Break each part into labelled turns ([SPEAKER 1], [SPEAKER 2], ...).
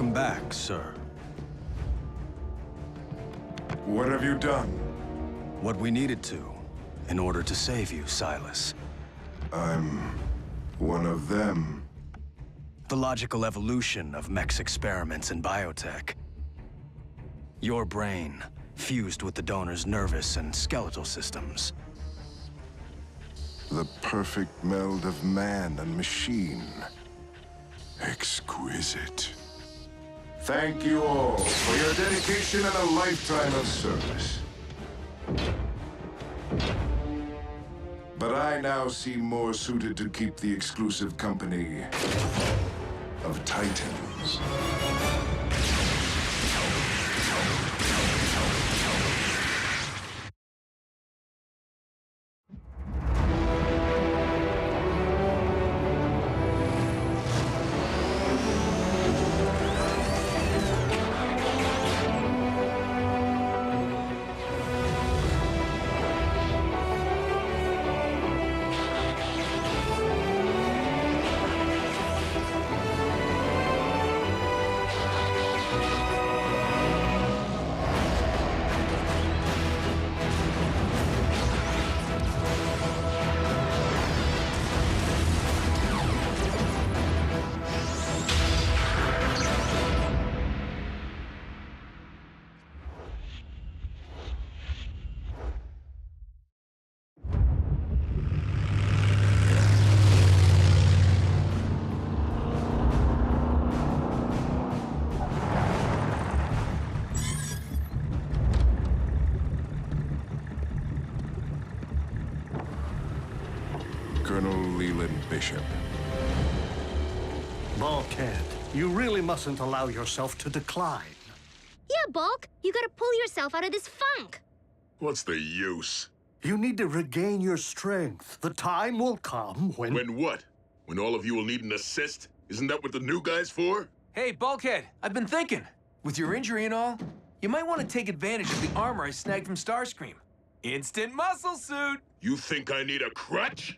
[SPEAKER 1] Welcome back, sir.
[SPEAKER 2] What have you done?
[SPEAKER 1] What we needed to, in order to save you, Silas.
[SPEAKER 2] I'm one of them.
[SPEAKER 1] The logical evolution of mech's experiments in biotech. Your brain, fused with the donor's nervous and skeletal systems.
[SPEAKER 2] The perfect meld of man and machine. Exquisite. Thank you all for your dedication and a lifetime of service. But I now seem more suited to keep the exclusive company of Titans. Colonel Leland Bishop.
[SPEAKER 3] Bulkhead, you really mustn't allow yourself to decline.
[SPEAKER 4] Yeah, Bulk, you gotta pull yourself out of this funk.
[SPEAKER 5] What's the use?
[SPEAKER 3] You need to regain your strength. The time will come when...
[SPEAKER 5] When what? When all of you will need an assist? Isn't that what the new guy's for?
[SPEAKER 6] Hey, Bulkhead, I've been thinking. With your injury and all, you might want to take advantage of the armor I snagged from Starscream. Instant muscle suit!
[SPEAKER 5] You think I need a crutch?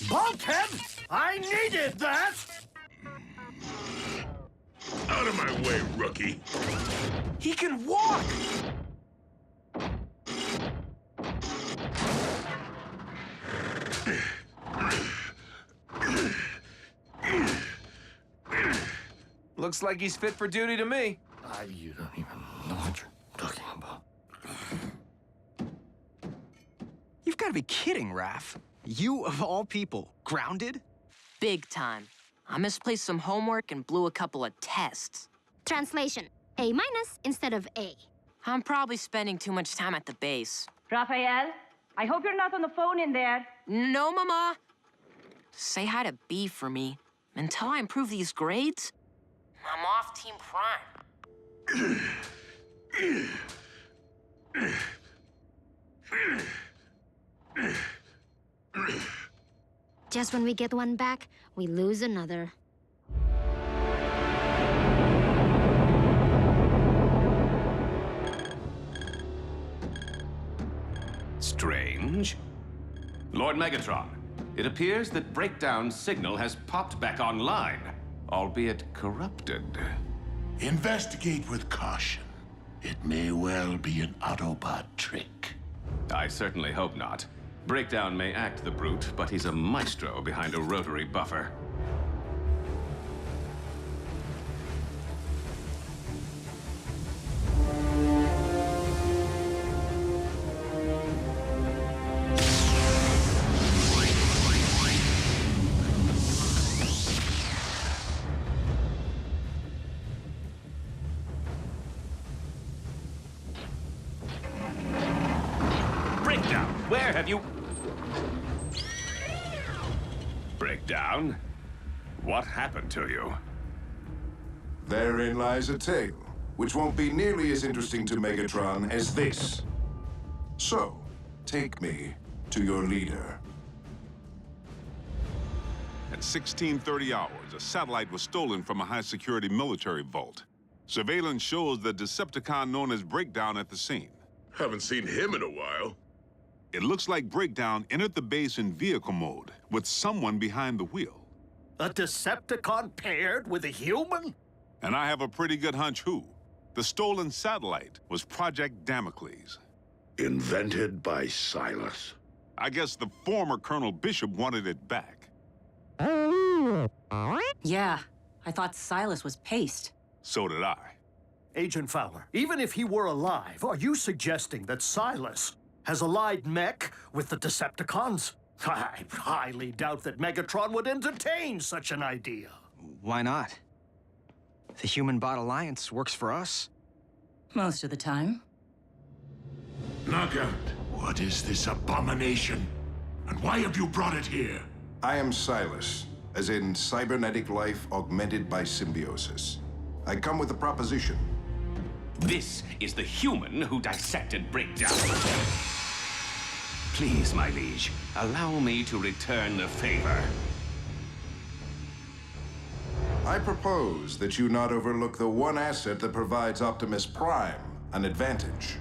[SPEAKER 3] Bulkhead! I needed that!
[SPEAKER 5] Out of my way, rookie.
[SPEAKER 6] He can walk! Looks like he's fit for duty to me.
[SPEAKER 3] You don't even know what you're talking about.
[SPEAKER 7] You've got to be kidding, Raph. You, of all people, grounded?
[SPEAKER 8] Big time. I misplaced some homework and blew a couple of tests.
[SPEAKER 4] Translation, A- instead of A.
[SPEAKER 8] I'm probably spending too much time at the base.
[SPEAKER 9] Rafael, I hope you're not on the phone in there.
[SPEAKER 8] No, Mama. Say hi to B for me. Until I improve these grades, I'm off Team Prime.
[SPEAKER 4] Just when we get one back, we lose another.
[SPEAKER 10] Strange. Lord Megatron, it appears that Breakdown's signal has popped back online, albeit corrupted.
[SPEAKER 11] Investigate with caution. It may well be an Autobot trick.
[SPEAKER 10] I certainly hope not. Breakdown may act the brute, but he's a maestro behind a rotary buffer. Breakdown, where have you... Breakdown? What happened to you?
[SPEAKER 2] Therein lies a tale, which won't be nearly as interesting to Megatron as this. So, take me to your leader.
[SPEAKER 12] At 1630 hours, a satellite was stolen from a high-security military vault. Surveillance shows the Decepticon known as Breakdown at the scene.
[SPEAKER 5] Haven't seen him in a while.
[SPEAKER 12] It looks like Breakdown entered the base in vehicle mode, with someone behind the wheel.
[SPEAKER 3] A Decepticon paired with a human?
[SPEAKER 12] And I have a pretty good hunch who. The stolen satellite was Project Damocles.
[SPEAKER 11] Invented by Silas.
[SPEAKER 12] I guess the former Colonel Bishop wanted it back.
[SPEAKER 13] Yeah, I thought Silas was paste.
[SPEAKER 12] So did I.
[SPEAKER 3] Agent Fowler, even if he were alive, are you suggesting that Silas has allied mech with the Decepticons? I highly doubt that Megatron would entertain such an idea.
[SPEAKER 7] Why not? The Human-Bot Alliance works for us.
[SPEAKER 13] Most of the time.
[SPEAKER 11] Knockout, what is this abomination? And why have you brought it here?
[SPEAKER 2] I am Silas, as in cybernetic life augmented by symbiosis. I come with a proposition.
[SPEAKER 10] This is the human who dissected Breakdown. Please, my liege, allow me to return the favor.
[SPEAKER 2] I propose that you not overlook the one asset that provides Optimus Prime an advantage.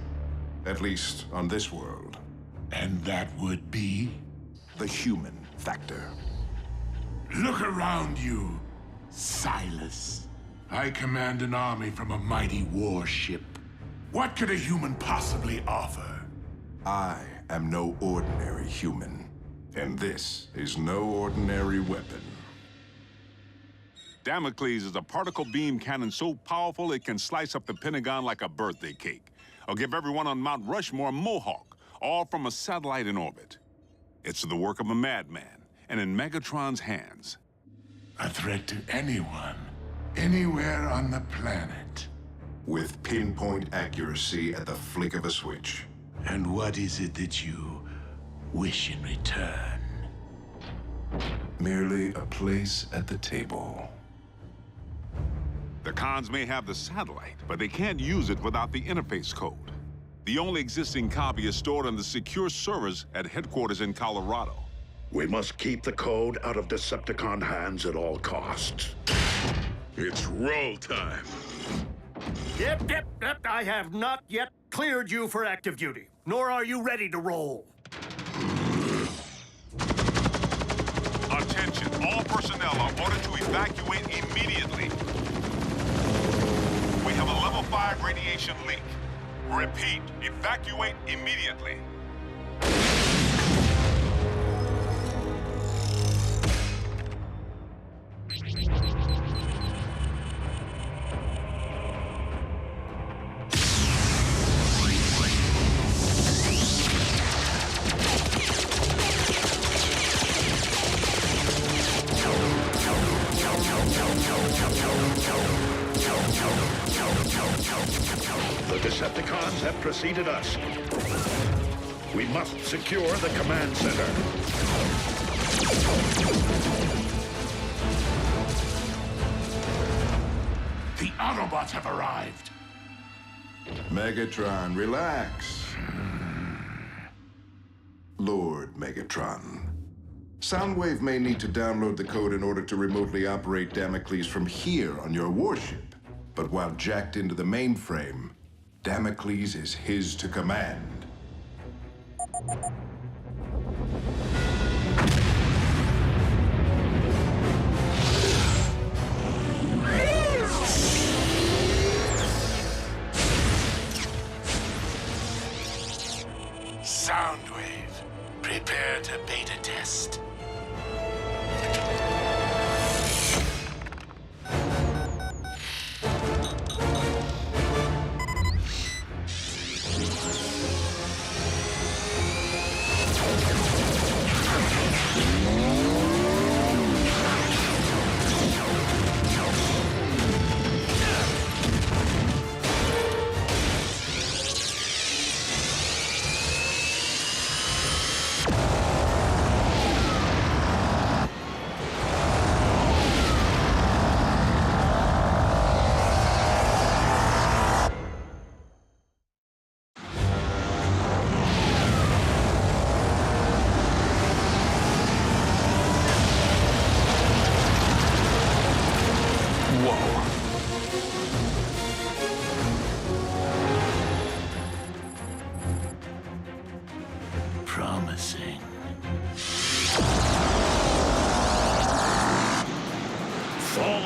[SPEAKER 2] At least on this world.
[SPEAKER 11] And that would be?
[SPEAKER 2] The human factor.
[SPEAKER 11] Look around you, Silas. I command an army from a mighty warship. What could a human possibly offer?
[SPEAKER 2] I am no ordinary human. And this is no ordinary weapon.
[SPEAKER 12] Damocles is a particle beam cannon so powerful it can slice up the Pentagon like a birthday cake. Or give everyone on Mount Rushmore a mohawk, all from a satellite in orbit. It's the work of a madman, and in Megatron's hands.
[SPEAKER 11] A threat to anyone, anywhere on the planet.
[SPEAKER 2] With pinpoint accuracy at the flick of a switch.
[SPEAKER 11] And what is it that you wish in return?
[SPEAKER 2] Merely a place at the table.
[SPEAKER 12] The cons may have the satellite, but they can't use it without the interface code. The only existing copy is stored on the secure servers at headquarters in Colorado.
[SPEAKER 11] We must keep the code out of Decepticon hands at all costs.
[SPEAKER 5] It's roll time.
[SPEAKER 3] Yep. I have not yet cleared you for active duty, nor are you ready to roll.
[SPEAKER 12] Attention, all personnel are ordered to evacuate immediately. We have a level 5 radiation leak. Repeat, evacuate immediately.
[SPEAKER 11] The Decepticons have preceded us. We must secure the command center. The Autobots have arrived.
[SPEAKER 2] Megatron, relax. Lord Megatron. Soundwave may need to download the code in order to remotely operate Damocles from here on your warship. But while jacked into the mainframe, Damocles is his to command.
[SPEAKER 11] Soundwave, prepare to beta test.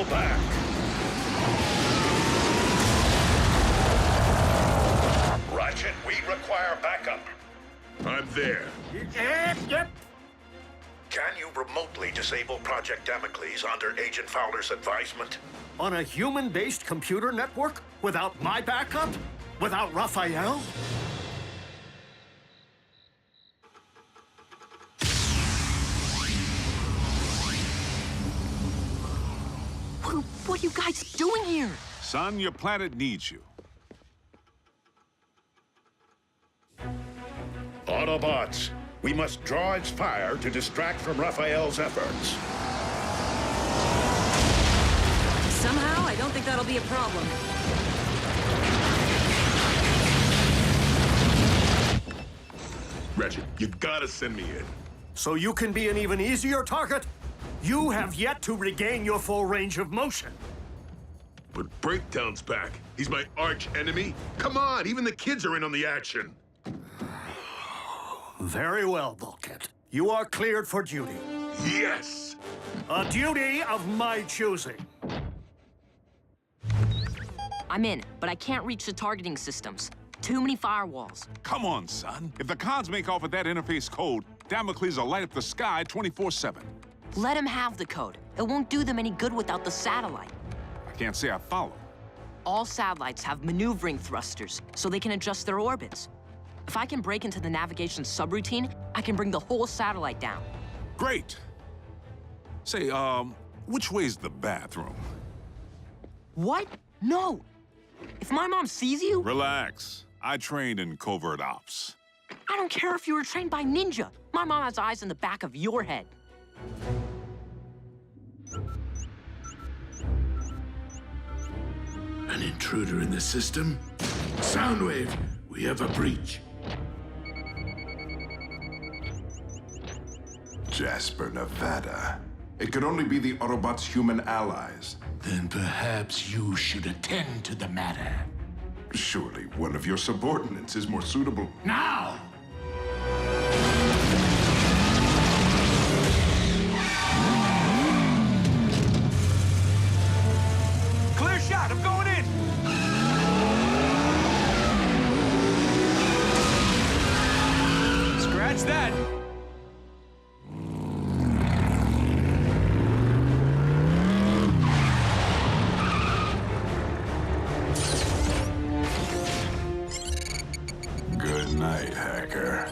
[SPEAKER 11] back. Ratchet, we require backup.
[SPEAKER 5] I'm there.
[SPEAKER 3] Yep.
[SPEAKER 11] Can you remotely disable Project Damocles under Agent Fowler's advisement?
[SPEAKER 3] On a human-based computer network? Without my backup? Without Rafael?
[SPEAKER 8] What are you guys doing here?
[SPEAKER 12] Son, your planet needs you.
[SPEAKER 11] Autobots, we must draw its fire to distract from Raphael's efforts.
[SPEAKER 13] Somehow, I don't think that'll be a problem.
[SPEAKER 5] Ratchet, you gotta send me in.
[SPEAKER 3] So you can be an even easier target? You have yet to regain your full range of motion.
[SPEAKER 5] But Breakdown's back. He's my arch enemy. Come on, even the kids are in on the action.
[SPEAKER 3] Very well, Bulkhead. You are cleared for duty.
[SPEAKER 5] Yes!
[SPEAKER 3] A duty of my choosing.
[SPEAKER 8] I'm in, but I can't reach the targeting systems. Too many firewalls.
[SPEAKER 12] Come on, son. If the cons make off with that interface code, Damocles will light up the sky 24/7.
[SPEAKER 8] Let them have the code. It won't do them any good without the satellite.
[SPEAKER 12] I can't say I follow.
[SPEAKER 8] All satellites have maneuvering thrusters, so they can adjust their orbits. If I can break into the navigation subroutine, I can bring the whole satellite down.
[SPEAKER 12] Great. Say, which way's the bathroom?
[SPEAKER 8] What? No! If my mom sees you...
[SPEAKER 12] Relax. I trained in covert ops.
[SPEAKER 8] I don't care if you were trained by ninja. My mom has eyes in the back of your head.
[SPEAKER 11] An intruder in the system? Soundwave, we have a breach.
[SPEAKER 2] Jasper, Nevada. It could only be the Autobots' human allies.
[SPEAKER 11] Then perhaps you should attend to the matter.
[SPEAKER 2] Surely one of your subordinates is more suitable.
[SPEAKER 11] Now!
[SPEAKER 6] Clear shot, I'm going in! Scratch that!
[SPEAKER 2] Good night, hacker.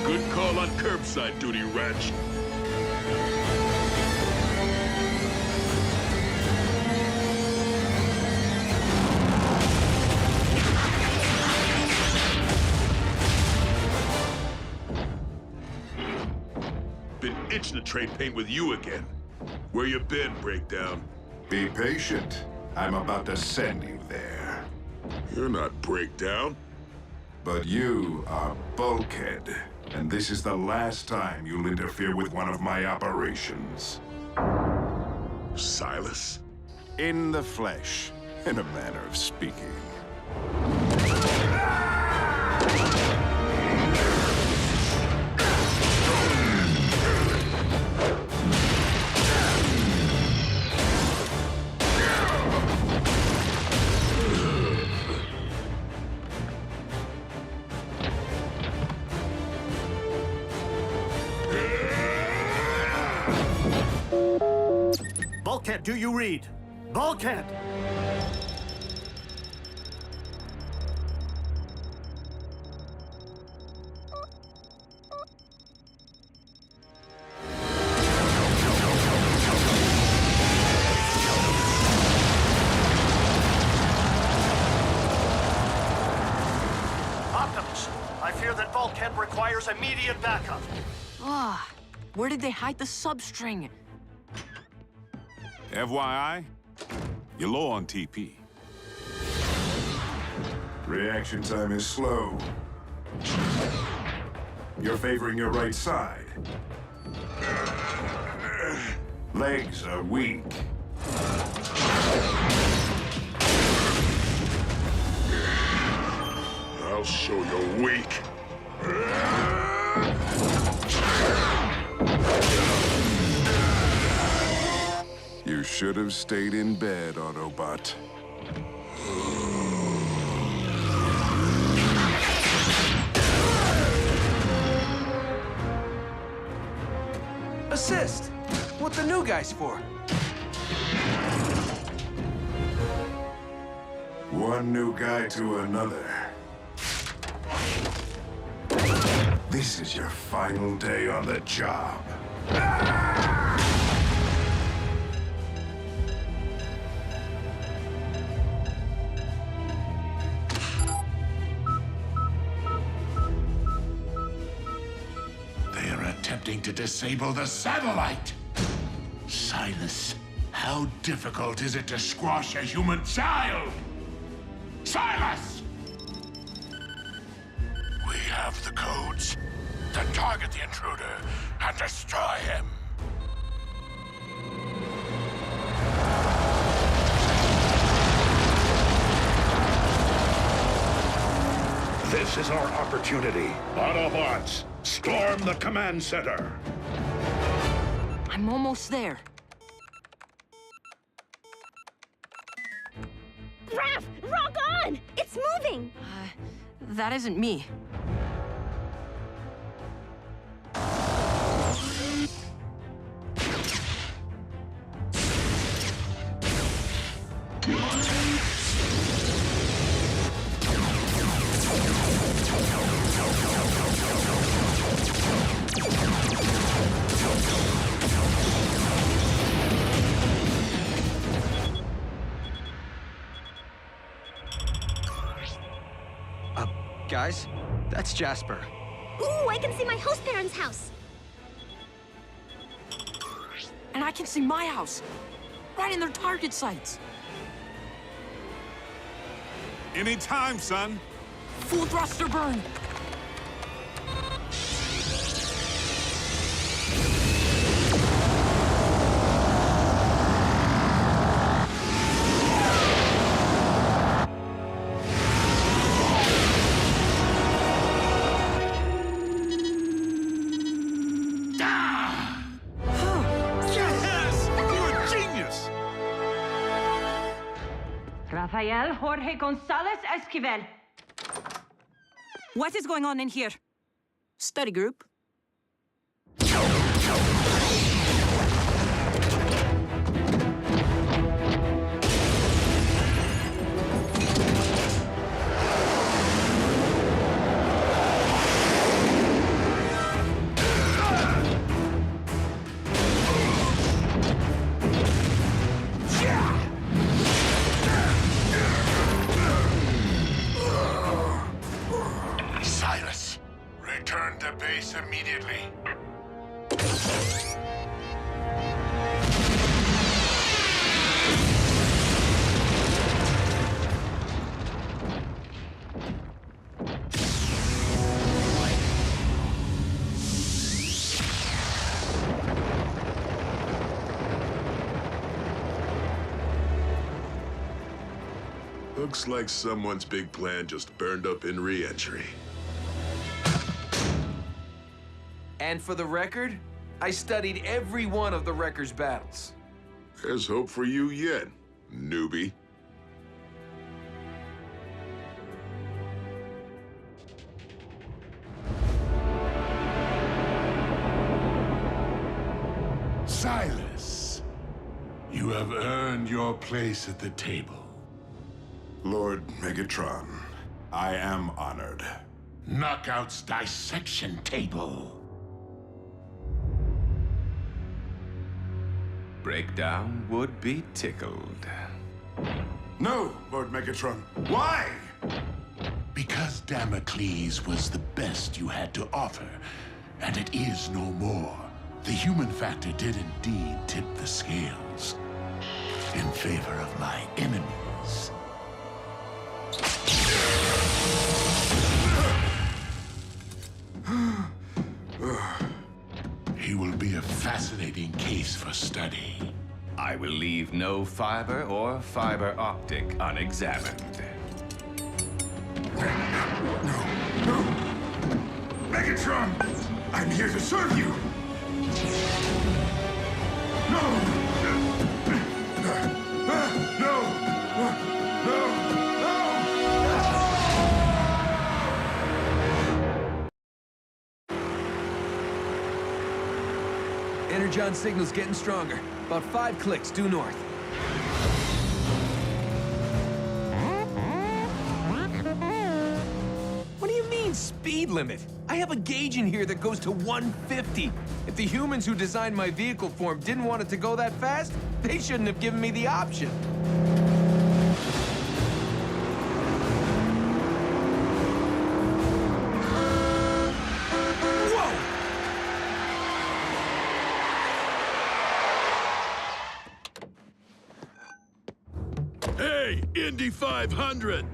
[SPEAKER 5] Good call on curbside duty, Ratch. Been itching to trade paint with you again. Where you been, Breakdown?
[SPEAKER 2] Be patient. I'm about to send you there.
[SPEAKER 5] You're not Breakdown.
[SPEAKER 2] But you are Bulkhead, and this is the last time you'll interfere with one of my operations.
[SPEAKER 5] Silas?
[SPEAKER 2] In the flesh, in a manner of speaking.
[SPEAKER 3] Bulkhead, do you read? Bulkhead! Optimus, I fear that Bulkhead requires immediate backup.
[SPEAKER 8] Ah, where did they hide the substring?
[SPEAKER 12] FYI, you're low on TP.
[SPEAKER 2] Reaction time is slow. You're favoring your right side. Legs are weak.
[SPEAKER 5] I'll show you're weak.
[SPEAKER 2] You should have stayed in bed, Autobot.
[SPEAKER 6] Assist! What the new guy's for?
[SPEAKER 2] One new guy to another. This is your final day on the job.
[SPEAKER 11] They are attempting to disable the satellite! Silas, how difficult is it to squash a human child? Silas! We have the codes to target the intruder and destroy him.
[SPEAKER 14] This is our opportunity. Autobots, storm the command center.
[SPEAKER 8] I'm almost there.
[SPEAKER 4] Raph, rock on! It's moving!
[SPEAKER 8] That isn't me.
[SPEAKER 7] Guys, that's Jasper.
[SPEAKER 4] Ooh, I can see my host parents' house.
[SPEAKER 8] And I can see my house. Right in their target sights.
[SPEAKER 12] Anytime, son.
[SPEAKER 8] Full thruster burn.
[SPEAKER 9] Rafael Jorge Gonzalez Esquivel.
[SPEAKER 13] What is going on in here?
[SPEAKER 8] Study group.
[SPEAKER 11] Silas, return to base immediately.
[SPEAKER 5] Looks like someone's big plan just burned up in re-entry.
[SPEAKER 6] And for the record, I studied every one of the Wrecker's battles.
[SPEAKER 5] There's hope for you yet, newbie.
[SPEAKER 11] Silas, you have earned your place at the table.
[SPEAKER 2] Lord Megatron, I am honored.
[SPEAKER 11] Knockout's dissection table.
[SPEAKER 10] Breakdown would be tickled.
[SPEAKER 2] No, Lord Megatron. Why?
[SPEAKER 11] Because Damocles was the best you had to offer, and it is no more. The human factor did indeed tip the scales in favor of my enemies. fascinating case for study.
[SPEAKER 10] I will leave no fiber or fiber optic unexamined.
[SPEAKER 11] No! Megatron! I'm here to serve you! No!
[SPEAKER 6] Energon signal's getting stronger. About 5 clicks due north. What do you mean, speed limit? I have a gauge in here that goes to 150. If the humans who designed my vehicle form didn't want it to go that fast, they shouldn't have given me the option.
[SPEAKER 5] Hey, Indy 500!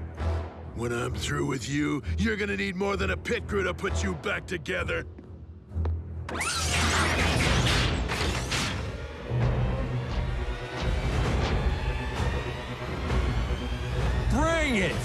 [SPEAKER 5] When I'm through with you, you're gonna need more than a pit crew to put you back together.
[SPEAKER 6] Bring it!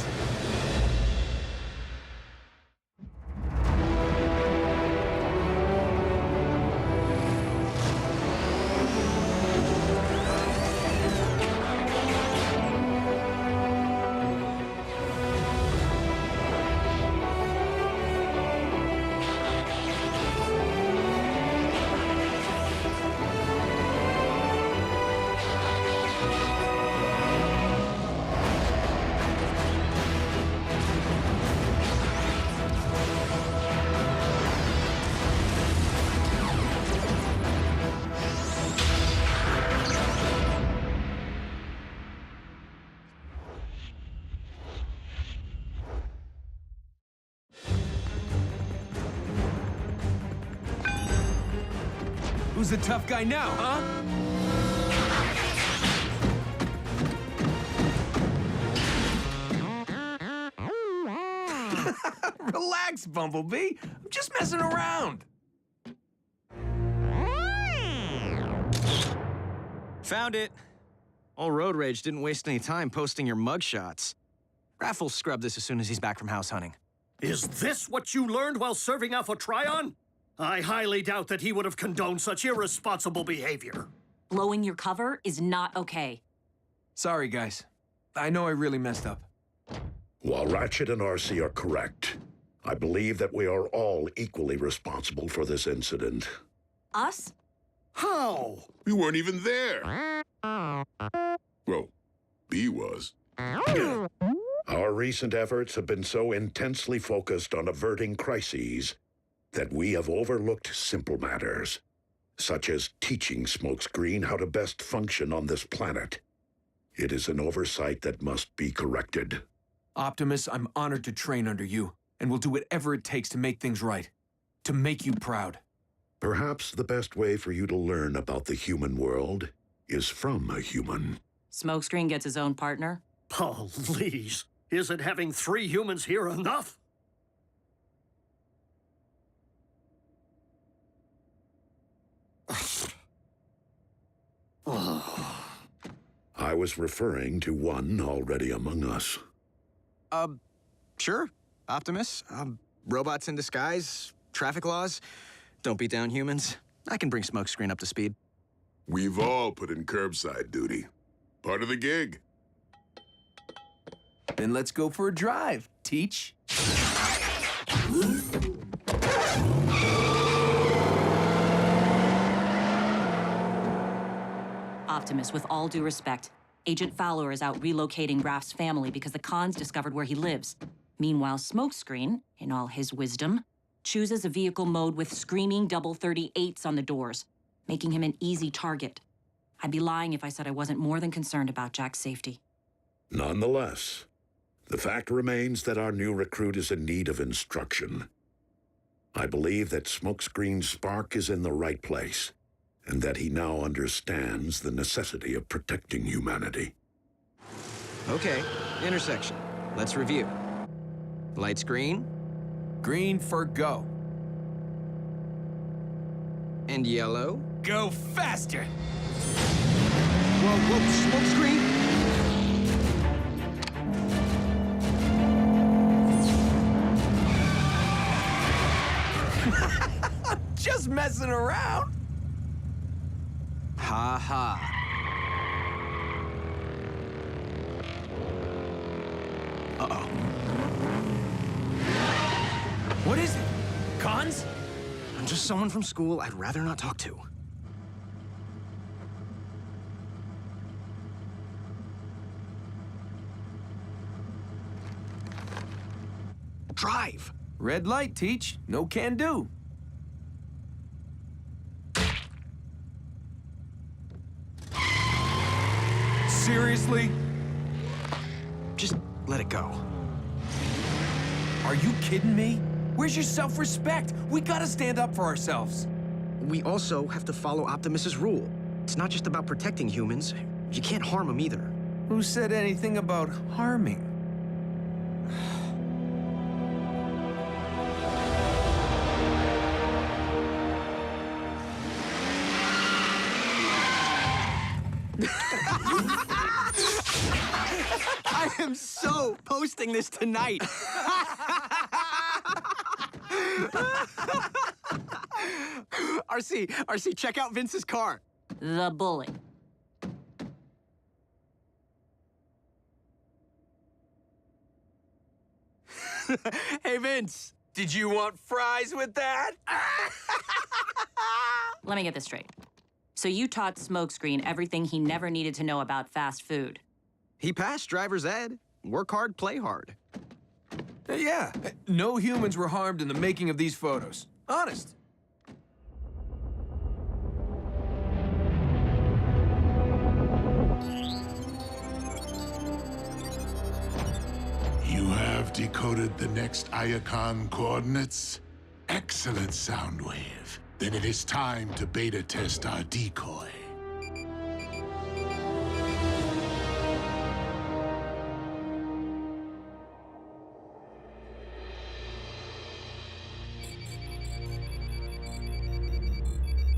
[SPEAKER 6] Who's the tough guy now, huh? Relax, Bumblebee. I'm just messing around.
[SPEAKER 7] Found it. Old Road Rage didn't waste any time posting your mugshots. Raph will scrub this as soon as he's back from house hunting.
[SPEAKER 3] Is this what you learned while serving Alpha Trion? I highly doubt that he would have condoned such irresponsible behavior.
[SPEAKER 13] Blowing your cover is not okay.
[SPEAKER 6] Sorry, guys. I know I really messed up.
[SPEAKER 14] While Ratchet and RC are correct, I believe that we are all equally responsible for this incident.
[SPEAKER 13] Us?
[SPEAKER 3] How?
[SPEAKER 5] We weren't even there. Well, B was.
[SPEAKER 14] Our recent efforts have been so intensely focused on averting crises that we have overlooked simple matters, such as teaching Smokescreen how to best function on this planet. It is an oversight that must be corrected.
[SPEAKER 6] Optimus, I'm honored to train under you, and will do whatever it takes to make things right. To make you proud.
[SPEAKER 14] Perhaps the best way for you to learn about the human world is from a human.
[SPEAKER 13] Smokescreen gets his own partner?
[SPEAKER 3] Please. Isn't having 3 humans here enough?
[SPEAKER 14] I was referring to one already among us.
[SPEAKER 7] Sure, Optimus. Robots in disguise, traffic laws. Don't beat down humans. I can bring Smokescreen up to speed.
[SPEAKER 5] We've all put in curbside duty. Part of the gig.
[SPEAKER 6] Then let's go for a drive, Teach.
[SPEAKER 13] Optimus, with all due respect, Agent Fowler is out relocating Raph's family because the cons discovered where he lives. Meanwhile, Smokescreen, in all his wisdom, chooses a vehicle mode with screaming double 38s on the doors, making him an easy target. I'd be lying if I said I wasn't more than concerned about Jack's safety.
[SPEAKER 14] Nonetheless, the fact remains that our new recruit is in need of instruction. I believe that Smokescreen's spark is in the right place, and that he now understands the necessity of protecting humanity.
[SPEAKER 7] Okay, intersection. Let's review. Lights green.
[SPEAKER 6] Green for go.
[SPEAKER 7] And yellow.
[SPEAKER 6] Go faster!
[SPEAKER 7] Whoa, smokescreen!
[SPEAKER 6] Just messing around.
[SPEAKER 7] Ha ha. Uh-oh.
[SPEAKER 6] What is it? Cons?
[SPEAKER 7] I'm just someone from school I'd rather not talk to. Drive!
[SPEAKER 6] Red light, Teach. No can do. Seriously?
[SPEAKER 7] Just let it go.
[SPEAKER 6] Are you kidding me? Where's your self-respect? We gotta stand up for ourselves.
[SPEAKER 7] We also have to follow Optimus's rule. It's not just about protecting humans. You can't harm them either.
[SPEAKER 6] Who said anything about harming?
[SPEAKER 7] I am so posting this tonight. RC, check out Vince's car.
[SPEAKER 13] The bully.
[SPEAKER 7] Hey, Vince.
[SPEAKER 6] Did you want fries with that?
[SPEAKER 13] Let me get this straight. So you taught Smokescreen everything he never needed to know about fast food.
[SPEAKER 7] He passed driver's ed. Work hard, play hard.
[SPEAKER 6] Yeah. No humans were harmed in the making of these photos. Honest.
[SPEAKER 11] You have decoded the next Iacon coordinates? Excellent, Soundwave. Then it is time to beta test our decoy.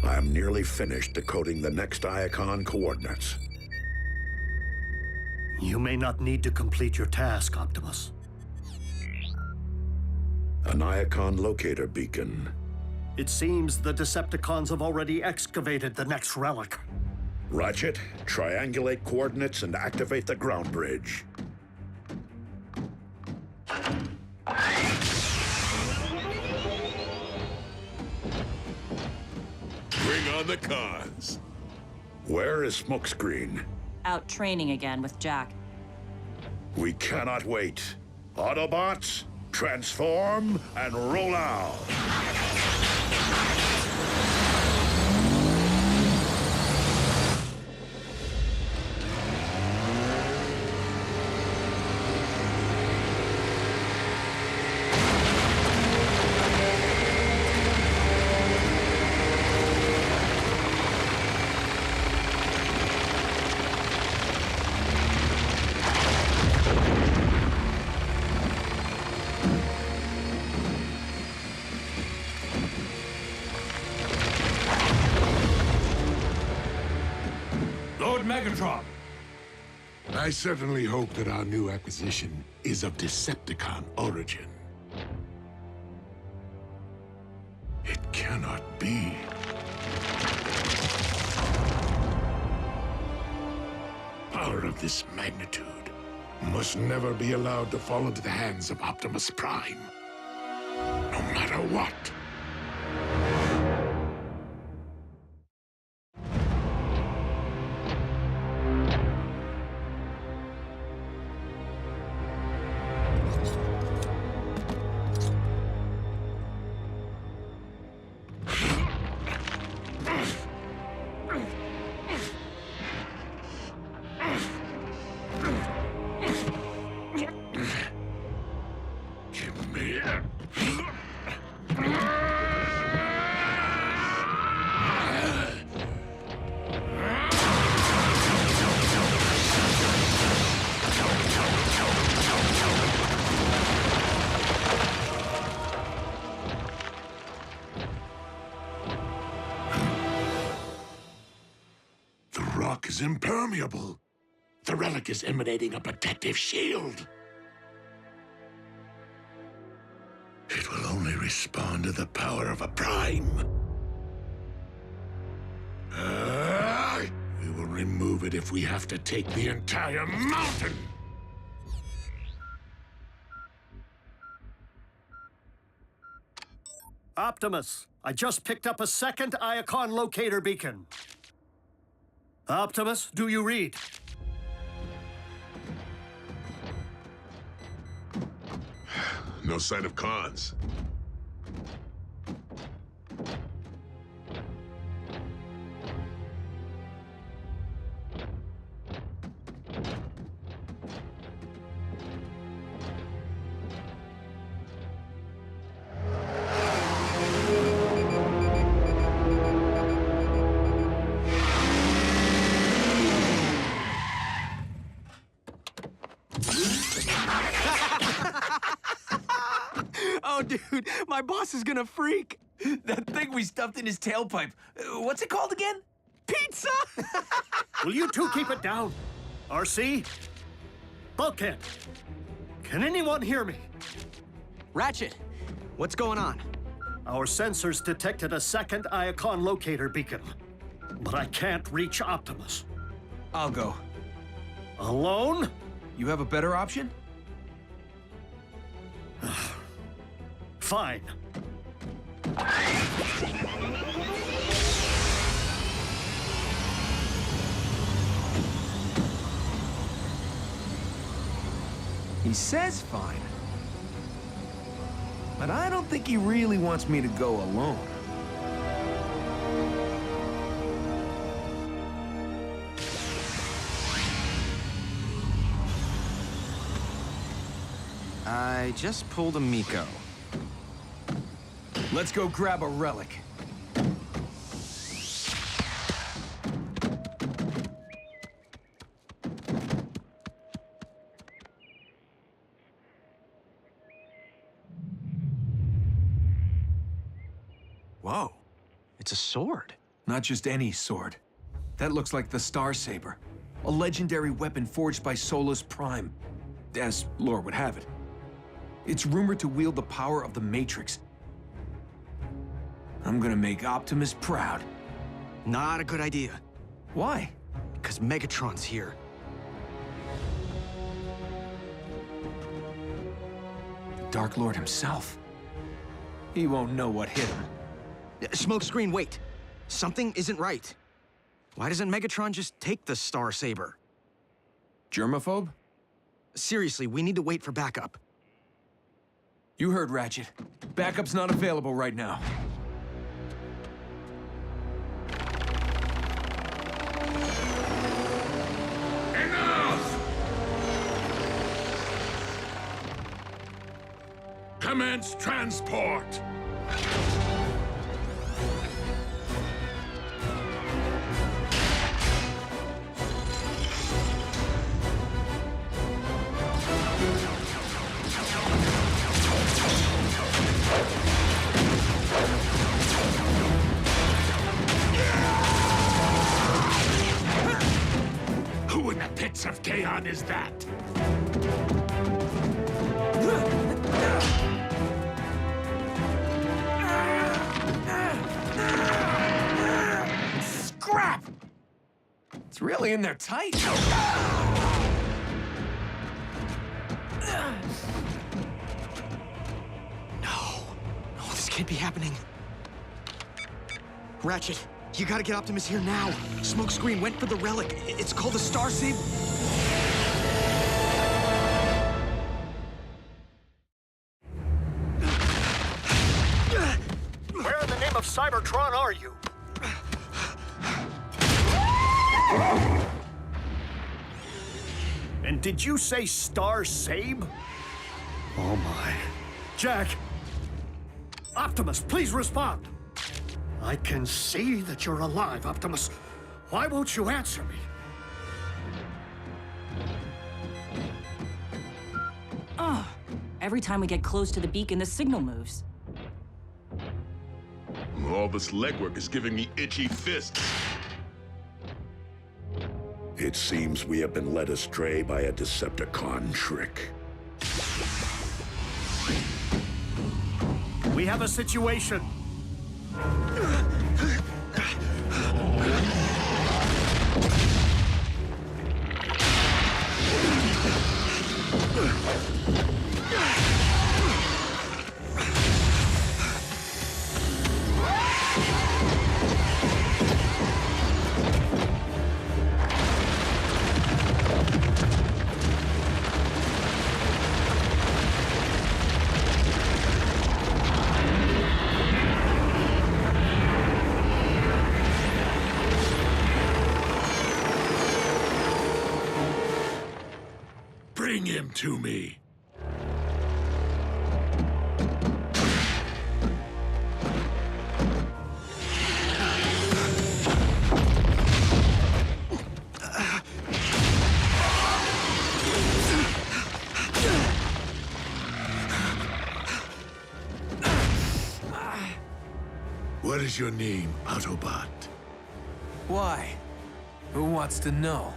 [SPEAKER 14] I am nearly finished decoding the next Iacon coordinates.
[SPEAKER 3] You may not need to complete your task, Optimus.
[SPEAKER 14] An Iacon locator beacon.
[SPEAKER 3] It seems the Decepticons have already excavated the next relic.
[SPEAKER 14] Ratchet, triangulate coordinates and activate the ground bridge.
[SPEAKER 5] Bring on the cons.
[SPEAKER 14] Where is Smokescreen?
[SPEAKER 13] Out training again with Jack.
[SPEAKER 14] We cannot wait. Autobots, transform and roll out.
[SPEAKER 6] Megatron!
[SPEAKER 11] I certainly hope that our new acquisition is of Decepticon origin. It cannot be. Power of this magnitude must never be allowed to fall into the hands of Optimus Prime. No matter what. Give me embark is impermeable. The relic is emanating a protective shield. It will only respond to the power of a prime. We will remove it if we have to take the entire mountain.
[SPEAKER 3] Optimus, I just picked up a second Iacon locator beacon. Optimus, do you read?
[SPEAKER 5] No sign of cons.
[SPEAKER 7] Oh, dude, my boss is gonna freak.
[SPEAKER 6] That thing we stuffed in his tailpipe. What's it called again?
[SPEAKER 7] Pizza!
[SPEAKER 3] Will you two keep it down? RC? Bulkhead? Can anyone hear me?
[SPEAKER 7] Ratchet, what's going on?
[SPEAKER 3] Our sensors detected a second Iacon locator beacon, but I can't reach Optimus.
[SPEAKER 6] I'll go.
[SPEAKER 3] Alone?
[SPEAKER 6] You have a better option?
[SPEAKER 3] Fine.
[SPEAKER 6] He says fine. But I don't think he really wants me to go alone.
[SPEAKER 7] I just pulled a Miko.
[SPEAKER 6] Let's go grab a relic.
[SPEAKER 7] Whoa, it's a sword.
[SPEAKER 6] Not just any sword. That looks like the Star Saber, a legendary weapon forged by Solus Prime, as lore would have it. It's rumored to wield the power of the Matrix. I'm gonna make Optimus proud.
[SPEAKER 7] Not a good idea.
[SPEAKER 6] Why?
[SPEAKER 7] Because Megatron's here.
[SPEAKER 6] The Dark Lord himself. He won't know what hit him.
[SPEAKER 7] Smokescreen, wait. Something isn't right. Why doesn't Megatron just take the Star Saber?
[SPEAKER 6] Germaphobe?
[SPEAKER 7] Seriously, we need to wait for backup.
[SPEAKER 6] You heard, Ratchet. Backup's not available right now.
[SPEAKER 11] Enough! Commence transport! Who in the pits of Kaon is that?
[SPEAKER 6] Scrap! It's really in there tight.
[SPEAKER 7] No, this can't be happening. Ratchet, you gotta get Optimus here now. Smokescreen went for the relic. It's called the Star Saber.
[SPEAKER 3] Where in the name of Cybertron are you? And did you say Star Sabe? Oh my. Jack! Optimus, please respond! I can see that you're alive, Optimus. Why won't you answer me?
[SPEAKER 13] Oh, every time we get close to the beacon, the signal moves.
[SPEAKER 5] All this legwork is giving me itchy fists.
[SPEAKER 14] It seems we have been led astray by a Decepticon trick.
[SPEAKER 3] We have a situation.
[SPEAKER 11] Bring him to me. What is your name, Autobot?
[SPEAKER 6] Why? Who wants to know?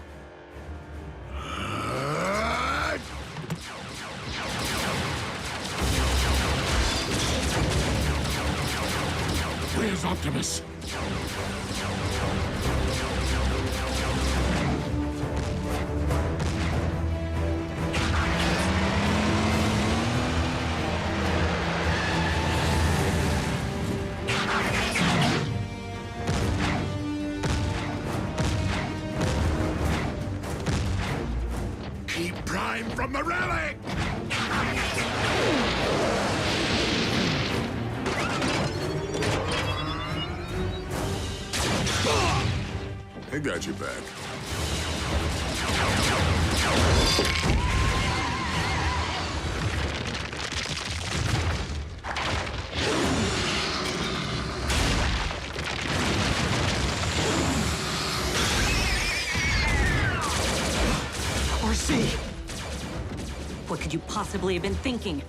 [SPEAKER 11] Where's Optimus? Keep Prime from the relic!
[SPEAKER 12] I got your back.
[SPEAKER 13] Or C. What could you possibly have been thinking?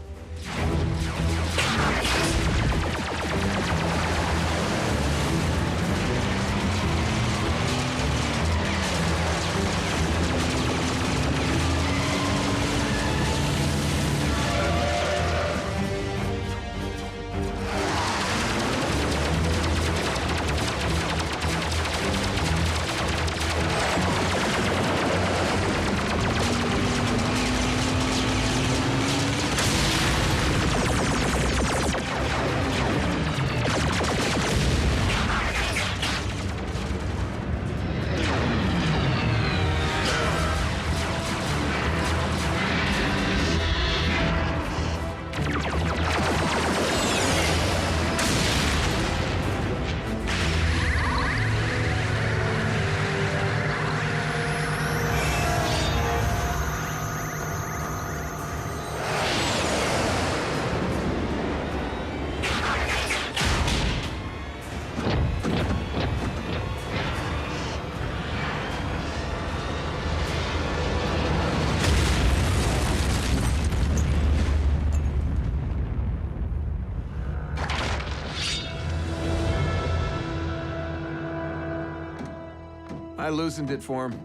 [SPEAKER 6] I loosened it for him.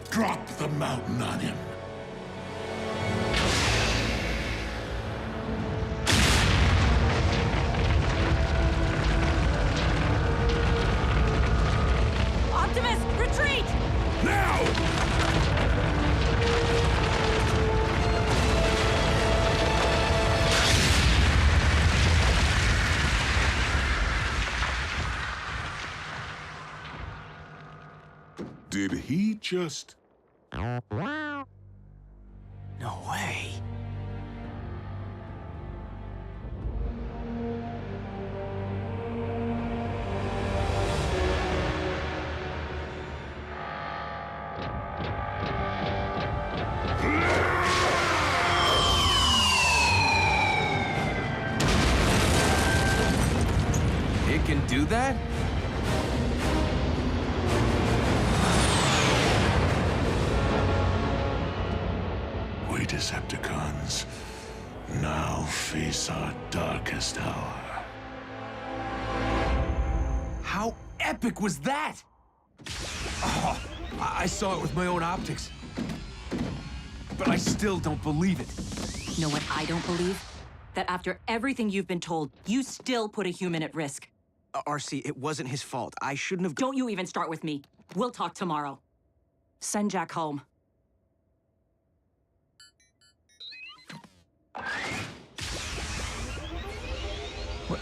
[SPEAKER 11] Drop the mountain on him.
[SPEAKER 13] Optimus, retreat!
[SPEAKER 11] Now!
[SPEAKER 12] Did he just...
[SPEAKER 7] No way.
[SPEAKER 6] It can do that?
[SPEAKER 11] We Decepticons now face our darkest hour.
[SPEAKER 6] How epic was that? Oh, I saw it with my own optics. But I still don't believe it.
[SPEAKER 13] Know what I don't believe? That after everything you've been told, you still put a human at risk.
[SPEAKER 7] RC, it wasn't his fault. I shouldn't have...
[SPEAKER 13] Don't you even start with me. We'll talk tomorrow. Send Jack home.
[SPEAKER 7] What?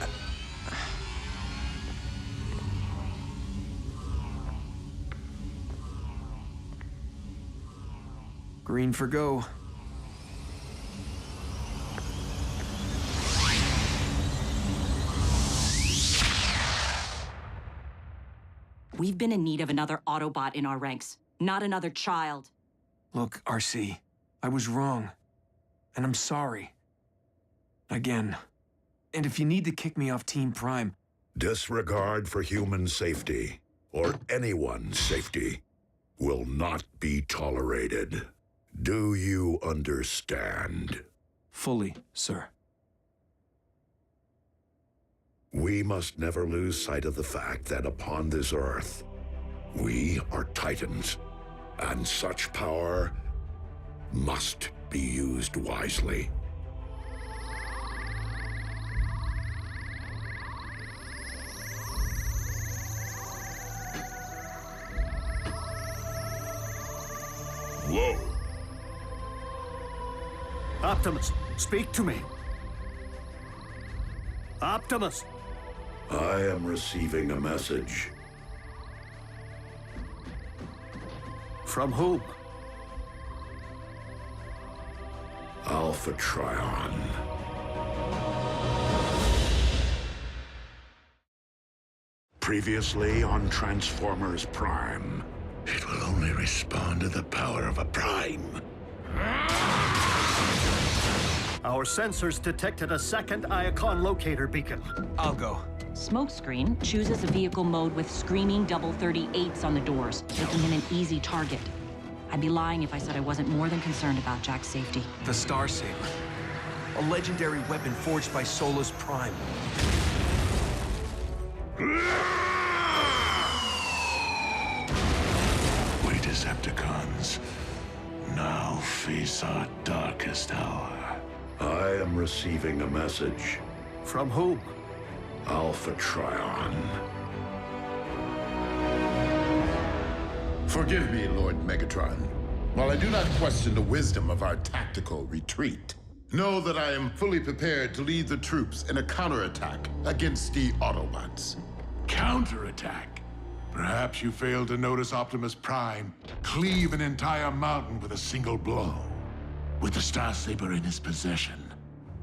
[SPEAKER 6] Green for go.
[SPEAKER 13] We've been in need of another Autobot in our ranks, not another child.
[SPEAKER 6] Look, RC, I was wrong. And I'm sorry. Again. And if you need to kick me off Team Prime...
[SPEAKER 14] Disregard for human safety, or anyone's safety, will not be tolerated. Do you understand?
[SPEAKER 6] Fully, sir.
[SPEAKER 14] We must never lose sight of the fact that upon this Earth, we are Titans, and such power must be used wisely.
[SPEAKER 11] Whoa.
[SPEAKER 3] Optimus, speak to me. Optimus!
[SPEAKER 14] I am receiving a message.
[SPEAKER 3] From whom?
[SPEAKER 14] Alpha Trion. Previously on Transformers Prime.
[SPEAKER 11] It will only respond to the power of a Prime.
[SPEAKER 3] Our sensors detected a second Iacon locator beacon.
[SPEAKER 6] I'll go.
[SPEAKER 13] Smokescreen chooses a vehicle mode with screaming double 38s on the doors, making him an easy target. I'd be lying if I said I wasn't more than concerned about Jack's safety.
[SPEAKER 6] The Star Saber. A legendary weapon forged by Solus Prime.
[SPEAKER 11] We Decepticons now face our darkest hour.
[SPEAKER 14] I am receiving a message.
[SPEAKER 3] From whom?
[SPEAKER 14] Alpha Trion.
[SPEAKER 15] Forgive me, Lord Megatron. While I do not question the wisdom of our tactical retreat, know that I am fully prepared to lead the troops in a counterattack against the Autobots.
[SPEAKER 11] Counterattack? Perhaps you failed to notice Optimus Prime cleave an entire mountain with a single blow. With the Star Saber in his possession,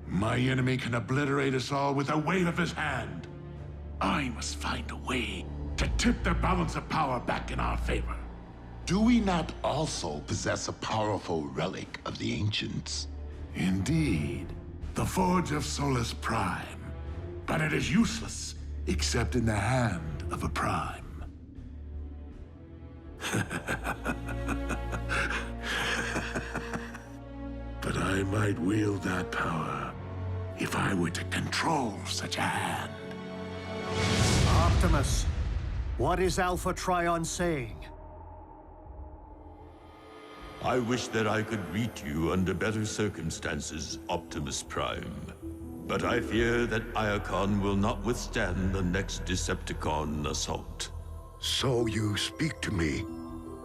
[SPEAKER 11] my enemy can obliterate us all with a wave of his hand. I must find a way to tip the balance of power back in our favor.
[SPEAKER 15] Do we not also possess a powerful relic of the ancients?
[SPEAKER 11] Indeed, the Forge of Solus Prime. But it is useless, except in the hand of a Prime. But I might wield that power if I were to control such a hand.
[SPEAKER 3] Optimus, what is Alpha Trion saying?
[SPEAKER 16] I wish that I could reach you under better circumstances, Optimus Prime. But I fear that Iacon will not withstand the next Decepticon assault.
[SPEAKER 14] So you speak to me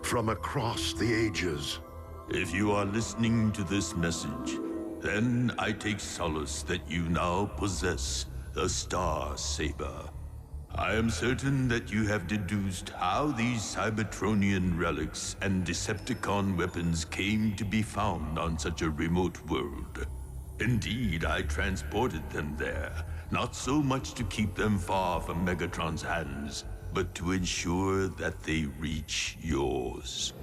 [SPEAKER 14] from across the ages.
[SPEAKER 16] If you are listening to this message, then I take solace that you now possess the Star Saber. I am certain that you have deduced how these Cybertronian relics and Decepticon weapons came to be found on such a remote world. Indeed, I transported them there, not so much to keep them far from Megatron's hands, but to ensure that they reach yours.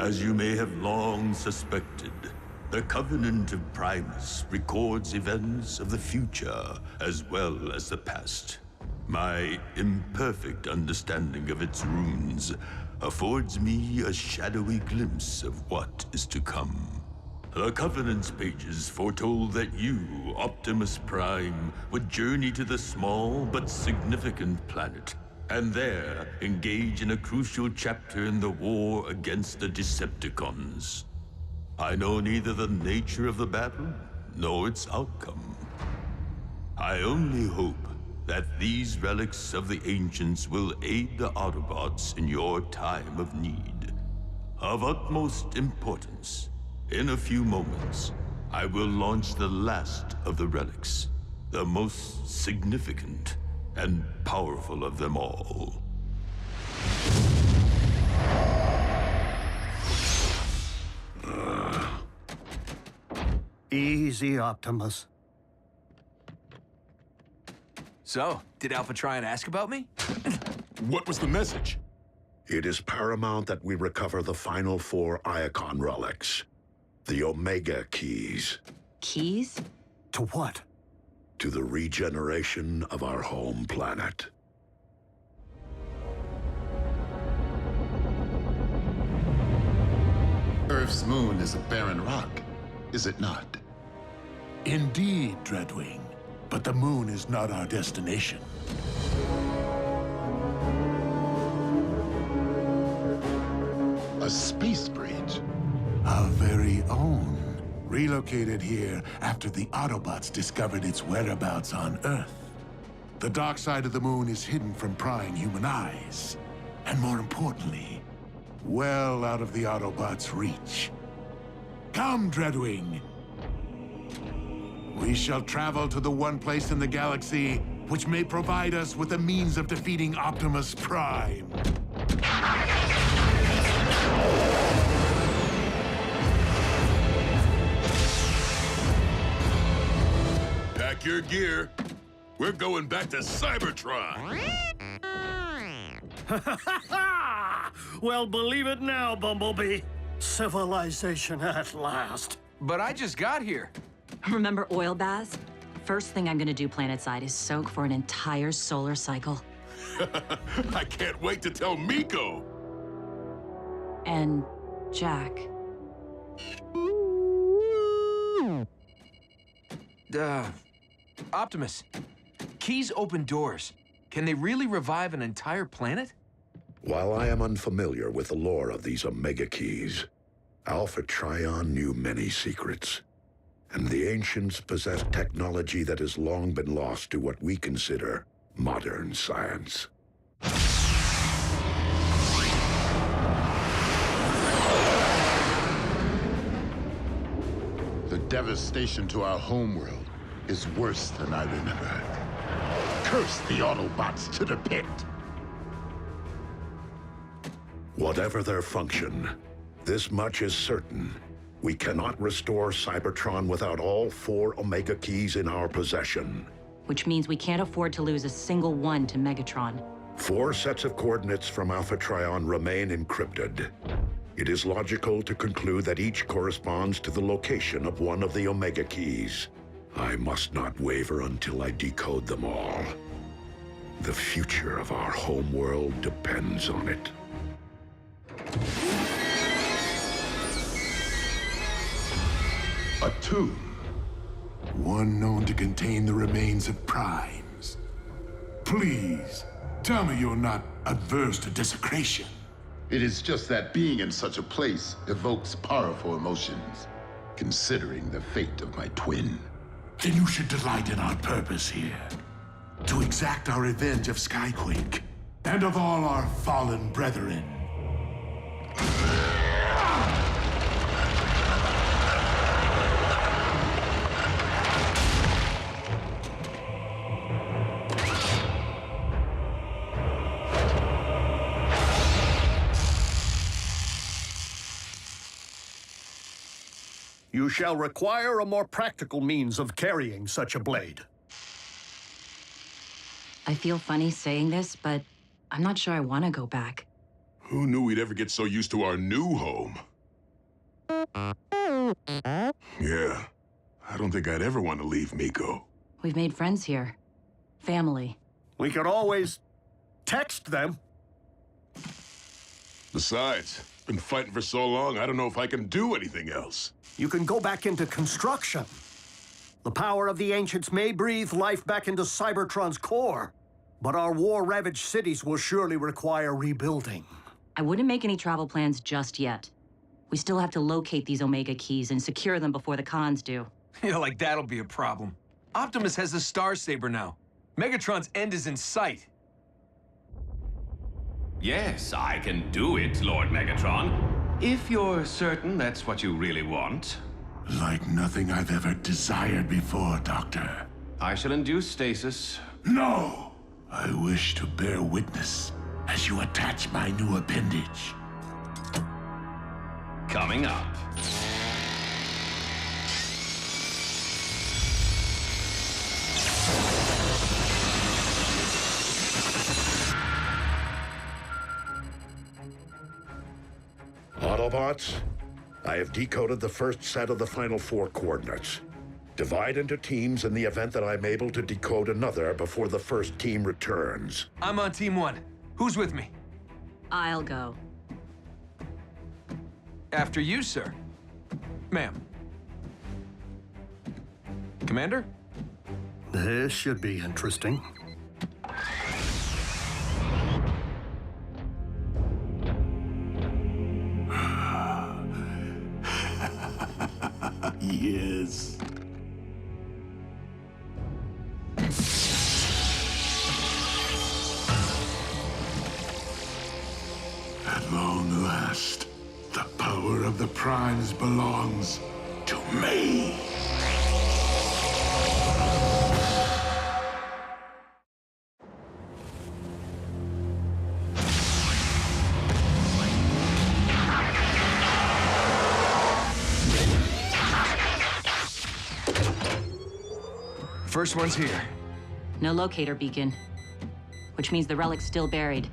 [SPEAKER 16] As you may have long suspected, the Covenant of Primus records events of the future as well as the past. My imperfect understanding of its runes affords me a shadowy glimpse of what is to come. The Covenant's pages foretold that you, Optimus Prime, would journey to the small but significant planet, and there engage in a crucial chapter in the war against the Decepticons. I know neither the nature of the battle nor its outcome. I only hope that these relics of the ancients will aid the Autobots in your time of need. Of utmost importance, in a few moments, I will launch the last of the relics, the most significant and powerful of them all.
[SPEAKER 3] Easy, Optimus.
[SPEAKER 6] So, did Alpha try and ask about me?
[SPEAKER 12] What was the message?
[SPEAKER 14] It is paramount that we recover the final 4 Iacon relics. The Omega Keys.
[SPEAKER 13] Keys?
[SPEAKER 3] To what?
[SPEAKER 14] To the regeneration of our home planet.
[SPEAKER 15] Earth's moon is a barren rock, is it not?
[SPEAKER 11] Indeed, Dreadwing. But the moon is not our destination.
[SPEAKER 15] A space bridge?
[SPEAKER 11] Our very own. Relocated here after the Autobots discovered its whereabouts on Earth. The dark side of the moon is hidden from prying human eyes. And more importantly, well out of the Autobots' reach. Come, Dreadwing. We shall travel to the one place in the galaxy which may provide us with the means of defeating Optimus Prime.
[SPEAKER 5] Pack your gear. We're going back to Cybertron.
[SPEAKER 3] Well, believe it now, Bumblebee. Civilization at last.
[SPEAKER 6] But I just got here.
[SPEAKER 13] Remember oil baths? First thing I'm gonna do planetside is soak for an entire solar cycle.
[SPEAKER 5] I can't wait to tell Miko.
[SPEAKER 13] And Jack.
[SPEAKER 6] Optimus, keys open doors. Can they really revive an entire planet?
[SPEAKER 14] While I am unfamiliar with the lore of these Omega Keys, Alpha Trion knew many secrets. And the ancients possessed technology that has long been lost to what we consider modern science.
[SPEAKER 15] The devastation to our homeworld is worse than I remember. Curse the Autobots to the pit!
[SPEAKER 14] Whatever their function, this much is certain. We cannot restore Cybertron without all 4 Omega Keys in our possession.
[SPEAKER 13] Which means we can't afford to lose a single one to Megatron.
[SPEAKER 14] 4 sets of coordinates from Alpha Trion remain encrypted. It is logical to conclude that each corresponds to the location of one of the Omega Keys. I must not waver until I decode them all. The future of our homeworld depends on it.
[SPEAKER 15] A tomb.
[SPEAKER 11] One known to contain the remains of primes. Please, tell me you're not adverse to desecration.
[SPEAKER 15] It is just that being in such a place evokes powerful emotions, considering the fate of my twin.
[SPEAKER 11] Then you should delight in our purpose here. To exact our revenge of Skyquake, and of all our fallen brethren.
[SPEAKER 3] You shall require a more practical means of carrying such a blade.
[SPEAKER 13] I feel funny saying this, but I'm not sure I want to go back.
[SPEAKER 5] Who knew we'd ever get so used to our new home?
[SPEAKER 12] Yeah. I don't think I'd ever want to leave Miko.
[SPEAKER 13] We've made friends here. Family.
[SPEAKER 3] We could always text them.
[SPEAKER 12] Besides, been fighting for so long, I don't know if I can do anything else.
[SPEAKER 3] You can go back into construction. The power of the ancients may breathe life back into Cybertron's core, but our war-ravaged cities will surely require rebuilding.
[SPEAKER 13] I wouldn't make any travel plans just yet. We still have to locate these Omega keys and secure them before the cons do.
[SPEAKER 6] Yeah, like that'll be a problem. Optimus has the Star Saber now. Megatron's end is in sight.
[SPEAKER 10] Yes, I can do it, Lord Megatron. If you're certain that's what you really want.
[SPEAKER 11] Like nothing I've ever desired before, Doctor.
[SPEAKER 10] I shall induce stasis.
[SPEAKER 11] No! I wish to bear witness as you attach my new appendage.
[SPEAKER 10] Coming up.
[SPEAKER 14] Autobots, I have decoded the first set of the final 4 coordinates. Divide into teams in the event that I'm able to decode another before the first team returns.
[SPEAKER 6] I'm on Team 1. Who's with me?
[SPEAKER 13] I'll go.
[SPEAKER 6] After you, sir. Ma'am. Commander?
[SPEAKER 3] This should be interesting.
[SPEAKER 11] Yes. At long last, the power of the Primes belongs to me.
[SPEAKER 6] First one's here.
[SPEAKER 13] No locator beacon, which means the relic's still buried.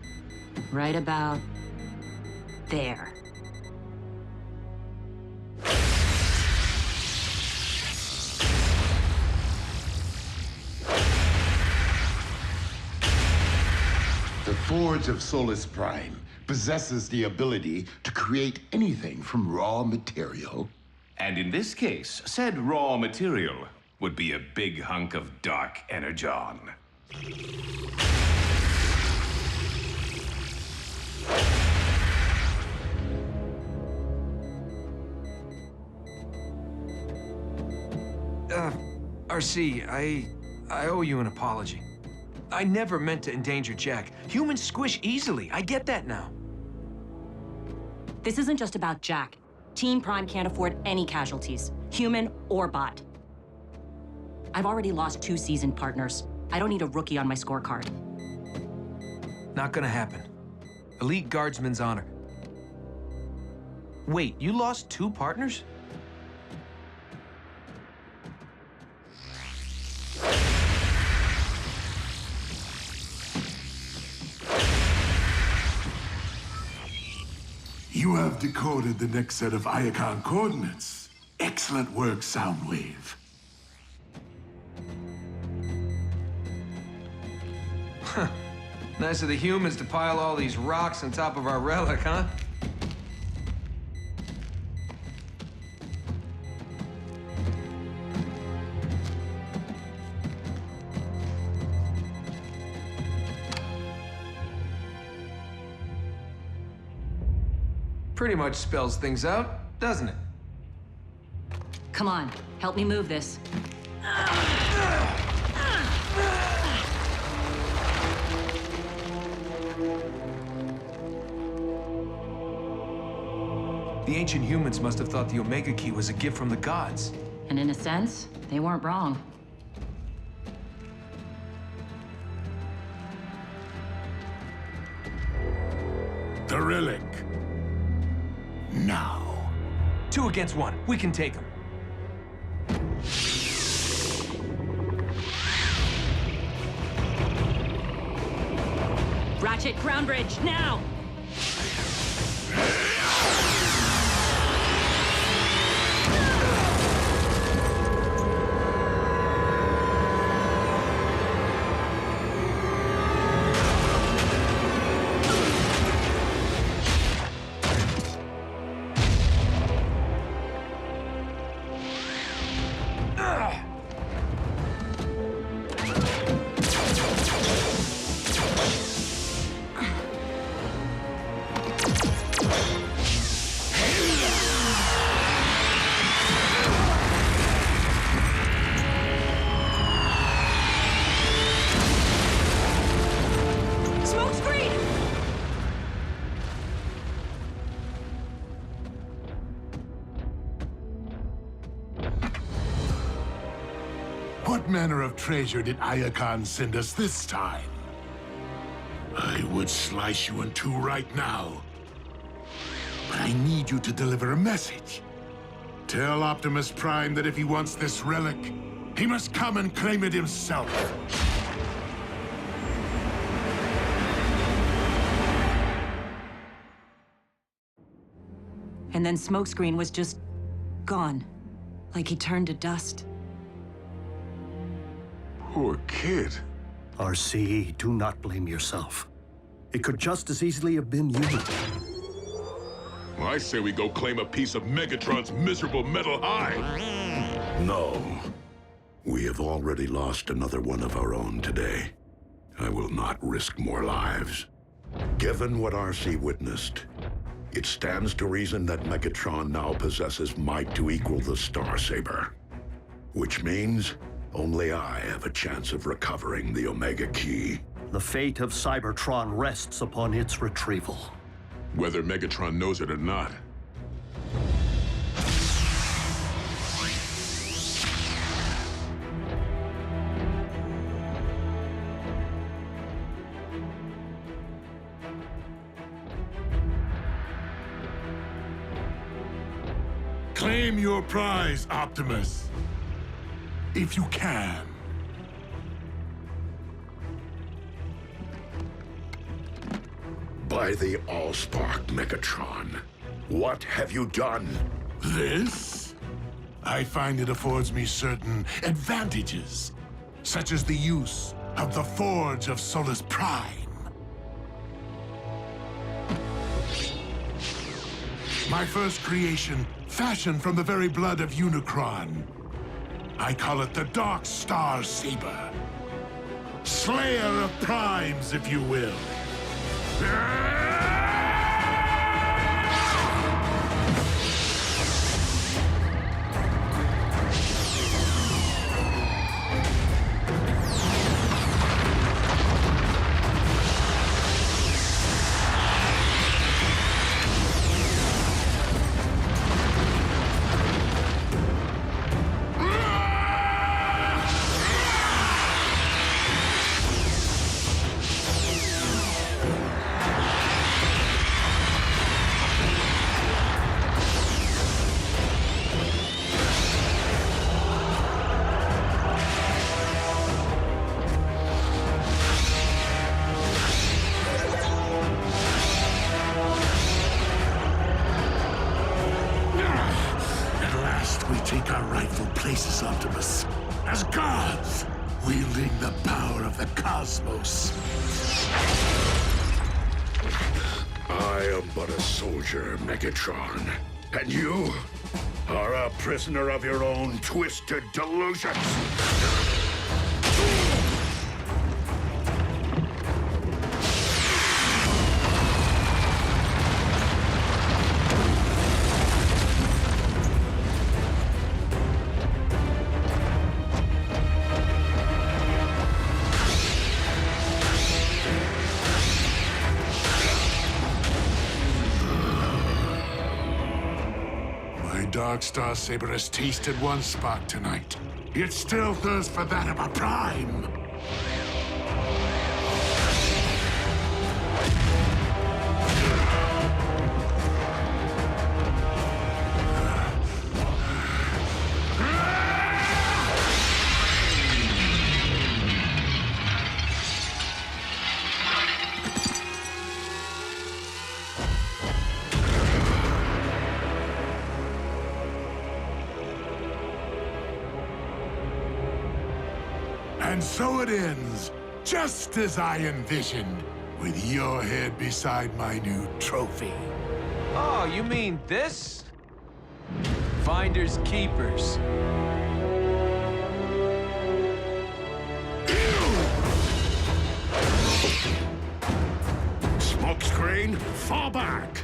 [SPEAKER 13] Right about there.
[SPEAKER 15] The Forge of Solus Prime possesses the ability to create anything from raw material.
[SPEAKER 10] And in this case, said raw material would be a big hunk of dark energon.
[SPEAKER 6] RC, I owe you an apology. I never meant to endanger Jack. Humans squish easily. I get that now.
[SPEAKER 13] This isn't just about Jack. Team Prime can't afford any casualties, human or bot. I've already lost 2 seasoned partners. I don't need a rookie on my scorecard.
[SPEAKER 6] Not gonna happen. Elite Guardsman's honor. Wait, you lost 2 partners?
[SPEAKER 11] You have decoded the next set of Iacon coordinates. Excellent work, Soundwave.
[SPEAKER 6] Nice of the humans to pile all these rocks on top of our relic, huh? Pretty much spells things out, doesn't it?
[SPEAKER 13] Come on, help me move this.
[SPEAKER 6] The ancient humans must have thought the Omega Key was a gift from the gods.
[SPEAKER 13] And in a sense, they weren't wrong.
[SPEAKER 11] The relic. Now.
[SPEAKER 6] 2 against 1. We can take them.
[SPEAKER 13] Ratchet, ground bridge, now!
[SPEAKER 11] What manner of treasure did Iacon send us this time? I would slice you in two right now. But I need you to deliver a message. Tell Optimus Prime that if he wants this relic, he must come and claim it himself.
[SPEAKER 13] And then Smokescreen was just gone. Like he turned to dust.
[SPEAKER 12] Poor kid.
[SPEAKER 3] RC, do not blame yourself. It could just as easily have been you.
[SPEAKER 5] Well, I say we go claim a piece of Megatron's miserable metal hide.
[SPEAKER 14] No. We have already lost another one of our own today. I will not risk more lives. Given what RC witnessed, it stands to reason that Megatron now possesses might to equal the Star Saber. Which means only I have a chance of recovering the Omega Key.
[SPEAKER 3] The fate of Cybertron rests upon its retrieval.
[SPEAKER 5] Whether Megatron knows it or not.
[SPEAKER 11] Claim your prize, Optimus. If you can.
[SPEAKER 14] By the Allspark, Megatron, what have you done?
[SPEAKER 11] This? I find it affords me certain advantages, such as the use of the Forge of Solus Prime. My first creation, fashioned from the very blood of Unicron. I call it the Dark Star Saber. Slayer of Primes, if you will. Take our rightful places, Optimus, as gods, wielding the power of the cosmos.
[SPEAKER 14] I am but a soldier, Megatron. And you are a prisoner of your own twisted delusions.
[SPEAKER 11] Dark Star Saber has tasted one spark tonight. It still thirsts for that of a Prime. And so it ends, just as I envisioned, with your head beside my new trophy.
[SPEAKER 6] Oh, you mean this? Finders keepers.
[SPEAKER 14] Smokescreen, fall back!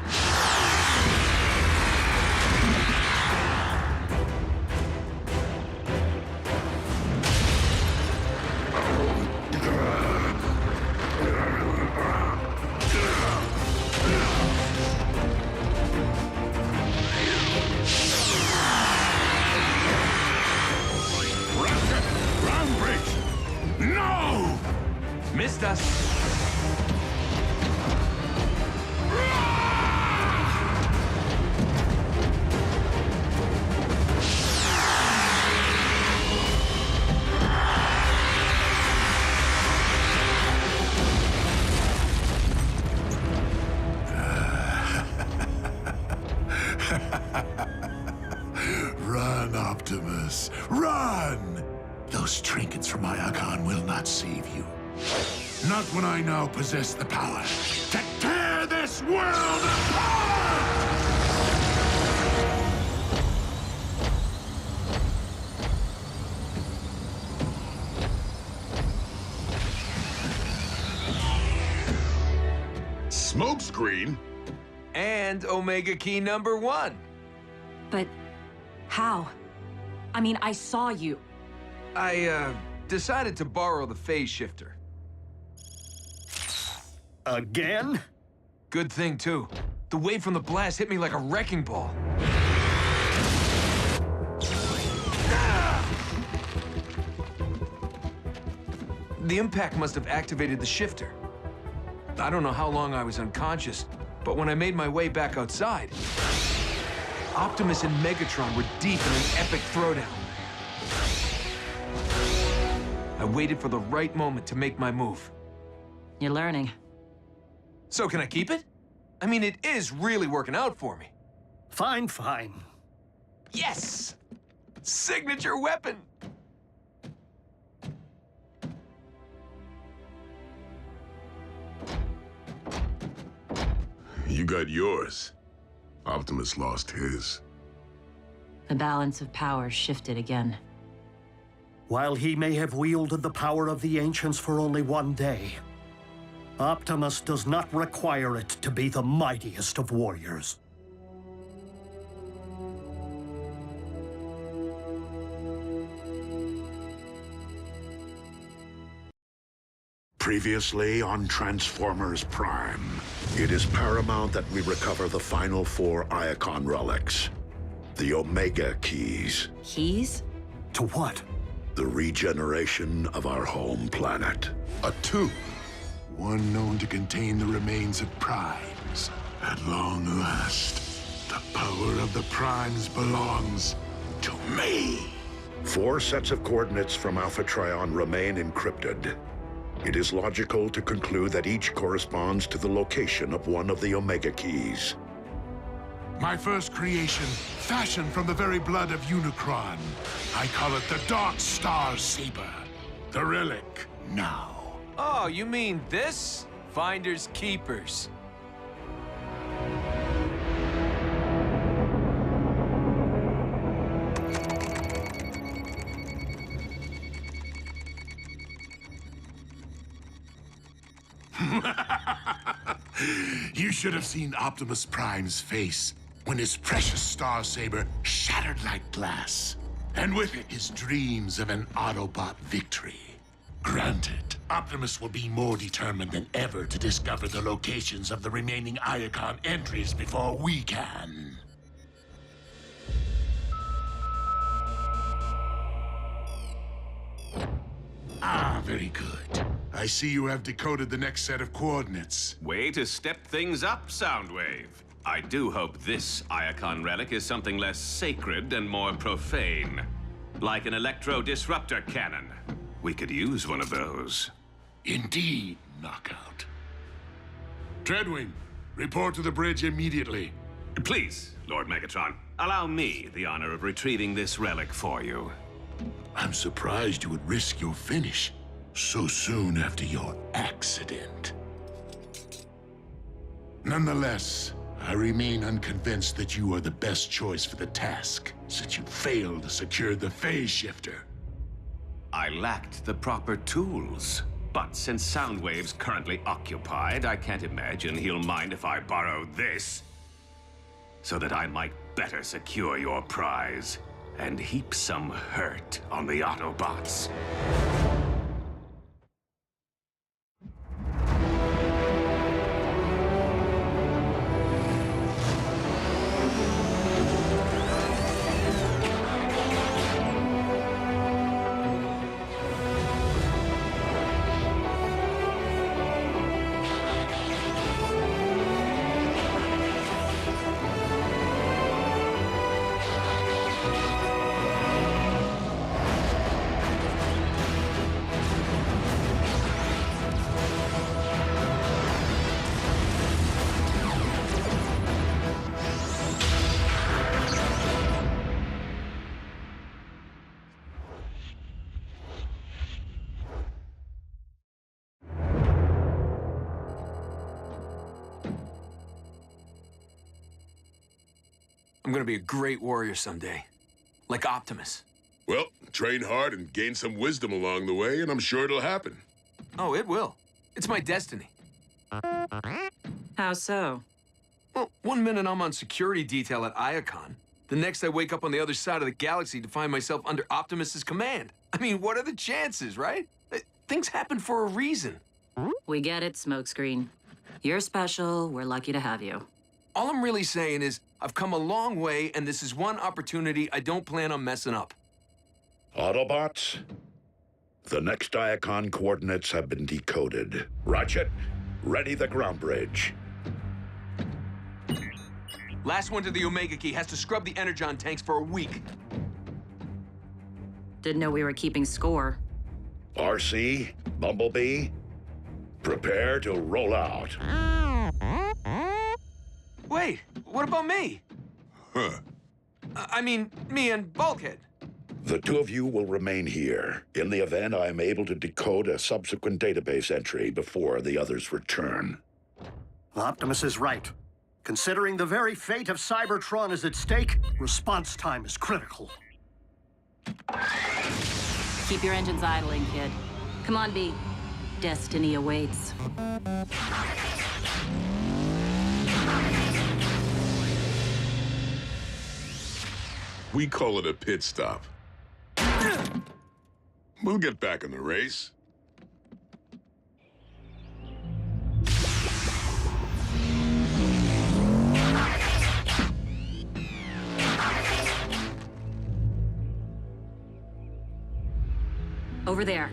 [SPEAKER 6] Missed us.
[SPEAKER 11] Run, Optimus, run! Those trinkets from Iacon will not save you. Not when I now possess the power to tear this world apart!
[SPEAKER 12] Smokescreen?
[SPEAKER 6] And Omega Key number 1.
[SPEAKER 13] But how? I mean, I saw you.
[SPEAKER 6] I, decided to borrow the phase shifter.
[SPEAKER 3] Again?
[SPEAKER 6] Good thing, too. The wave from the blast hit me like a wrecking ball. The impact must have activated the shifter. I don't know how long I was unconscious, but when I made my way back outside, Optimus and Megatron were deep in an epic throwdown. I waited for the right moment to make my move.
[SPEAKER 13] You're learning.
[SPEAKER 6] So can I keep it? I mean, it is really working out for me.
[SPEAKER 3] Fine, fine.
[SPEAKER 6] Yes! Signature weapon!
[SPEAKER 12] You got yours. Optimus lost his.
[SPEAKER 13] The balance of power shifted again.
[SPEAKER 3] While he may have wielded the power of the Ancients for only one day, Optimus does not require it to be the mightiest of warriors.
[SPEAKER 14] Previously on Transformers Prime, it is paramount that we recover the final 4 Iacon relics. The Omega Keys.
[SPEAKER 13] Keys?
[SPEAKER 3] To what?
[SPEAKER 14] The regeneration of our home planet.
[SPEAKER 11] A tomb. One known to contain the remains of Primes. At long last, the power of the Primes belongs to me.
[SPEAKER 14] 4 sets of coordinates from Alpha Trion remain encrypted. It is logical to conclude that each corresponds to the location of one of the Omega Keys.
[SPEAKER 11] My first creation, fashioned from the very blood of Unicron. I call it the Dark Star Saber. The relic now.
[SPEAKER 6] Oh, you mean this? Finders Keepers.
[SPEAKER 11] You should have seen Optimus Prime's face when his precious Star Saber shattered like glass. And with it, his dreams of an Autobot victory. Granted, Optimus will be more determined than ever to discover the locations of the remaining Iacon entries before we can. Ah, very good. I see you have decoded the next set of coordinates.
[SPEAKER 10] Way to step things up, Soundwave. I do hope this Iacon relic is something less sacred and more profane. Like an electro-disruptor cannon. We could use one of those.
[SPEAKER 11] Indeed, Knockout. Treadwing, report to the bridge immediately.
[SPEAKER 10] Please, Lord Megatron, allow me the honor of retrieving this relic for you.
[SPEAKER 11] I'm surprised you would risk your finish so soon after your accident. Nonetheless, I remain unconvinced that you are the best choice for the task, since you failed to secure the phase shifter.
[SPEAKER 10] I lacked the proper tools. But since Soundwave's currently occupied, I can't imagine he'll mind if I borrow this. So that I might better secure your prize and heap some hurt on the Autobots.
[SPEAKER 6] I'm gonna be a great warrior someday. Like Optimus.
[SPEAKER 5] Well, train hard and gain some wisdom along the way, and I'm sure it'll happen.
[SPEAKER 6] Oh, it will. It's my destiny.
[SPEAKER 13] How so?
[SPEAKER 6] Well, one minute I'm on security detail at Iacon. The next I wake up on the other side of the galaxy to find myself under Optimus's command. I mean, what are the chances, right? Things happen for a reason.
[SPEAKER 13] We get it, Smokescreen. You're special. We're lucky to have you.
[SPEAKER 6] All I'm really saying is I've come a long way, and this is one opportunity I don't plan on messing up.
[SPEAKER 14] Autobots, the next Iacon coordinates have been decoded. Ratchet, ready the ground bridge.
[SPEAKER 6] Last one to the Omega Key has to scrub the Energon tanks for a week.
[SPEAKER 13] Didn't know we were keeping score.
[SPEAKER 14] RC, Bumblebee, prepare to roll out.
[SPEAKER 6] Wait, what about me?
[SPEAKER 5] Huh.
[SPEAKER 6] I mean, me and Bulkhead.
[SPEAKER 14] The two of you will remain here. In the event I am able to decode a subsequent database entry before the others return.
[SPEAKER 3] Optimus is right. Considering the very fate of Cybertron is at stake, response time is critical.
[SPEAKER 13] Keep your engines idling, kid. Come on, B. Destiny awaits.
[SPEAKER 5] We call it a pit stop. We'll get back in the race.
[SPEAKER 13] Over there.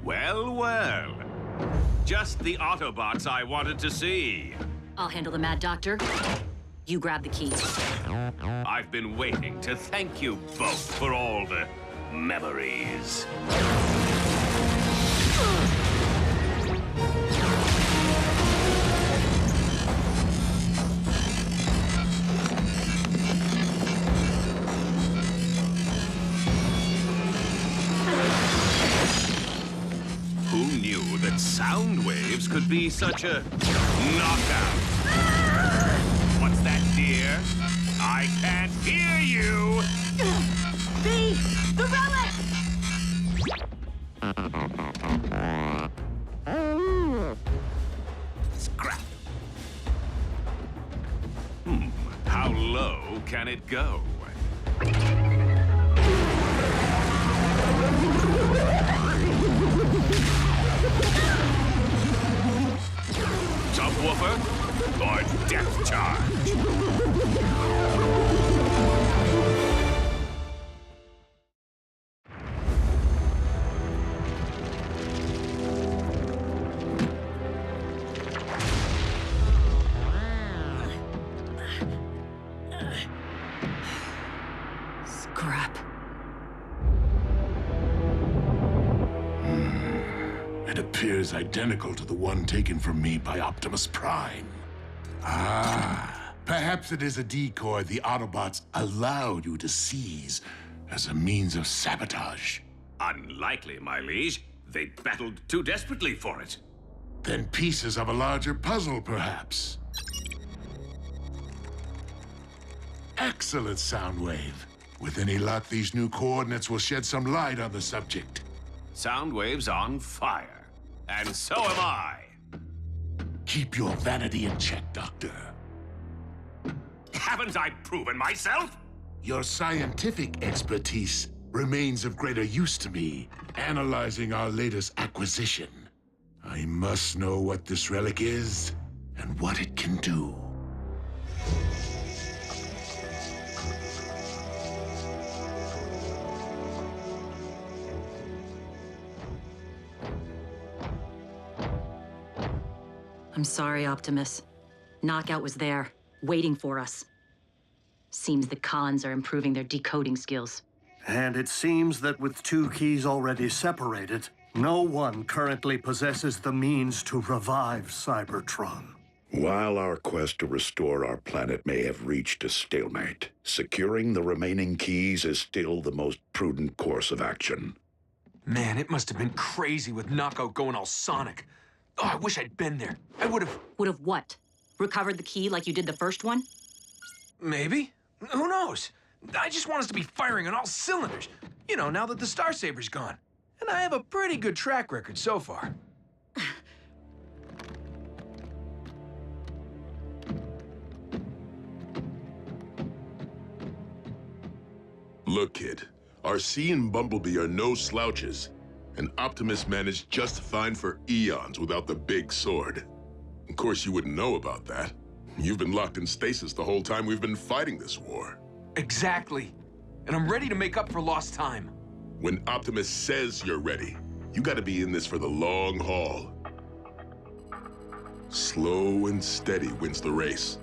[SPEAKER 10] Well, well. Just the Autobots I wanted to see.
[SPEAKER 13] I'll handle the Mad Doctor. You grab the keys.
[SPEAKER 10] I've been waiting to thank you both for all the memories. Who knew that sound waves could be such a knockout? What's that, dear? I can't hear you!
[SPEAKER 4] B! The relic!
[SPEAKER 10] Scrap. How low can it go? Subwoofer or depth charge?
[SPEAKER 13] Scrap.
[SPEAKER 11] It appears identical to the one taken from me by Optimus Prime. Ah, perhaps it is a decoy the Autobots allowed you to seize as a means of sabotage.
[SPEAKER 10] Unlikely, my liege. They battled too desperately for it.
[SPEAKER 11] Then pieces of a larger puzzle, perhaps. Excellent, Soundwave. With any luck, these new coordinates will shed some light on the subject.
[SPEAKER 10] Soundwave's on fire. And so am I.
[SPEAKER 11] Keep your vanity in check, Doctor.
[SPEAKER 10] Haven't I proven myself?
[SPEAKER 11] Your scientific expertise remains of greater use to me, analyzing our latest acquisition. I must know what this relic is and what it can do.
[SPEAKER 13] I'm sorry, Optimus. Knockout was there, waiting for us. Seems the cons are improving their decoding skills.
[SPEAKER 3] And it seems that with two keys already separated, no one currently possesses the means to revive Cybertron.
[SPEAKER 14] While our quest to restore our planet may have reached a stalemate, securing the remaining keys is still the most prudent course of action.
[SPEAKER 6] Man, it must have been crazy with Knockout going all sonic. Oh, I wish I'd been there. I would have...
[SPEAKER 13] Would have what? Recovered the key like you did the first one?
[SPEAKER 6] Maybe. Who knows? I just want us to be firing on all cylinders. You know, now that the Star Saber's gone. And I have a pretty good track record so far.
[SPEAKER 17] Look, kid. RC and Bumblebee are no slouches. And Optimus managed just fine for eons without the big sword. Of course, you wouldn't know about that. You've been locked in stasis the whole time we've been fighting this war.
[SPEAKER 6] Exactly. And I'm ready to make up for lost time.
[SPEAKER 17] When Optimus says you're ready, you gotta be in this for the long haul. Slow and steady wins the race.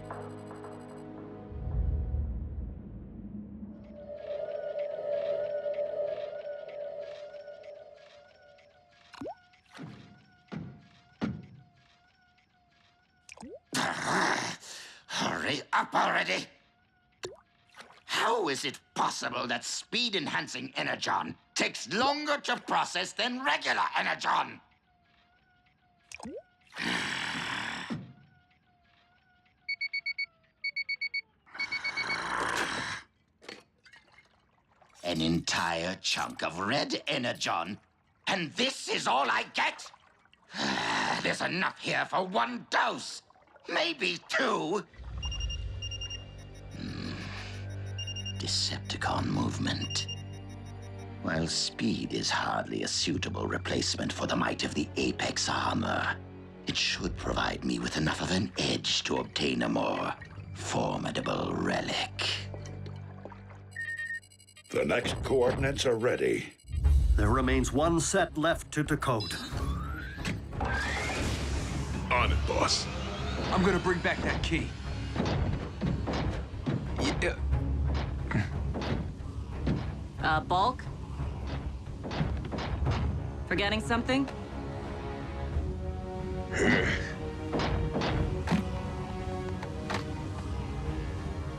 [SPEAKER 18] Hurry up already! How is it possible that speed-enhancing energon takes longer to process than regular energon? An entire chunk of red energon, and this is all I get? There's enough here for one dose, maybe two. Decepticon movement. While speed is hardly a suitable replacement for the might of the Apex armor, it should provide me with enough of an edge to obtain a more formidable relic.
[SPEAKER 14] The next coordinates are ready.
[SPEAKER 3] There remains one set left to decode.
[SPEAKER 17] On it, boss.
[SPEAKER 6] I'm gonna bring back that key.
[SPEAKER 13] Bulk? Forgetting something?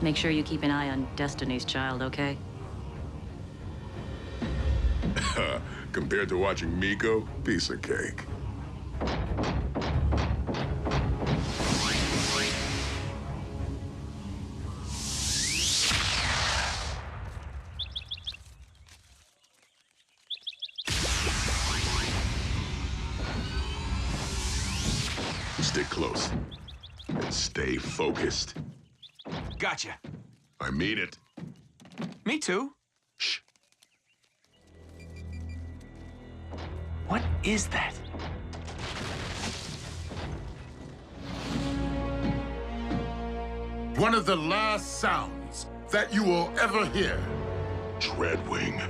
[SPEAKER 13] Make sure you keep an eye on Destiny's Child, okay?
[SPEAKER 17] Compared to watching Miko, piece of cake. Stick close and stay focused.
[SPEAKER 6] Gotcha.
[SPEAKER 17] I mean it.
[SPEAKER 6] Me too.
[SPEAKER 17] Shh.
[SPEAKER 6] What is that?
[SPEAKER 15] One of the last sounds that you will ever hear.
[SPEAKER 17] Dreadwing.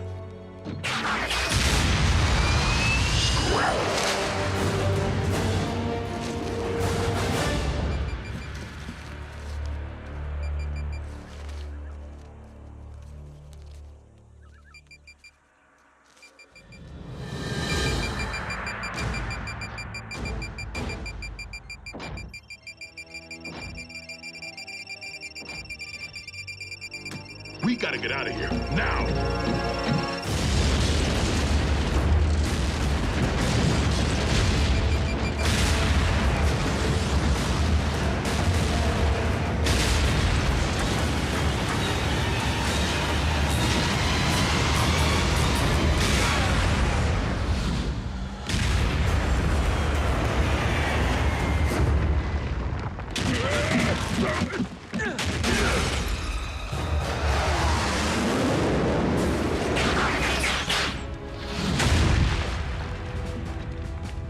[SPEAKER 17] We gotta get out of here, now!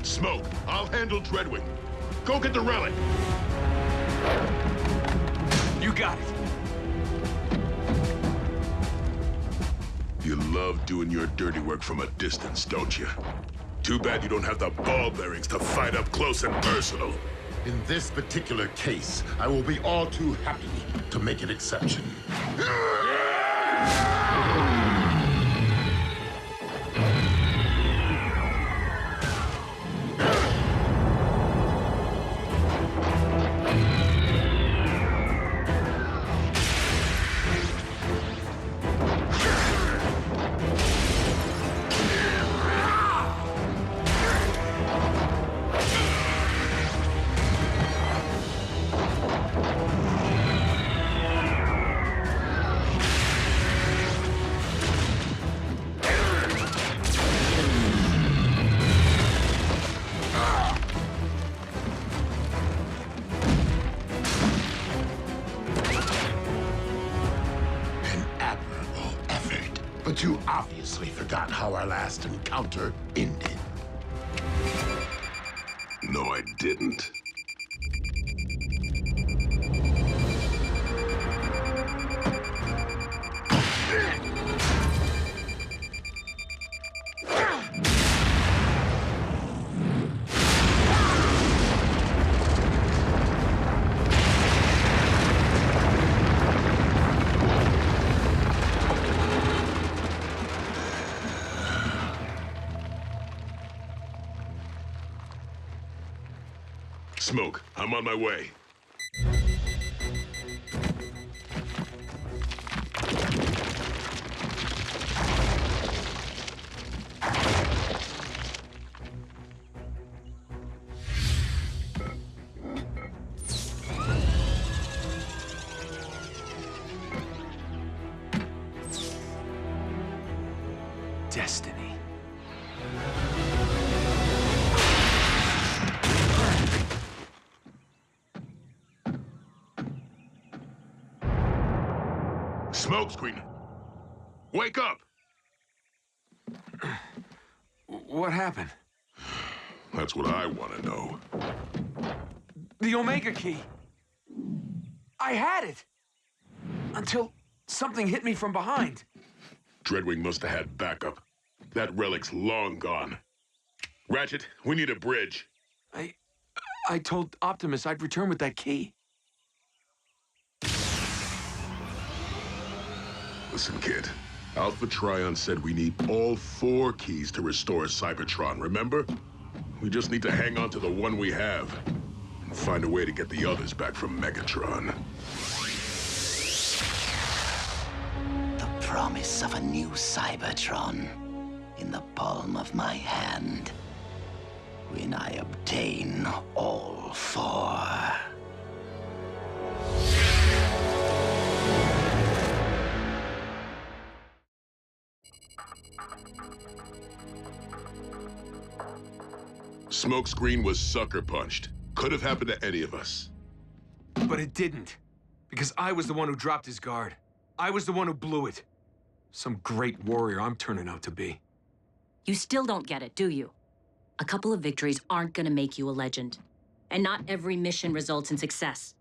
[SPEAKER 17] Smoke, I'll handle Dreadwing. Go get the relic.
[SPEAKER 6] You got it.
[SPEAKER 17] You love doing your dirty work from a distance, don't you? Too bad you don't have the ball bearings to fight up close and personal.
[SPEAKER 15] In this particular case, I will be all too happy to make an exception. But you obviously forgot how our last encounter ended.
[SPEAKER 17] No, I didn't. Smoke, I'm on my way.
[SPEAKER 6] Destiny.
[SPEAKER 17] Smokescreen! Wake up!
[SPEAKER 6] What happened?
[SPEAKER 17] That's what I want to know.
[SPEAKER 6] The Omega Key. I had it! Until something hit me from behind.
[SPEAKER 17] Dreadwing must have had backup. That relic's long gone. Ratchet, we need a bridge.
[SPEAKER 6] I told Optimus I'd return with that key.
[SPEAKER 17] Listen, kid. Alpha Trion said we need all 4 keys to restore Cybertron, remember? We just need to hang on to the one we have and find a way to get the others back from Megatron.
[SPEAKER 18] The promise of a new Cybertron in the palm of my hand when I obtain all 4.
[SPEAKER 17] Smokescreen was sucker punched. Could have happened to any of us.
[SPEAKER 6] But it didn't. Because I was the one who dropped his guard. I was the one who blew it. Some great warrior I'm turning out to be.
[SPEAKER 13] You still don't get it, do you? A couple of victories aren't gonna make you a legend. And not every mission results in success.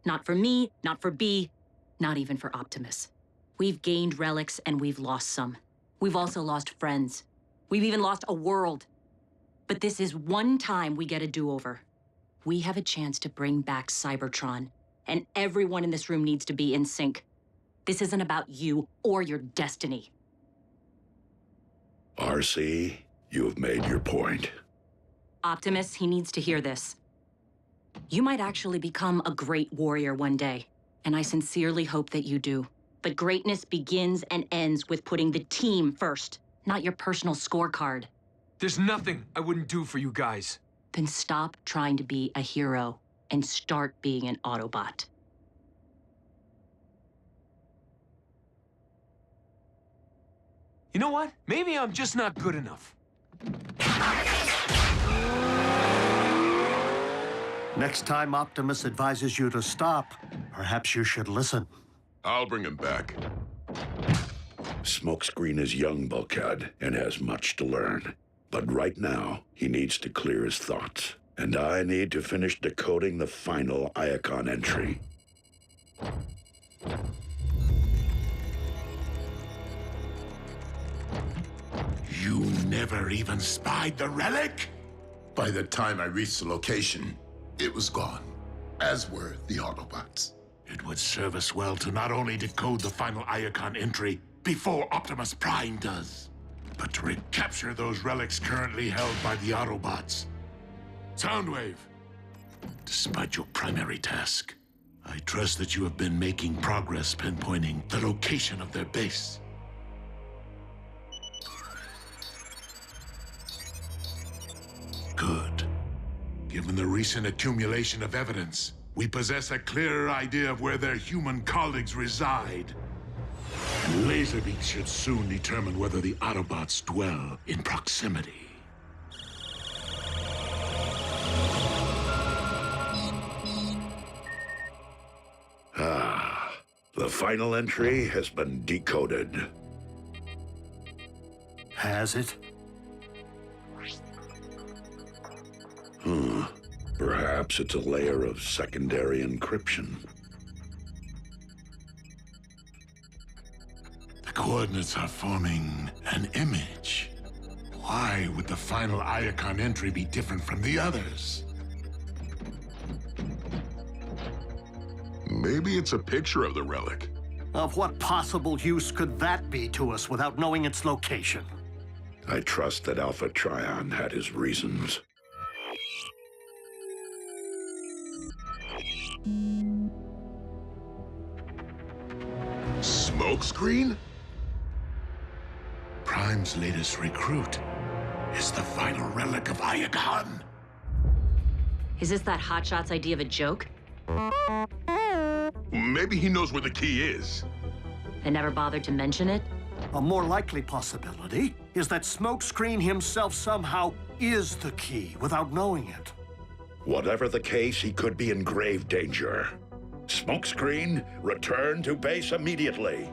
[SPEAKER 13] Not for me, not for B, not even for Optimus. We've gained relics and we've lost some. We've also lost friends. We've even lost a world. But this is one time we get a do-over. We have a chance to bring back Cybertron, and everyone in this room needs to be in sync. This isn't about you or your destiny.
[SPEAKER 14] RC, you have made your point.
[SPEAKER 13] Optimus, he needs to hear this. You might actually become a great warrior one day, and I sincerely hope that you do. But greatness begins and ends with putting the team first, not your personal scorecard.
[SPEAKER 6] There's nothing I wouldn't do for you guys.
[SPEAKER 13] Then stop trying to be a hero and start being an Autobot.
[SPEAKER 6] You know what? Maybe I'm just not good enough.
[SPEAKER 3] Next time Optimus advises you to stop, perhaps you should listen.
[SPEAKER 17] I'll bring him back.
[SPEAKER 14] Smokescreen is young, Bulkhead, and has much to learn. But right now, he needs to clear his thoughts. And I need to finish decoding the final Iacon entry.
[SPEAKER 15] You never even spied the relic? By the time I reached the location, it was gone, as were the Autobots. It would serve us well to not only decode the final Iacon entry before Optimus Prime does, but to recapture those relics currently held by the Autobots. Soundwave, despite your primary task, I trust that you have been making progress pinpointing the location of their base. Good. Given the recent accumulation of evidence, we possess a clearer idea of where their human colleagues reside. And Laserbeak should soon determine whether the Autobots dwell in proximity.
[SPEAKER 14] The final entry has been decoded.
[SPEAKER 3] Has it?
[SPEAKER 14] Perhaps it's a layer of secondary encryption.
[SPEAKER 15] The coordinates are forming an image. Why would the final Iacon entry be different from the others?
[SPEAKER 17] Maybe it's a picture of the relic.
[SPEAKER 3] Of what possible use could that be to us without knowing its location?
[SPEAKER 14] I trust that Alpha Trion had his reasons.
[SPEAKER 17] Smokescreen?
[SPEAKER 15] Prime's latest recruit is the final relic of Iacon.
[SPEAKER 13] Is this that Hotshot's idea of a joke?
[SPEAKER 17] Maybe he knows where the key is.
[SPEAKER 13] They never bothered to mention it?
[SPEAKER 3] A more likely possibility is that Smokescreen himself somehow is the key without knowing it.
[SPEAKER 14] Whatever the case, he could be in grave danger. Smokescreen, return to base immediately.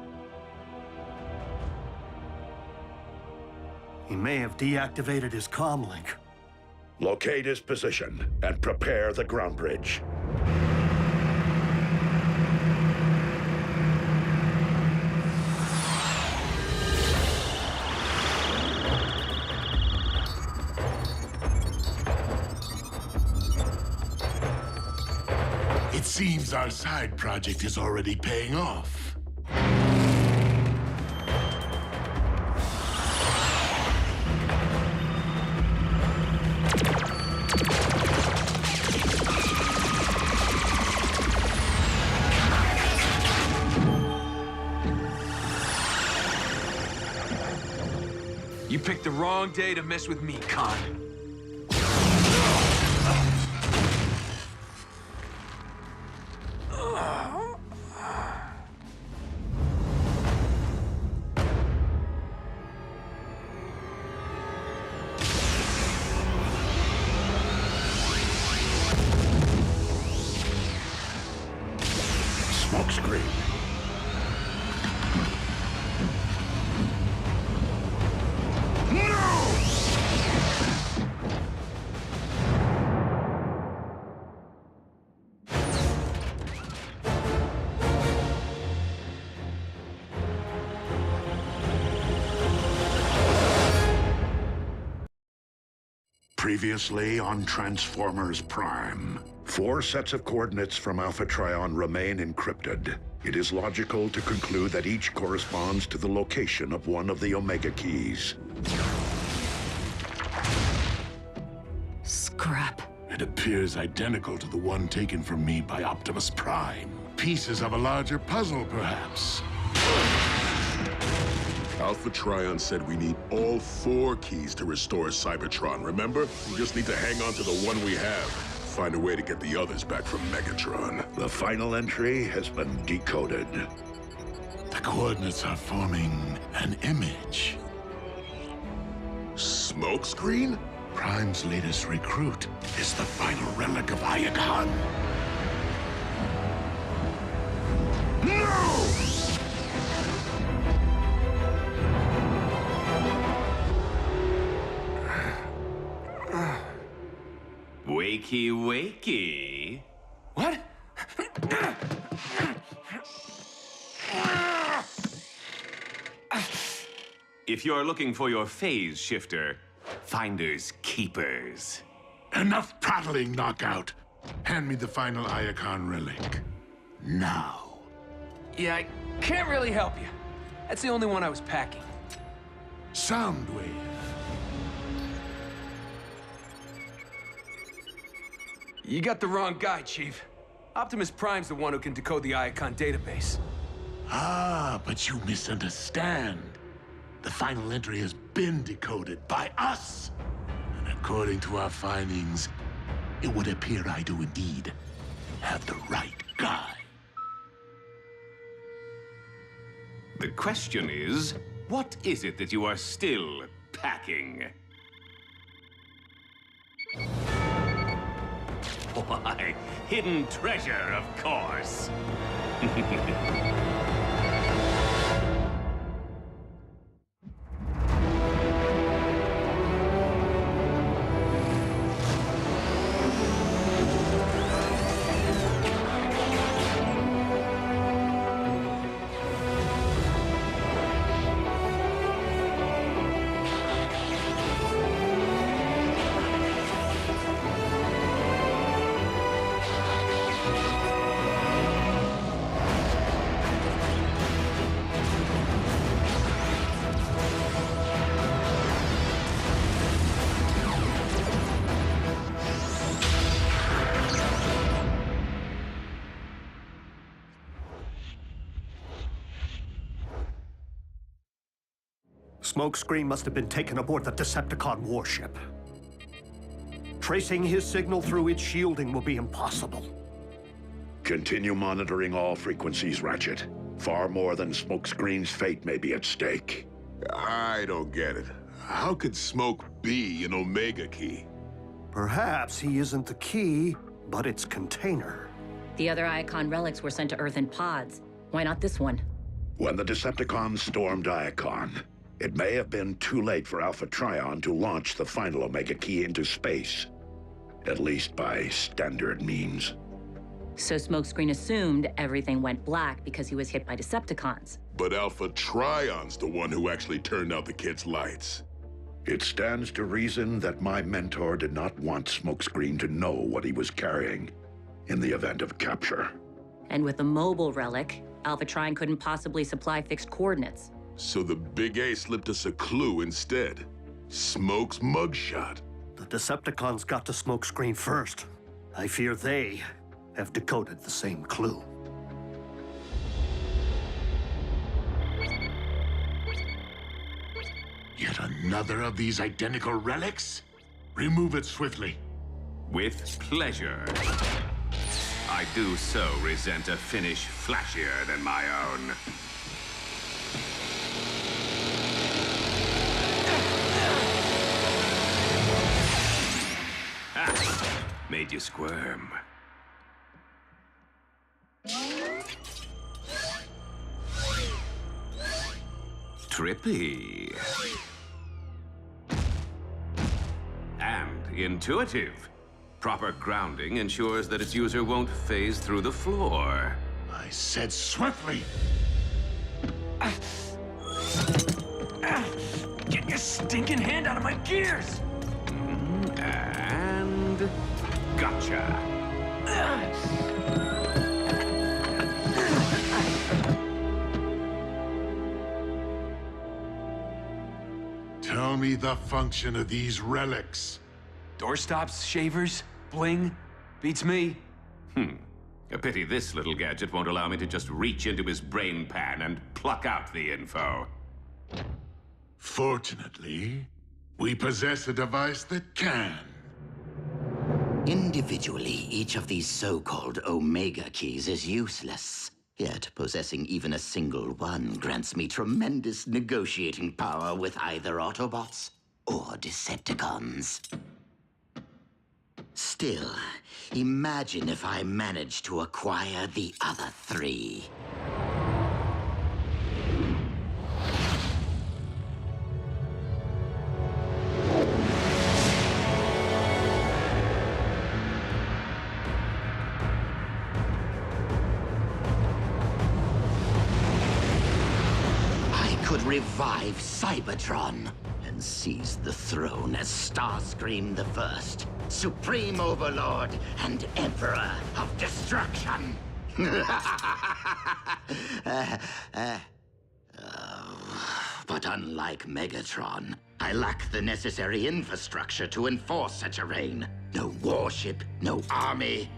[SPEAKER 3] He may have deactivated his comlink.
[SPEAKER 14] Locate his position and prepare the ground bridge.
[SPEAKER 15] It seems our side project is already paying off.
[SPEAKER 6] You picked the wrong day to mess with me, Khan.
[SPEAKER 14] Smokescreen.
[SPEAKER 15] Previously on Transformers Prime.
[SPEAKER 14] 4 sets of coordinates from Alpha Trion remain encrypted. It is logical to conclude that each corresponds to the location of one of the Omega keys.
[SPEAKER 13] Scrap.
[SPEAKER 15] It appears identical to the one taken from me by Optimus Prime. Pieces of a larger puzzle, perhaps.
[SPEAKER 17] Alpha Trion said we need all 4 keys to restore Cybertron, remember? We just need to hang on to the one we have. Find a way to get the others back from Megatron.
[SPEAKER 14] The final entry has been decoded.
[SPEAKER 15] The coordinates are forming an image.
[SPEAKER 17] Smokescreen?
[SPEAKER 15] Prime's latest recruit is the final relic of Iacon. No!
[SPEAKER 10] Wakey, wakey.
[SPEAKER 6] What?
[SPEAKER 10] If you're looking for your phase shifter, finders keepers.
[SPEAKER 15] Enough prattling, Knockout. Hand me the final Iacon relic. Now.
[SPEAKER 6] Yeah, I can't really help you. That's the only one I was packing.
[SPEAKER 15] Soundwave.
[SPEAKER 6] You got the wrong guy, Chief. Optimus Prime's the one who can decode the Iacon database.
[SPEAKER 15] Ah, but you misunderstand. The final entry has been decoded by us. And according to our findings, it would appear I do indeed have the right guy.
[SPEAKER 10] The question is, what is it that you are still packing? Why, hidden treasure, of course.
[SPEAKER 3] Smokescreen must have been taken aboard the Decepticon warship. Tracing his signal through its shielding will be impossible.
[SPEAKER 14] Continue monitoring all frequencies, Ratchet. Far more than Smokescreen's fate may be at stake.
[SPEAKER 17] I don't get it. How could Smoke be an Omega key?
[SPEAKER 3] Perhaps he isn't the key, but its container.
[SPEAKER 13] The other Iacon relics were sent to Earth in pods. Why not this one?
[SPEAKER 14] When the Decepticons stormed Iacon, it may have been too late for Alpha Trion to launch the final Omega key into space. At least by standard means.
[SPEAKER 13] So Smokescreen assumed everything went black because he was hit by Decepticons.
[SPEAKER 17] But Alpha Trion's the one who actually turned out the kid's lights.
[SPEAKER 14] It stands to reason that my mentor did not want Smokescreen to know what he was carrying in the event of capture.
[SPEAKER 13] And with the mobile relic, Alpha Trion couldn't possibly supply fixed coordinates.
[SPEAKER 17] So the Big A slipped us a clue instead. Smoke's mugshot.
[SPEAKER 3] The Decepticons got to Smokescreen first. I fear they have decoded the same clue.
[SPEAKER 15] Yet another of these identical relics? Remove it swiftly.
[SPEAKER 10] With pleasure. I do so resent a finish flashier than my own. Ah, made you squirm. Trippy. And intuitive. Proper grounding ensures that its user won't phase through the floor.
[SPEAKER 15] I said swiftly!
[SPEAKER 6] Get your stinking hand out of my gears!
[SPEAKER 10] And gotcha.
[SPEAKER 15] Tell me the function of these relics.
[SPEAKER 6] Doorstops, shavers, bling. Beats me.
[SPEAKER 10] A pity this little gadget won't allow me to just reach into his brain pan and pluck out the info.
[SPEAKER 15] Fortunately, we possess a device that can.
[SPEAKER 18] Individually, each of these so-called Omega keys is useless. Yet, possessing even a single one grants me tremendous negotiating power with either Autobots or Decepticons. Still, imagine if I managed to acquire the other three. Revive Cybertron and seize the throne as Starscream the First, Supreme Overlord and Emperor of Destruction. But unlike Megatron, I lack the necessary infrastructure to enforce such a reign. No warship, no army.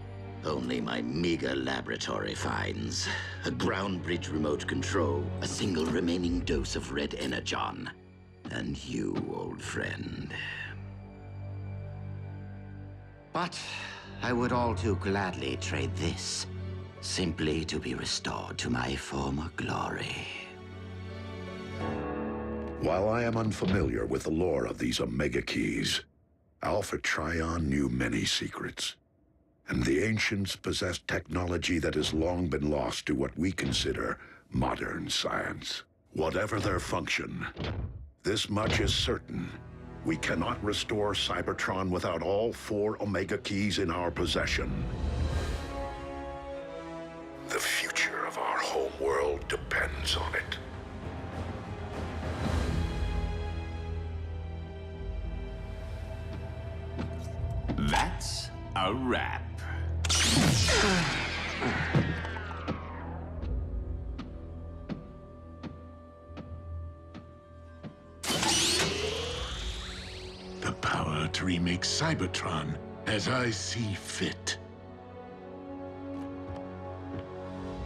[SPEAKER 18] Only my meager laboratory finds. A ground bridge remote control, a single remaining dose of red energon. And you, old friend. But I would all too gladly trade this, simply to be restored to my former glory.
[SPEAKER 14] While I am unfamiliar with the lore of these Omega keys, Alpha Trion knew many secrets. And the ancients possessed technology that has long been lost to what we consider modern science. Whatever their function, this much is certain. We cannot restore Cybertron without all 4 Omega keys in our possession. The future of our home world depends on it.
[SPEAKER 10] That's a wrap.
[SPEAKER 15] The power to remake Cybertron as I see fit.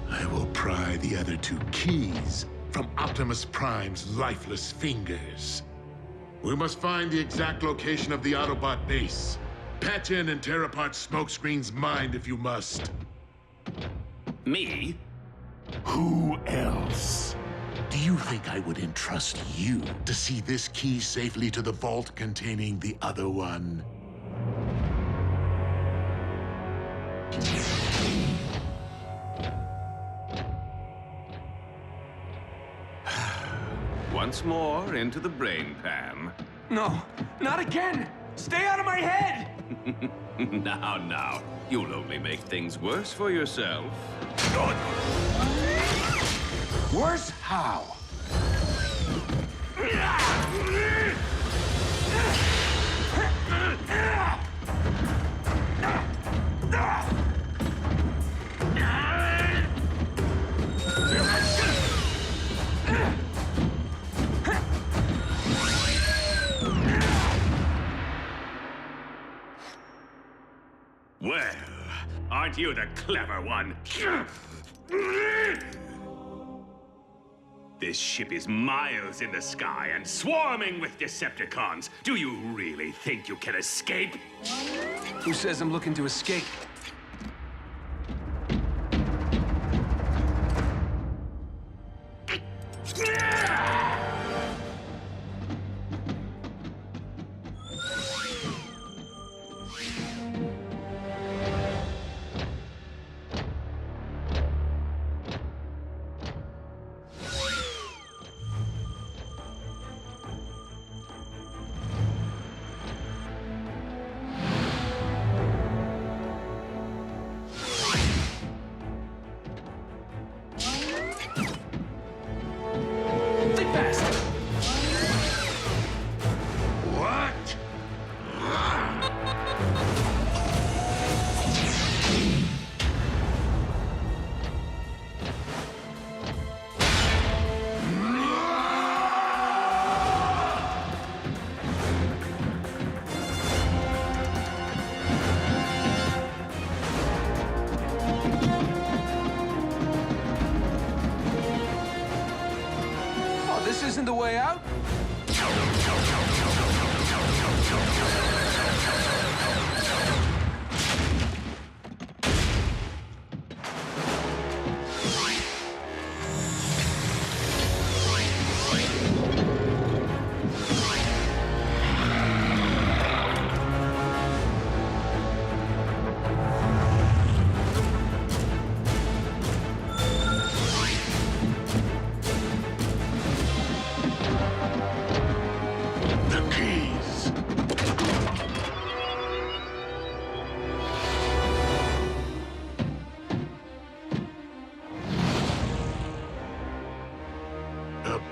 [SPEAKER 15] I will pry the other 2 keys from Optimus Prime's lifeless fingers. We must find the exact location of the Autobot base. Patch in and tear apart Smokescreen's mind if you must.
[SPEAKER 10] Me?
[SPEAKER 15] Who else? Do you think I would entrust you to see this key safely to the vault containing the other one?
[SPEAKER 10] Once more into the brain pan.
[SPEAKER 6] No, not again! Stay out of my head!
[SPEAKER 10] Now, you'll only make things worse for yourself.
[SPEAKER 6] Worse how?
[SPEAKER 10] Well, aren't you the clever one? This ship is miles in the sky and swarming with Decepticons. Do you really think you can escape?
[SPEAKER 6] Who says I'm looking to escape? Isn't the way out?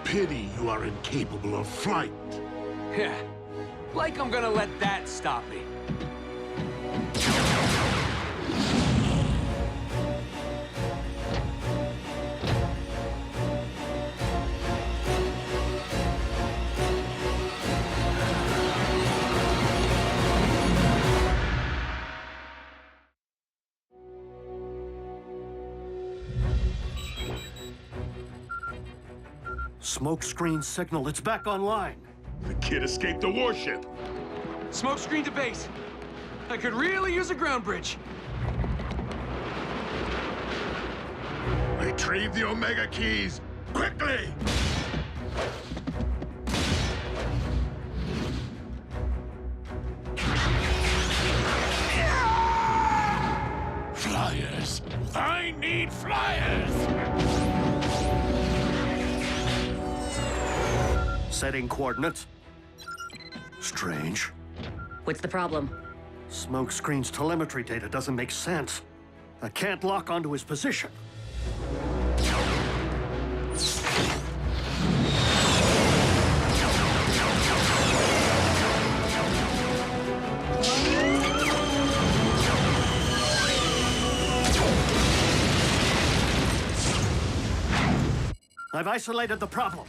[SPEAKER 15] Pity you are incapable of flight.
[SPEAKER 6] Yeah, like I'm gonna let that stop me.
[SPEAKER 3] Smokescreen signal, it's back online.
[SPEAKER 12] The kid escaped the warship.
[SPEAKER 6] Smokescreen to base. I could really use a ground bridge.
[SPEAKER 15] Retrieve the Omega keys, quickly! Flyers! I need flyers!
[SPEAKER 3] Setting coordinates. Strange.
[SPEAKER 13] What's the problem?
[SPEAKER 3] Smokescreen's telemetry data doesn't make sense. I can't lock onto his position. I've isolated the problem.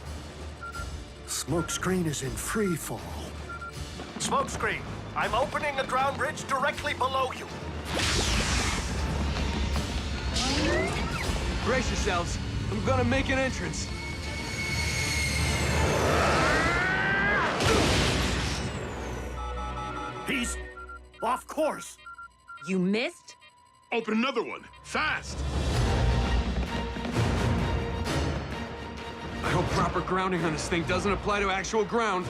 [SPEAKER 3] Smokescreen is in free fall. Smokescreen, I'm opening a ground bridge directly below you.
[SPEAKER 6] Brace yourselves. I'm gonna make an entrance.
[SPEAKER 3] keys? Of course.
[SPEAKER 13] You missed?
[SPEAKER 17] Open another one, fast!
[SPEAKER 6] I hope proper grounding on this thing doesn't apply to actual ground.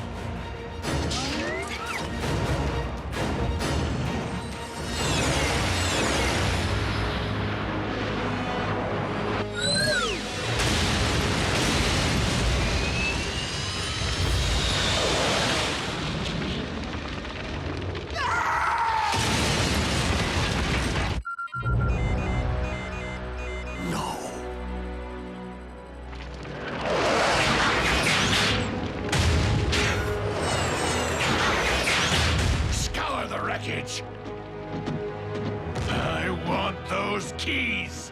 [SPEAKER 11] I want those keys!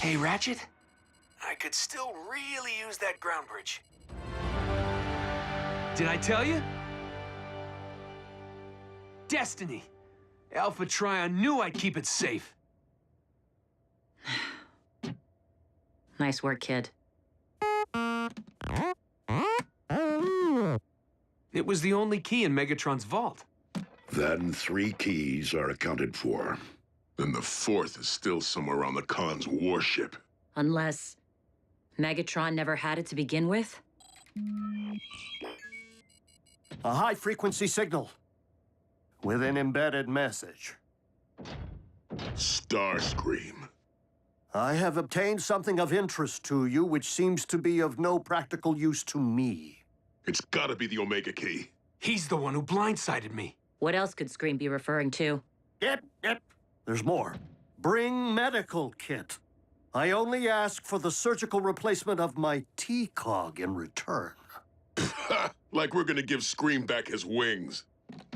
[SPEAKER 6] Hey, Ratchet. I could still really use that ground bridge. Did I tell you? Destiny. Alpha Trion knew I'd keep it safe.
[SPEAKER 13] Nice work, kid.
[SPEAKER 6] It was the only key in Megatron's vault.
[SPEAKER 14] Then 3 keys are accounted for.
[SPEAKER 17] Then the 4th is still somewhere on the Khan's warship.
[SPEAKER 13] Unless Megatron never had it to begin with?
[SPEAKER 3] A high-frequency signal with an embedded message.
[SPEAKER 17] Starscream.
[SPEAKER 3] I have obtained something of interest to you, which seems to be of no practical use to me.
[SPEAKER 17] It's gotta be the Omega Key.
[SPEAKER 6] He's the one who blindsided me.
[SPEAKER 13] What else could Scream be referring to?
[SPEAKER 3] Yep. There's more. Bring medical kit. I only ask for the surgical replacement of my T-Cog in return.
[SPEAKER 17] Like we're gonna give Scream back his wings.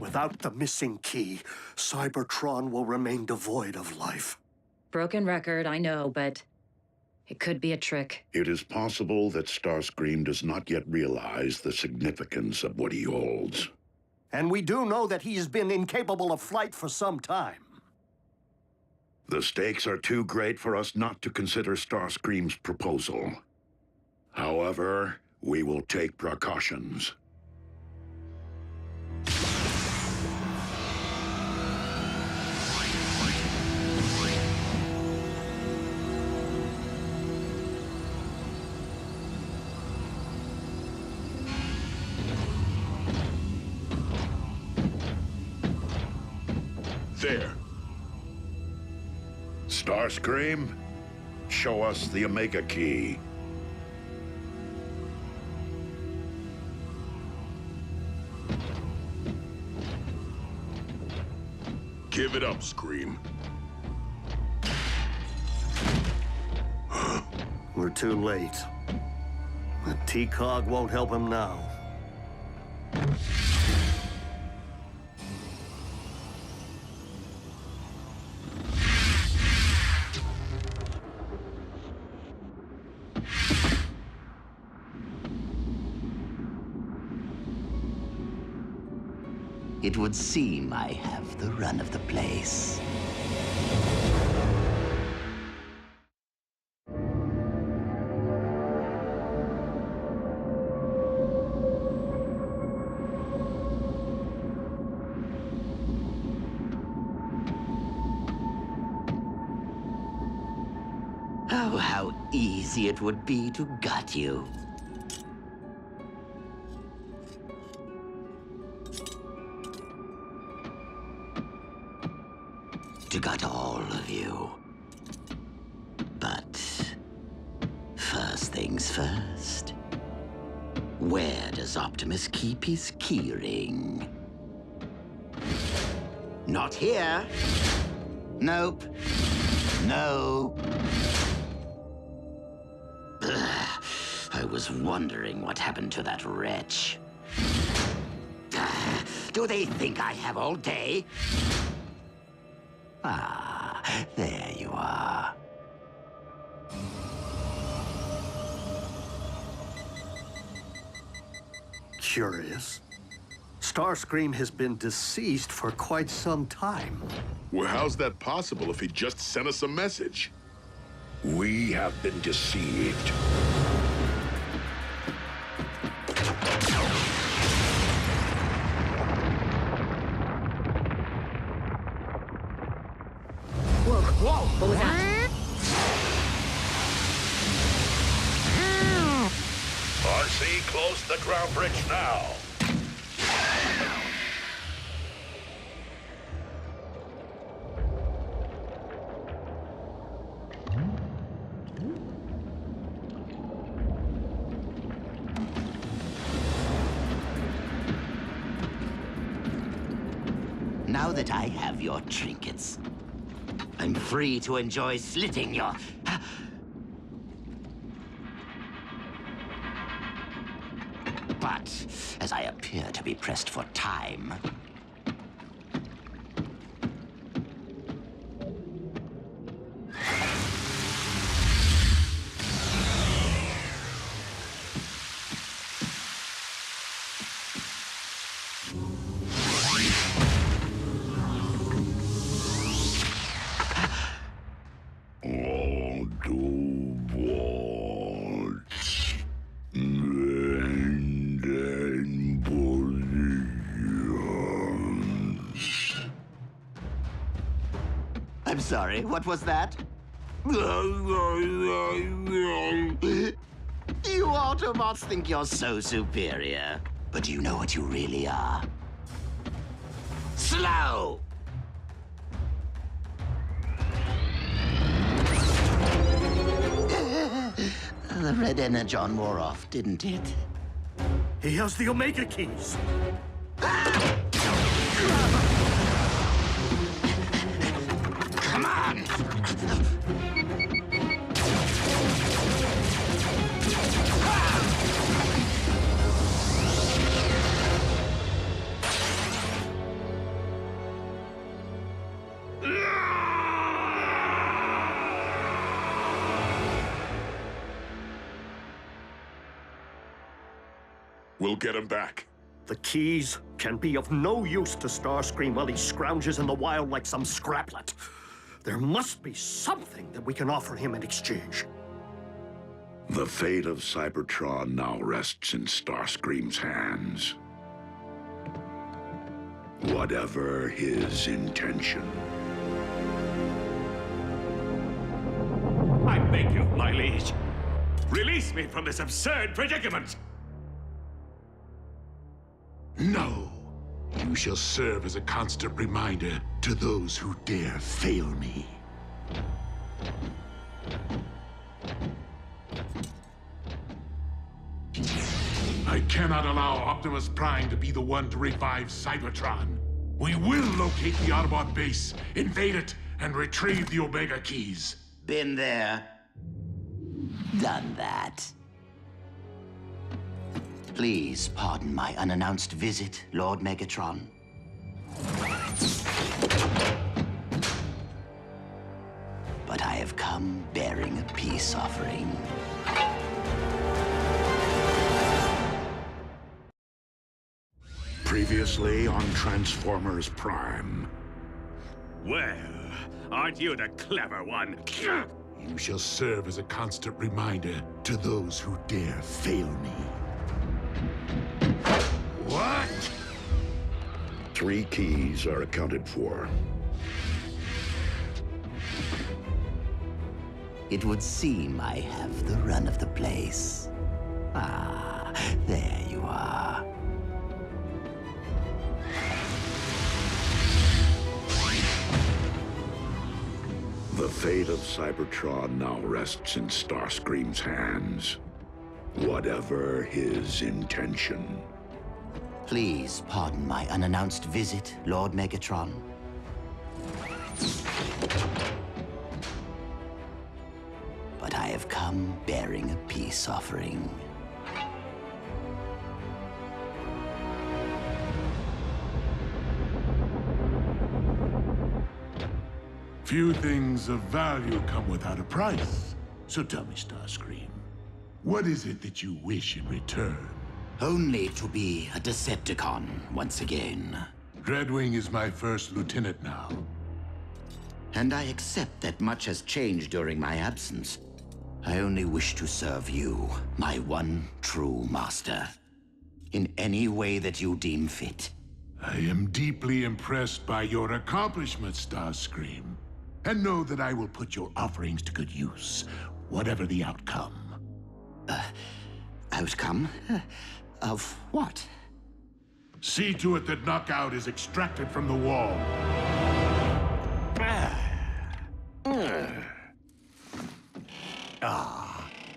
[SPEAKER 3] Without the missing key, Cybertron will remain devoid of life.
[SPEAKER 13] Broken record, I know, but it could be a trick.
[SPEAKER 14] It is possible that Starscream does not yet realize the significance of what he holds.
[SPEAKER 3] And we do know that he has been incapable of flight for some time.
[SPEAKER 14] The stakes are too great for us not to consider Starscream's proposal. However, we will take precautions.
[SPEAKER 17] There.
[SPEAKER 14] Starscream, show us the Omega Key.
[SPEAKER 17] Give it up, Scream.
[SPEAKER 3] We're too late. The T-Cog won't help him now.
[SPEAKER 18] It would seem I have the run of the place. Oh, how easy it would be to gut you. To gut all of you. But first things first. Where does Optimus keep his keyring? Not here. Nope. No. Ugh. I was wondering what happened to that wretch. Do they think I have all day? Ah, there you are.
[SPEAKER 3] Curious. Starscream has been deceased for quite some time.
[SPEAKER 17] Well, how's that possible if he just sent us a message?
[SPEAKER 14] We have been deceived. See close the ground bridge now.
[SPEAKER 18] Now that I have your trinkets, I'm free to enjoy slitting your... But, as I appear to be pressed for time... I'm sorry, what was that? You Autobots think you're so superior. But do you know what you really are? Slow! The red energon wore off, didn't it?
[SPEAKER 3] He has the Omega keys.
[SPEAKER 18] Come on!
[SPEAKER 17] We'll get him back.
[SPEAKER 3] The keys can be of no use to Starscream while he scrounges in the wild like some scraplet. There must be something that we can offer him in exchange.
[SPEAKER 14] The fate of Cybertron now rests in Starscream's hands. Whatever his intention.
[SPEAKER 10] I beg you, my liege. Release me from this absurd predicament!
[SPEAKER 15] No. You shall serve as a constant reminder to those who dare fail me. I cannot allow Optimus Prime to be the one to revive Cybertron. We will locate the Autobot base, invade it, and retrieve the Omega keys.
[SPEAKER 18] Been there. Done that. Please pardon my unannounced visit, Lord Megatron. But I have come bearing a peace offering.
[SPEAKER 14] Previously on Transformers Prime.
[SPEAKER 10] Well, aren't you the clever one?
[SPEAKER 15] You shall serve as a constant reminder to those who dare fail me. What?
[SPEAKER 14] 3 keys are accounted for.
[SPEAKER 18] It would seem I have the run of the place. Ah, there you are.
[SPEAKER 14] The fate of Cybertron now rests in Starscream's hands. Whatever his intention.
[SPEAKER 18] Please pardon my unannounced visit, Lord Megatron. But I have come bearing a peace offering.
[SPEAKER 15] Few things of value come without a price. So tell me, Starscream, what is it that you wish in return?
[SPEAKER 18] Only to be a Decepticon once again.
[SPEAKER 15] Dreadwing is my first lieutenant now.
[SPEAKER 18] And I accept that much has changed during my absence. I only wish to serve you, my one true master, in any way that you deem fit.
[SPEAKER 15] I am deeply impressed by your accomplishments, Starscream, and know that I will put your offerings to good use, whatever the outcome.
[SPEAKER 18] I outcome? Of what?
[SPEAKER 11] See to it that Knockout is extracted from the wall.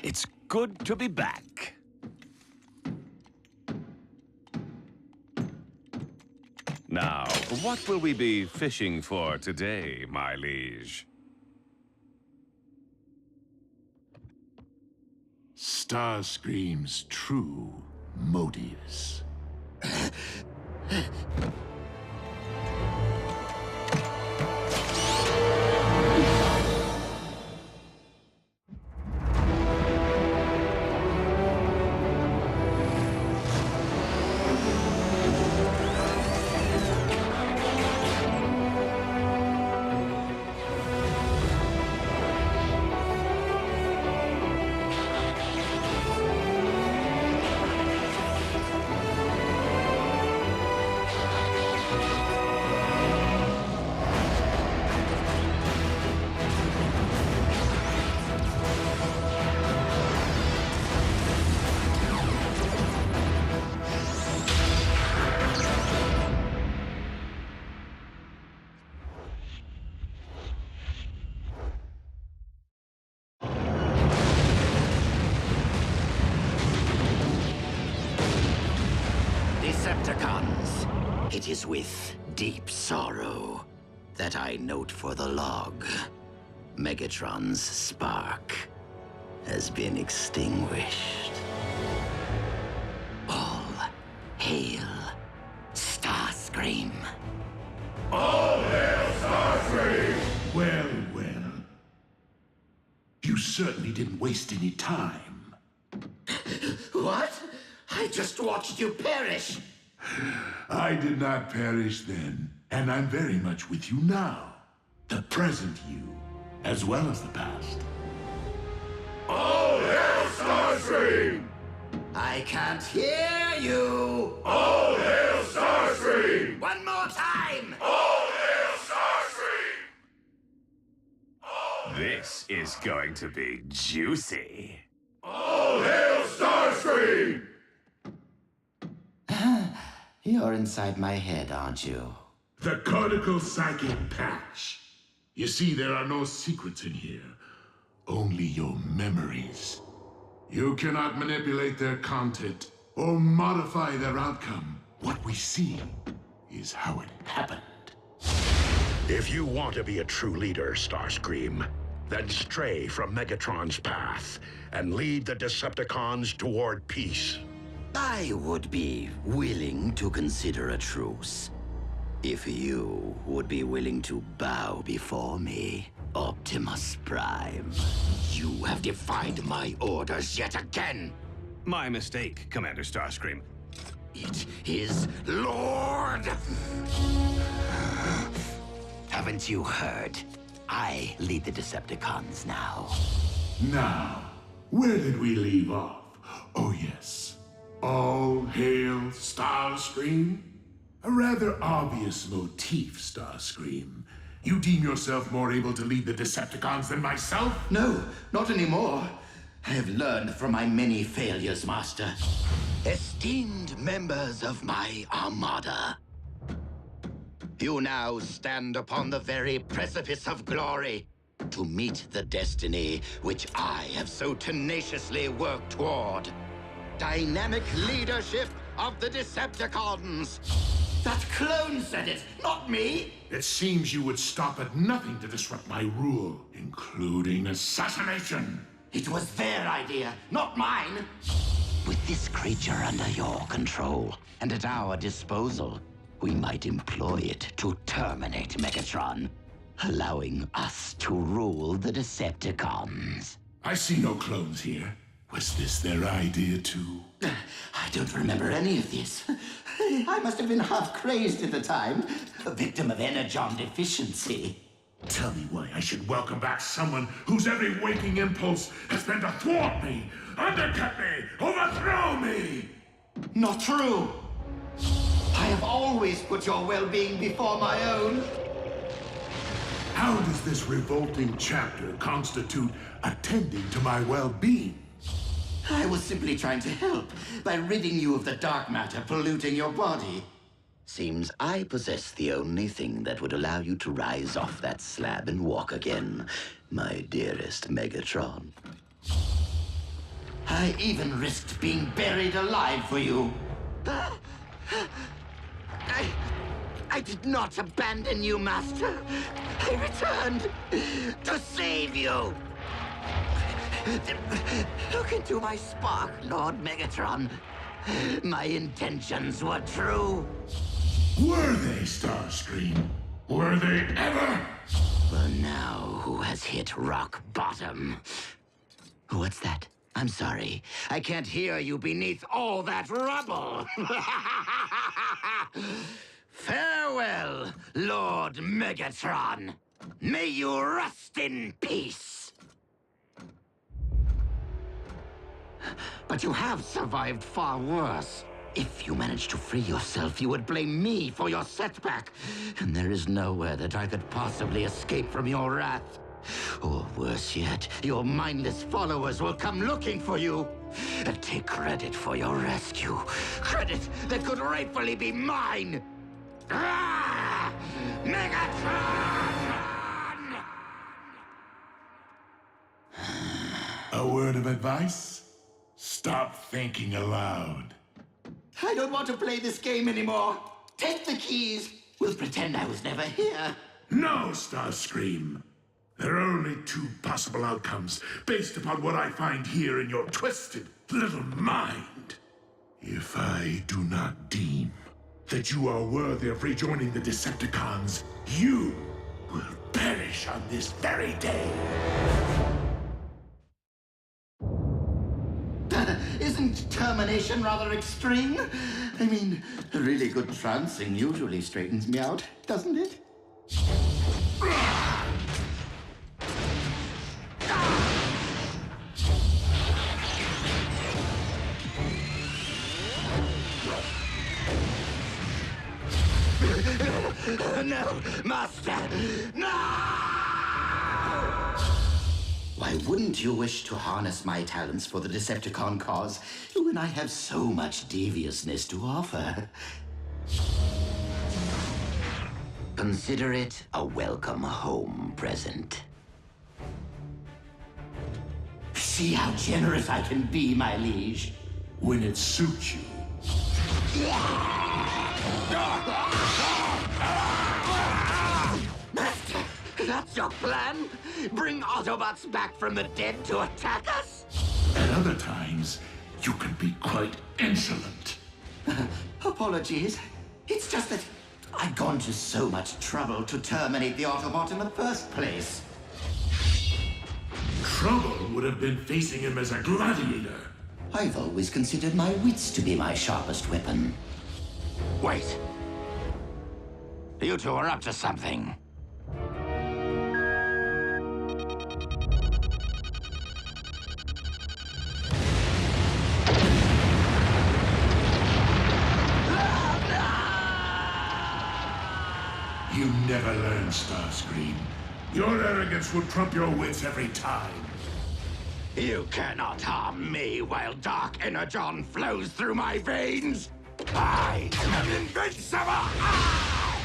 [SPEAKER 10] It's good to be back. Now, what will we be fishing for today, my liege?
[SPEAKER 11] Starscream's true motives.
[SPEAKER 18] Decepticons, it is with deep sorrow that I note for the log. Megatron's spark has been extinguished. All hail Starscream.
[SPEAKER 11] All hail Starscream! Well, well. You certainly didn't waste any time.
[SPEAKER 18] What? I just watched you perish.
[SPEAKER 11] I did not perish then, and I'm very much with you now. The present you, as well as the past.
[SPEAKER 15] All hail Starscream!
[SPEAKER 18] I can't hear you!
[SPEAKER 15] All hail Starscream!
[SPEAKER 18] One more time!
[SPEAKER 15] All hail Starscream!
[SPEAKER 10] This is going to be juicy.
[SPEAKER 15] All hail Starscream!
[SPEAKER 18] You're inside my head, aren't you?
[SPEAKER 11] The conical psychic patch. You see, there are no secrets in here. Only your memories. You cannot manipulate their content or modify their outcome. What we see is how it happened.
[SPEAKER 14] If you want to be a true leader, Starscream, then stray from Megatron's path and lead the Decepticons toward peace.
[SPEAKER 18] I would be willing to consider a truce. If you would be willing to bow before me, Optimus Prime. You have defied my orders yet again.
[SPEAKER 10] My mistake, Commander Starscream.
[SPEAKER 18] It is Lord! Haven't you heard? I lead the Decepticons now.
[SPEAKER 11] Now, where did we leave off? Oh yes. All hail Starscream? A rather obvious motif, Starscream. You deem yourself more able to lead the Decepticons than myself?
[SPEAKER 18] No, not anymore. I have learned from my many failures, Master. Esteemed members of my armada, you now stand upon the very precipice of glory to meet the destiny which I have so tenaciously worked toward. Dynamic leadership of the Decepticons. That clone said it, not me.
[SPEAKER 11] It seems you would stop at nothing to disrupt my rule, including assassination.
[SPEAKER 18] It was their idea, not mine. With this creature under your control and at our disposal, we might employ it to terminate Megatron, allowing us to rule the Decepticons.
[SPEAKER 11] I see no clones here. Was this their idea too?
[SPEAKER 18] I don't remember any of this. I must have been half crazed at the time, a victim of energon deficiency.
[SPEAKER 11] Tell me why I should welcome back someone whose every waking impulse has been to thwart me, undercut me, overthrow me!
[SPEAKER 18] Not true. I have always put your well-being before my own.
[SPEAKER 11] How does this revolting chapter constitute attending to my well-being?
[SPEAKER 18] I was simply trying to help by ridding you of the dark matter polluting your body. Seems I possess the only thing that would allow you to rise off that slab and walk again, my dearest Megatron. I even risked being buried alive for you. I did not abandon you, Master. I returned to save you. Look into my spark, Lord Megatron. My intentions were true.
[SPEAKER 15] Were they, Starscream? Were they ever?
[SPEAKER 18] Well, now who has hit rock bottom? What's that? I'm sorry. I can't hear you beneath all that rubble. Farewell, Lord Megatron. May you rest in peace. But you have survived far worse. If you managed to free yourself, you would blame me for your setback. And there is nowhere that I could possibly escape from your wrath. Or worse yet, your mindless followers will come looking for you and take credit for your rescue. Credit that could rightfully be mine. Ah! Megatron!
[SPEAKER 15] A word of advice? Stop thinking aloud.
[SPEAKER 18] I don't want to play this game anymore. Take the keys. We'll pretend I was never here.
[SPEAKER 15] No, Starscream. There are only two possible outcomes based upon what I find here in your twisted little mind. If I do not deem that you are worthy of rejoining the Decepticons, you will perish on this very day.
[SPEAKER 18] Isn't termination rather extreme? I mean, a really good trouncing usually straightens me out, doesn't it? No, Master! No! Why wouldn't you wish to harness my talents for the Decepticon cause when I have so much deviousness to offer? Consider it a welcome home present. See how generous I can be, my liege.
[SPEAKER 15] When it suits you.
[SPEAKER 18] Master, that's your plan? Bring Autobots back from the dead to attack us?
[SPEAKER 15] At other times, you can be quite insolent.
[SPEAKER 18] Apologies. It's just that I'd gone to so much trouble to terminate the Autobot in the first place.
[SPEAKER 15] Trouble would have been facing him as a gladiator.
[SPEAKER 18] I've always considered my wits to be my sharpest weapon. Wait. You two are up to something.
[SPEAKER 15] You never learn, Starscream. Your arrogance will trump your wits every time.
[SPEAKER 18] You cannot harm me while dark energon flows through my veins. I am invincible! Ah!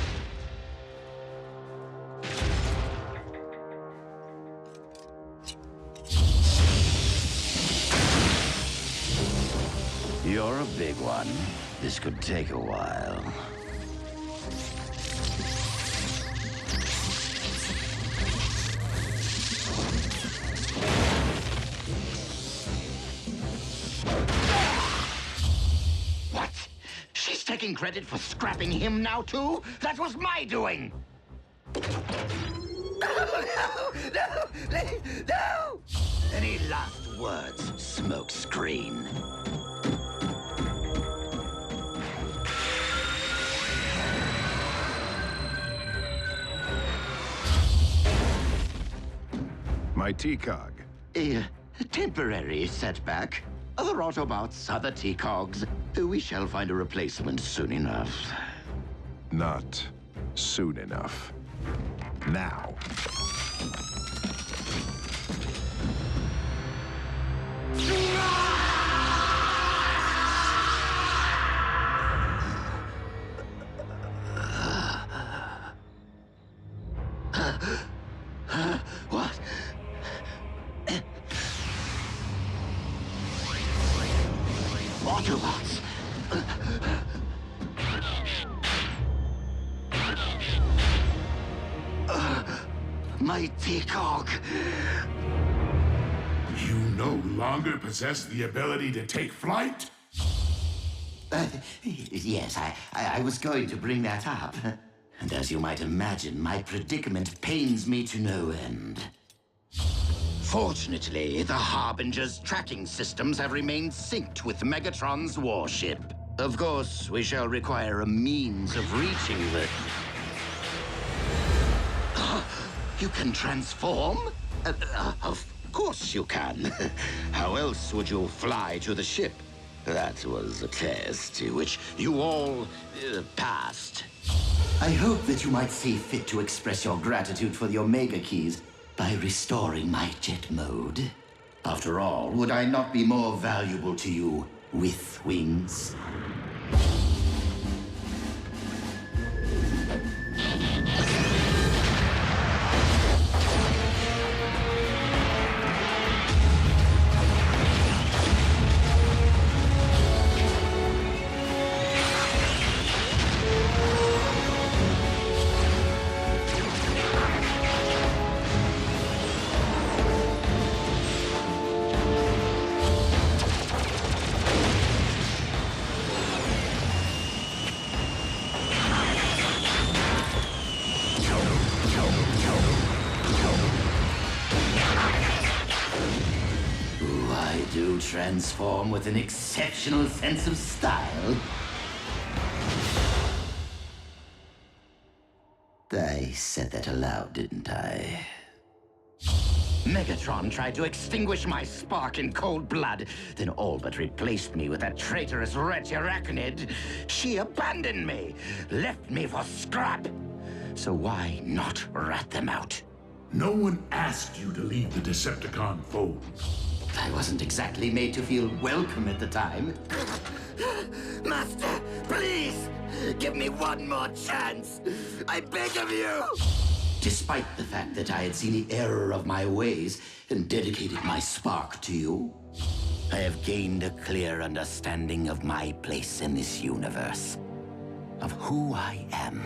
[SPEAKER 18] You're a big one. This could take a while. What? She's taking credit for scrapping him now, too? That was my doing! No! Any last words, Smokescreen?
[SPEAKER 2] My T-Cog.
[SPEAKER 18] A temporary setback. Other Autobots, other T-Cogs. We shall find a replacement soon enough.
[SPEAKER 2] Not soon enough. Now.
[SPEAKER 18] Ah! Autobots! Mighty Cog!
[SPEAKER 15] You no longer possess the ability to take flight?
[SPEAKER 18] Yes, I was going to bring that up. And as you might imagine, my predicament pains me to no end. Fortunately, the Harbinger's tracking systems have remained synced with Megatron's warship. Of course, we shall require a means of reaching the... You can transform? Of course you can. How else would you fly to the ship? That was a test which you all passed. I hope that you might see fit to express your gratitude for the Omega Keys by restoring my jet mode. After all, would I not be more valuable to you with wings? Transform with an exceptional sense of style. I said that aloud, didn't I? Megatron tried to extinguish my spark in cold blood, then all but replaced me with that traitorous wretch Arachnid. She abandoned me, left me for scrap. So why not rat them out?
[SPEAKER 15] No one asked you to leave the Decepticon fold.
[SPEAKER 18] I wasn't exactly made to feel welcome at the time. Master, please! Give me one more chance! I beg of you! Despite the fact that I had seen the error of my ways and dedicated my spark to you, I have gained a clear understanding of my place in this universe. Of who I am.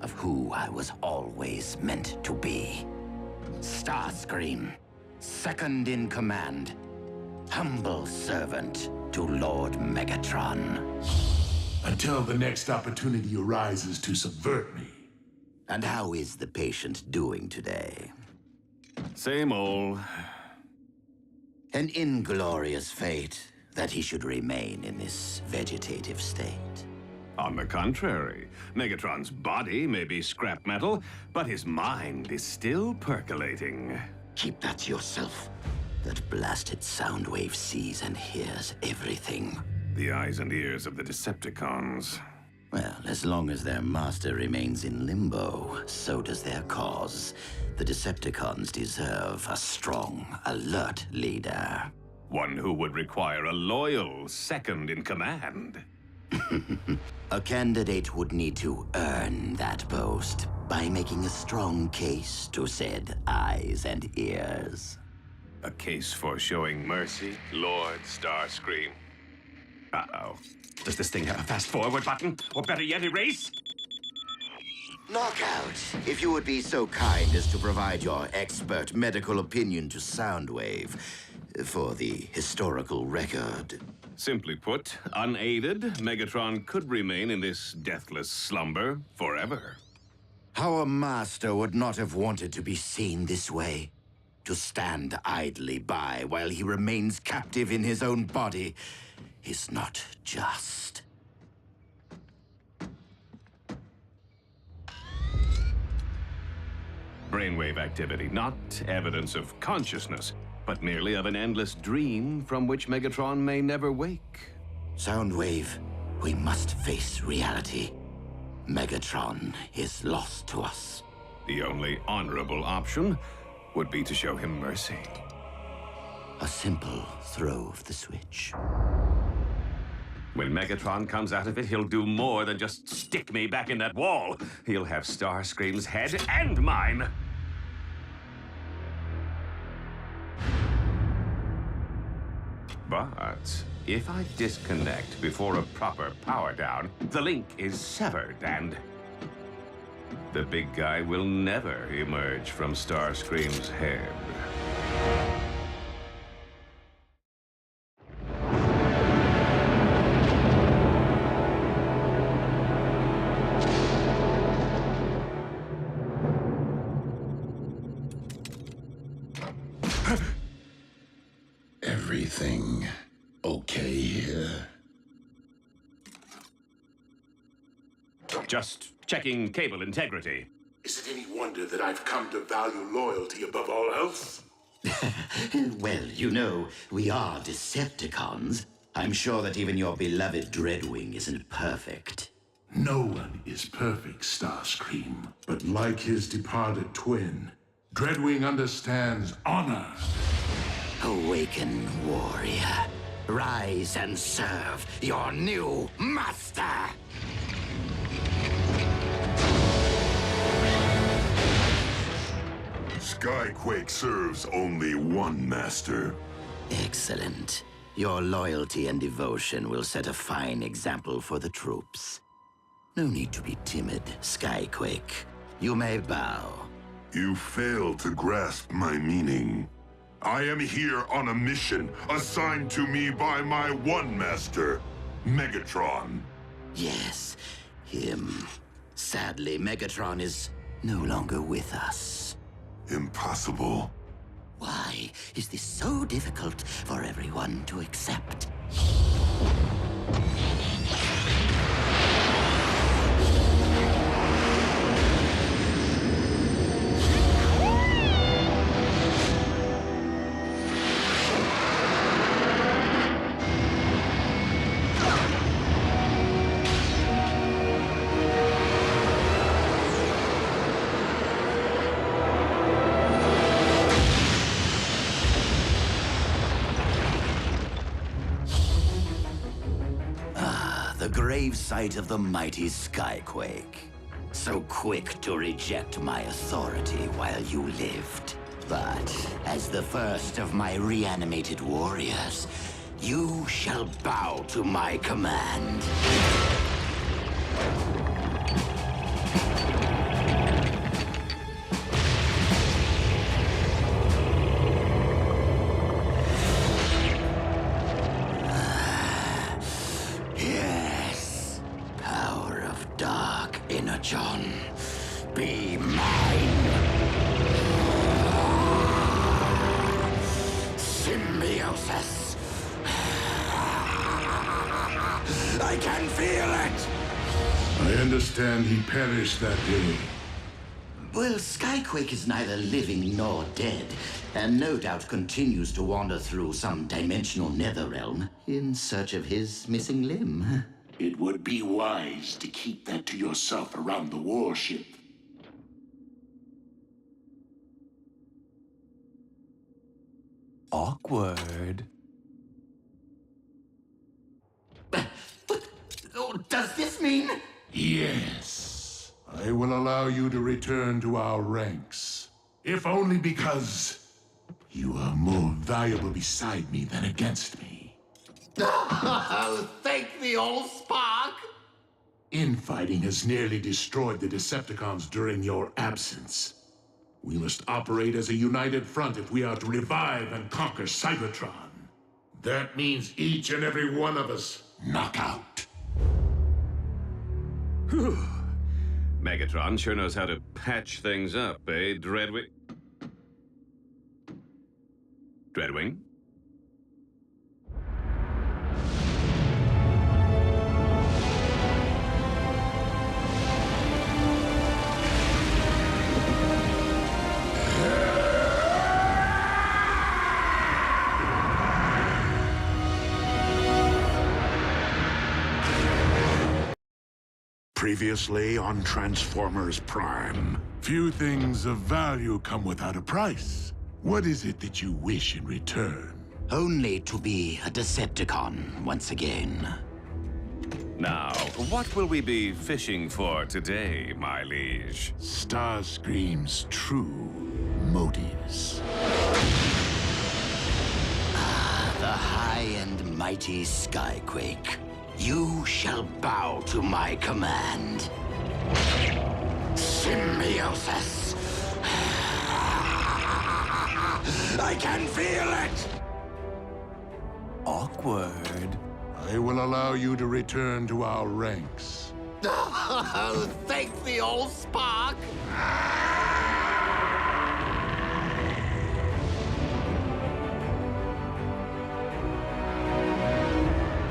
[SPEAKER 18] Of who I was always meant to be. Starscream. Second in command, humble servant to Lord Megatron.
[SPEAKER 15] Until the next opportunity arises to subvert me.
[SPEAKER 18] And how is the patient doing today?
[SPEAKER 10] Same old.
[SPEAKER 18] An inglorious fate that he should remain in this vegetative state.
[SPEAKER 10] On the contrary, Megatron's body may be scrap metal, but his mind is still percolating.
[SPEAKER 18] Keep that to yourself. That blasted Soundwave sees and hears everything.
[SPEAKER 10] The eyes and ears of the Decepticons.
[SPEAKER 18] Well, as long as their master remains in limbo, so does their cause. The Decepticons deserve a strong, alert leader.
[SPEAKER 10] One who would require a loyal second in command.
[SPEAKER 18] A candidate would need to earn that post by making a strong case to said eyes and ears.
[SPEAKER 10] A case for showing mercy, Lord Starscream. Uh-oh. Does this thing have a fast-forward button? Or better yet, erase?
[SPEAKER 18] Knockout, if you would be so kind as to provide your expert medical opinion to Soundwave for the historical record.
[SPEAKER 10] Simply put, unaided, Megatron could remain in this deathless slumber forever.
[SPEAKER 18] Our master would not have wanted to be seen this way. To stand idly by while he remains captive in his own body is not just.
[SPEAKER 10] Brainwave activity, not evidence of consciousness, but merely of an endless dream from which Megatron may never wake.
[SPEAKER 18] Soundwave, we must face reality. Megatron is lost to us.
[SPEAKER 10] The only honorable option would be to show him mercy.
[SPEAKER 18] A simple throw of the switch.
[SPEAKER 10] When Megatron comes out of it, he'll do more than just stick me back in that wall. He'll have Starscream's head and mine. But If I disconnect before a proper power down, the link is severed and the big guy will never emerge from Starscream's head.
[SPEAKER 15] Everything okay here?
[SPEAKER 10] Just checking cable integrity.
[SPEAKER 11] Is it any wonder that I've come to value loyalty above all else?
[SPEAKER 18] Well, you know, we are Decepticons. I'm sure that even your beloved Dreadwing isn't perfect.
[SPEAKER 11] No one is perfect, Starscream. But like his departed twin, Dreadwing understands honor.
[SPEAKER 18] Awaken, warrior. Rise and serve your new master!
[SPEAKER 17] Skyquake serves only one master.
[SPEAKER 18] Excellent. Your loyalty and devotion will set a fine example for the troops. No need to be timid, Skyquake. You may bow.
[SPEAKER 17] You fail to grasp my meaning. I am here on a mission assigned to me by my one master, Megatron.
[SPEAKER 18] Yes, him. Sadly, Megatron is no longer with us.
[SPEAKER 17] Impossible.
[SPEAKER 18] Why is this so difficult for everyone to accept? The grave site of the mighty Skyquake. So quick to reject my authority while you lived. But as the first of my reanimated warriors, you shall bow to my command. John, be mine. Symbiosis. I can feel it.
[SPEAKER 11] I understand he perished that day.
[SPEAKER 18] Well, Skyquake is neither living nor dead, and no doubt continues to wander through some dimensional netherrealm in search of his missing limb.
[SPEAKER 11] It would be wise to keep that to yourself around the warship.
[SPEAKER 1] Awkward.
[SPEAKER 18] Does this mean?
[SPEAKER 11] Yes. I will allow you to return to our ranks. If only because you are more valuable beside me than against me.
[SPEAKER 18] Thank the old Spark!
[SPEAKER 11] Infighting has nearly destroyed the Decepticons during your absence. We must operate as a united front if we are to revive and conquer Cybertron. That means each and every one of us knock out.
[SPEAKER 10] Whew. Megatron sure knows how to patch things up, eh, Dreadwing? Dreadwing?
[SPEAKER 11] Previously on Transformers Prime. Few things of value come without a price. What is it that you wish in return?
[SPEAKER 18] Only to be a Decepticon once again.
[SPEAKER 10] Now, what will we be fishing for today, my liege?
[SPEAKER 11] Starscream's true motives.
[SPEAKER 18] Ah, the high and mighty Skyquake. You shall bow to my command. Symbiosis. I can feel it!
[SPEAKER 15] Awkward. I will allow you to return to our ranks.
[SPEAKER 18] Thank the old Spock!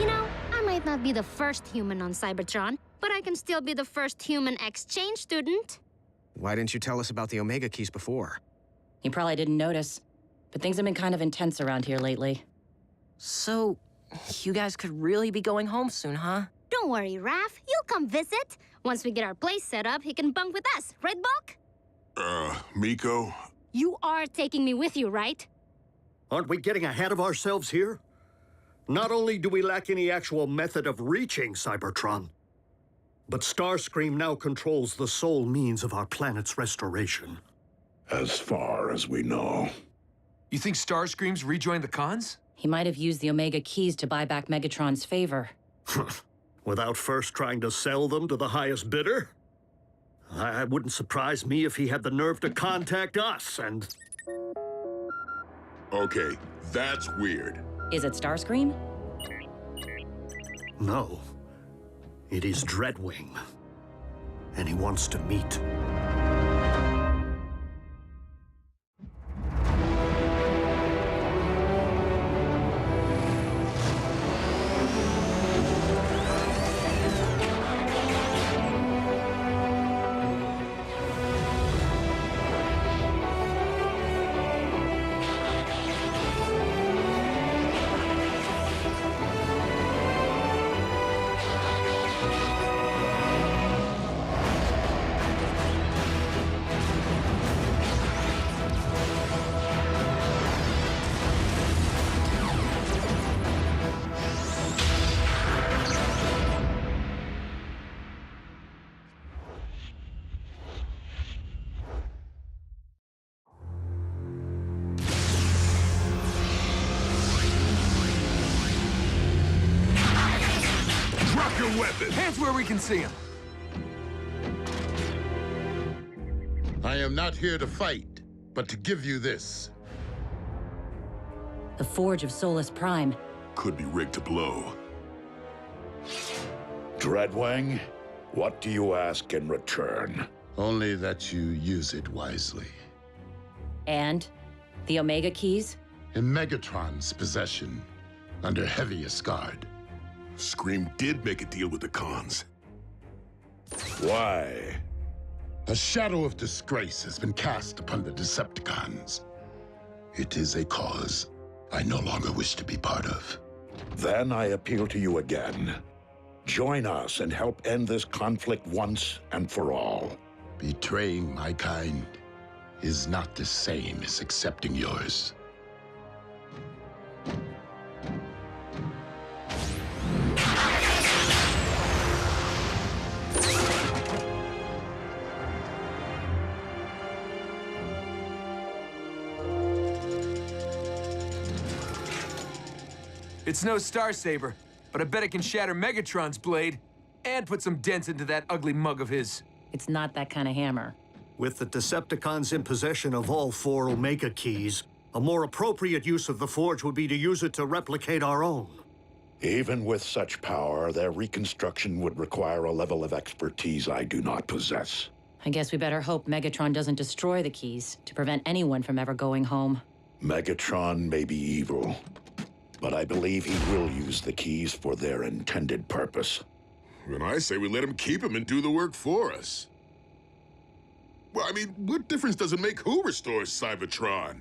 [SPEAKER 4] You know, I might not be the first human on Cybertron, but I can still be the first human exchange student.
[SPEAKER 7] Why didn't you tell us about the Omega keys before?
[SPEAKER 13] You probably didn't notice, but things have been kind of intense around here lately.
[SPEAKER 8] So, you guys could really be going home soon, huh?
[SPEAKER 4] Don't worry, Raph. You'll come visit. Once we get our place set up, he can bunk with us, right, Bulk?
[SPEAKER 17] Miko?
[SPEAKER 4] You are taking me with you, right?
[SPEAKER 3] Aren't we getting ahead of ourselves here? Not only do we lack any actual method of reaching Cybertron, but Starscream now controls the sole means of our planet's restoration.
[SPEAKER 14] As far as we know.
[SPEAKER 6] You think Starscream's rejoined the cons?
[SPEAKER 13] He might have used the Omega keys to buy back Megatron's favor.
[SPEAKER 3] Without first trying to sell them to the highest bidder? It wouldn't surprise me if he had the nerve to contact us and...
[SPEAKER 17] Okay, that's weird.
[SPEAKER 13] Is it Starscream?
[SPEAKER 3] No. It is Dreadwing. And he wants to meet.
[SPEAKER 5] Your weapon!
[SPEAKER 6] Hands where we can see him!
[SPEAKER 15] I am not here to fight, but to give you this.
[SPEAKER 13] The Forge of Solus Prime.
[SPEAKER 17] Could be rigged to blow.
[SPEAKER 14] Dreadwing, what do you ask in return?
[SPEAKER 15] Only that you use it wisely.
[SPEAKER 13] And? The Omega keys?
[SPEAKER 15] In Megatron's possession, under heaviest guard.
[SPEAKER 17] Scream did make a deal with the cons.
[SPEAKER 14] Why?
[SPEAKER 15] A shadow of disgrace has been cast upon the Decepticons. It is a cause I no longer wish to be part of.
[SPEAKER 14] Then I appeal to you again. Join us and help end this conflict once and for all.
[SPEAKER 15] Betraying my kind is not the same as accepting yours.
[SPEAKER 6] It's no Starsaber, but I bet it can shatter Megatron's blade and put some dents into that ugly mug of his.
[SPEAKER 13] It's not that kind of hammer.
[SPEAKER 3] With the Decepticons in possession of all 4 Omega keys, a more appropriate use of the Forge would be to use it to replicate our own.
[SPEAKER 14] Even with such power, their reconstruction would require a level of expertise I do not possess.
[SPEAKER 13] I guess we better hope Megatron doesn't destroy the keys to prevent anyone from ever going home.
[SPEAKER 14] Megatron may be evil, but I believe he will use the keys for their intended purpose.
[SPEAKER 17] And I say we let him keep them and do the work for us. Well, I mean, what difference does it make who restores Cybertron?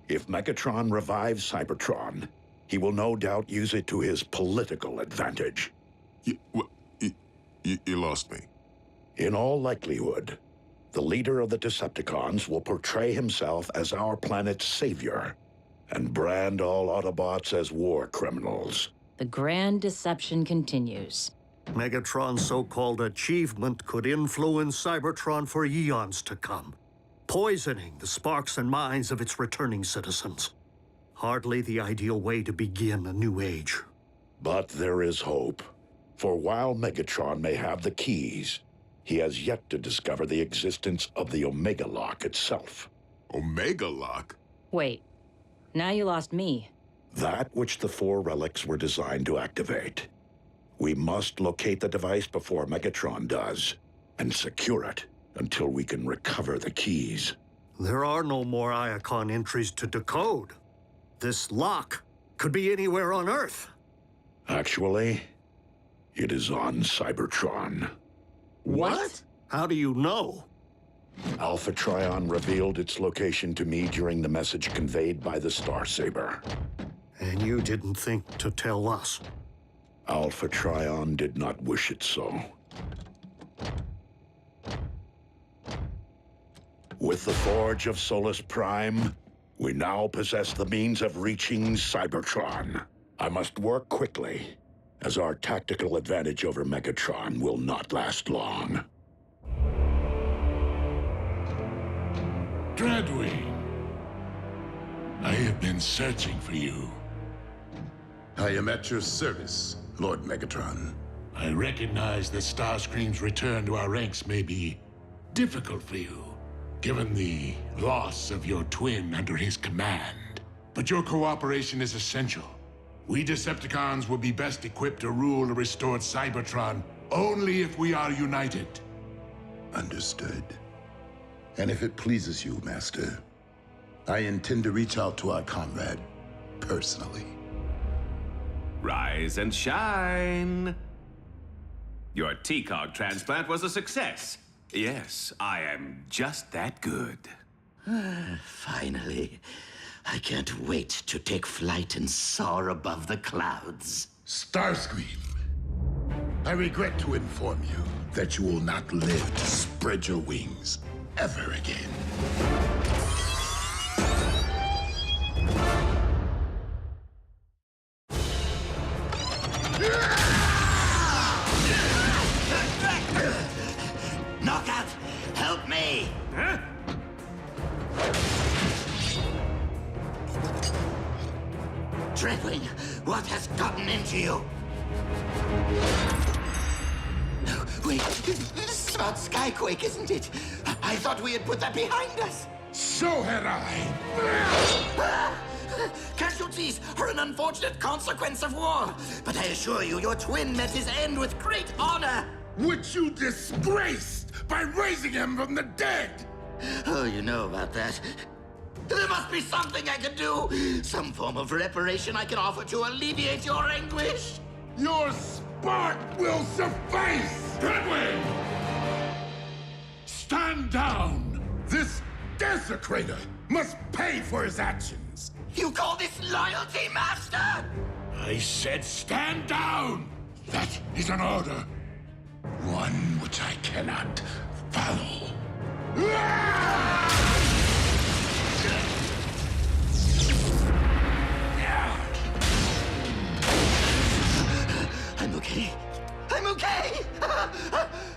[SPEAKER 14] If Megatron revives Cybertron, he will no doubt use it to his political advantage.
[SPEAKER 17] You lost me.
[SPEAKER 14] In all likelihood, the leader of the Decepticons will portray himself as our planet's savior and brand all Autobots as war criminals.
[SPEAKER 13] The grand deception continues.
[SPEAKER 3] Megatron's so-called achievement could influence Cybertron for eons to come, poisoning the sparks and minds of its returning citizens. Hardly the ideal way to begin a new age.
[SPEAKER 14] But there is hope. For while Megatron may have the keys, he has yet to discover the existence of the Omega Lock itself.
[SPEAKER 17] Omega Lock?
[SPEAKER 13] Wait, now you lost me.
[SPEAKER 14] That which the 4 relics were designed to activate. We must locate the device before Megatron does, and secure it until we can recover the keys.
[SPEAKER 3] There are no more Iacon entries to decode. This lock could be anywhere on Earth.
[SPEAKER 14] Actually, it is on Cybertron.
[SPEAKER 3] What? How do you know?
[SPEAKER 14] Alpha Trion revealed its location to me during the message conveyed by the Star Saber.
[SPEAKER 3] And you didn't think to tell us?
[SPEAKER 14] Alpha Trion did not wish it so. With the Forge of Solus Prime, we now possess the means of reaching Cybertron. I must work quickly, as our tactical advantage over Megatron will not last long.
[SPEAKER 15] Dreadwing, I have been searching for you.
[SPEAKER 11] I am at your service, Lord Megatron.
[SPEAKER 15] I recognize that Starscream's return to our ranks may be difficult for you, given the loss of your twin under his command. But your cooperation is essential. We Decepticons will be best equipped to rule a restored Cybertron only if we are united.
[SPEAKER 11] Understood. And if it pleases you, Master, I intend to reach out to our comrade personally.
[SPEAKER 10] Rise and shine. Your T-Cog transplant was a success. Yes, I am just that good.
[SPEAKER 18] Finally. I can't wait to take flight and soar above the clouds.
[SPEAKER 15] Starscream, I regret to inform you that you will not live to spread your wings ever again.
[SPEAKER 18] Knockout, help me!
[SPEAKER 10] Huh?
[SPEAKER 18] Dreadwing, what has gotten into you? No, wait, this is about Skyquake, isn't it? I thought we had put that behind us.
[SPEAKER 15] So had I.
[SPEAKER 18] Casualties are an unfortunate consequence of war, but I assure you, your twin met his end with great honor.
[SPEAKER 15] Which you disgraced by raising him from the dead.
[SPEAKER 18] Oh, you know about that. There must be something I can do. Some form of reparation I can offer to alleviate your anguish.
[SPEAKER 15] Your spark will suffice! Dreadwing! Stand down! This desecrator must pay for his actions.
[SPEAKER 18] You call this loyalty, Master?
[SPEAKER 15] I said stand down! That is an order. One which I cannot follow.
[SPEAKER 18] I'm okay. I'm okay!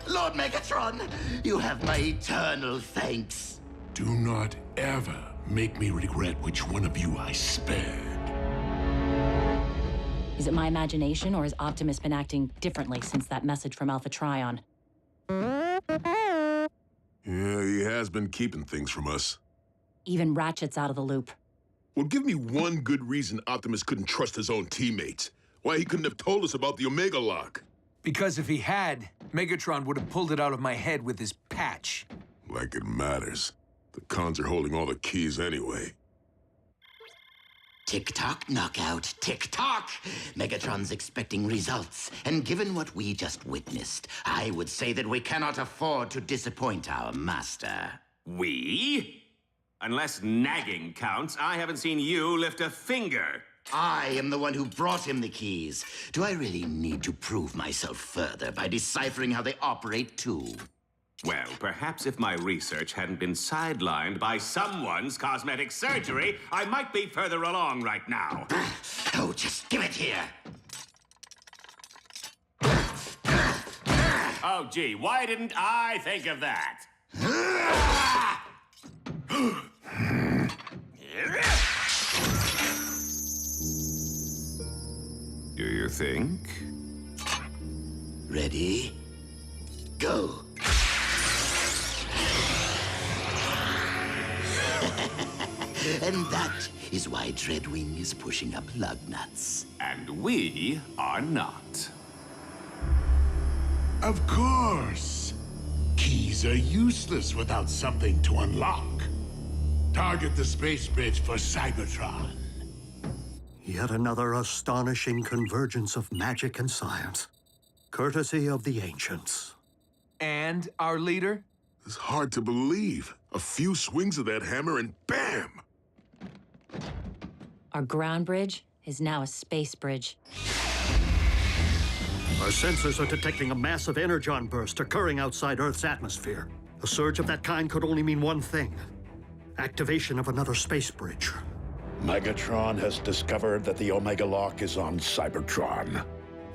[SPEAKER 18] Lord Megatron, you have my eternal thanks.
[SPEAKER 15] Do not ever make me regret which one of you I spared.
[SPEAKER 13] Is it my imagination, or has Optimus been acting differently since that message from Alpha Trion?
[SPEAKER 17] Yeah, he has been keeping things from us.
[SPEAKER 13] Even Ratchet's out of the loop.
[SPEAKER 17] Well, give me one good reason Optimus couldn't trust his own teammates. Why he couldn't have told us about the Omega Lock.
[SPEAKER 6] Because if he had, Megatron would have pulled it out of my head with his patch.
[SPEAKER 17] Like it matters. The cons are holding all the keys anyway.
[SPEAKER 18] Tick-tock, Knockout, tick-tock! Megatron's expecting results, and given what we just witnessed, I would say that we cannot afford to disappoint our master.
[SPEAKER 10] We? Unless nagging counts, I haven't seen you lift a finger.
[SPEAKER 18] I am the one who brought him the keys. Do I really need to prove myself further by deciphering how they operate, too?
[SPEAKER 10] Well, perhaps if my research hadn't been sidelined by someone's cosmetic surgery, I might be further along right now.
[SPEAKER 18] Oh, just give it here.
[SPEAKER 10] Oh, gee, why didn't I think of that? Do you think?
[SPEAKER 18] Ready? Go! And that is why Dreadwing is pushing up lug nuts.
[SPEAKER 10] And we are not.
[SPEAKER 15] Of course. Keys are useless without something to unlock. Target the space bridge for Cybertron.
[SPEAKER 3] Yet another astonishing convergence of magic and science, courtesy of the ancients.
[SPEAKER 6] And our leader?
[SPEAKER 17] It's hard to believe. A few swings of that hammer and bam!
[SPEAKER 13] Our ground bridge is now a space bridge.
[SPEAKER 3] Our sensors are detecting a massive energon burst occurring outside Earth's atmosphere. A surge of that kind could only mean one thing: activation of another space bridge.
[SPEAKER 14] Megatron has discovered that the Omega Lock is on Cybertron.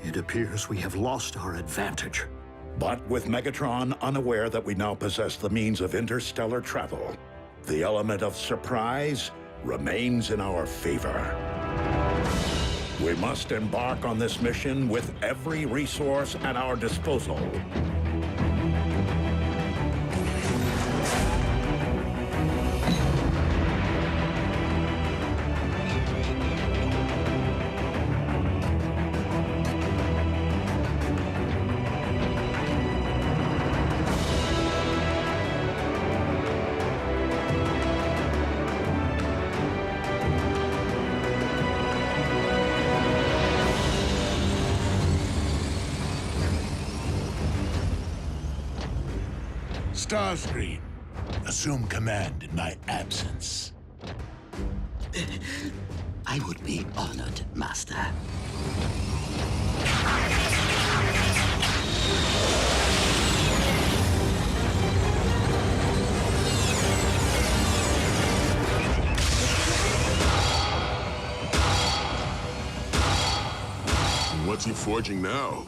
[SPEAKER 3] It appears we have lost our advantage.
[SPEAKER 14] But with Megatron unaware that we now possess the means of interstellar travel, the element of surprise remains in our favor. We must embark on this mission with every resource at our disposal.
[SPEAKER 15] Starscream, assume command in my absence.
[SPEAKER 18] I would be honored, Master.
[SPEAKER 17] What's he forging now?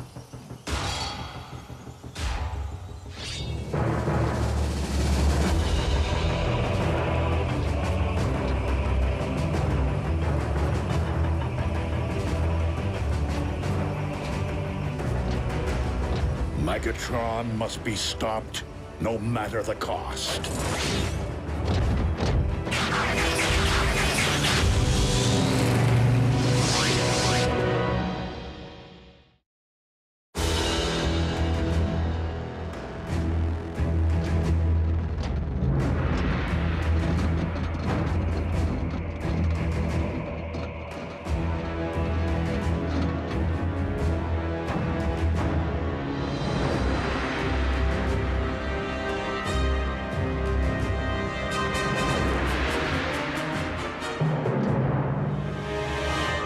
[SPEAKER 14] Megatron must be stopped, no matter the cost.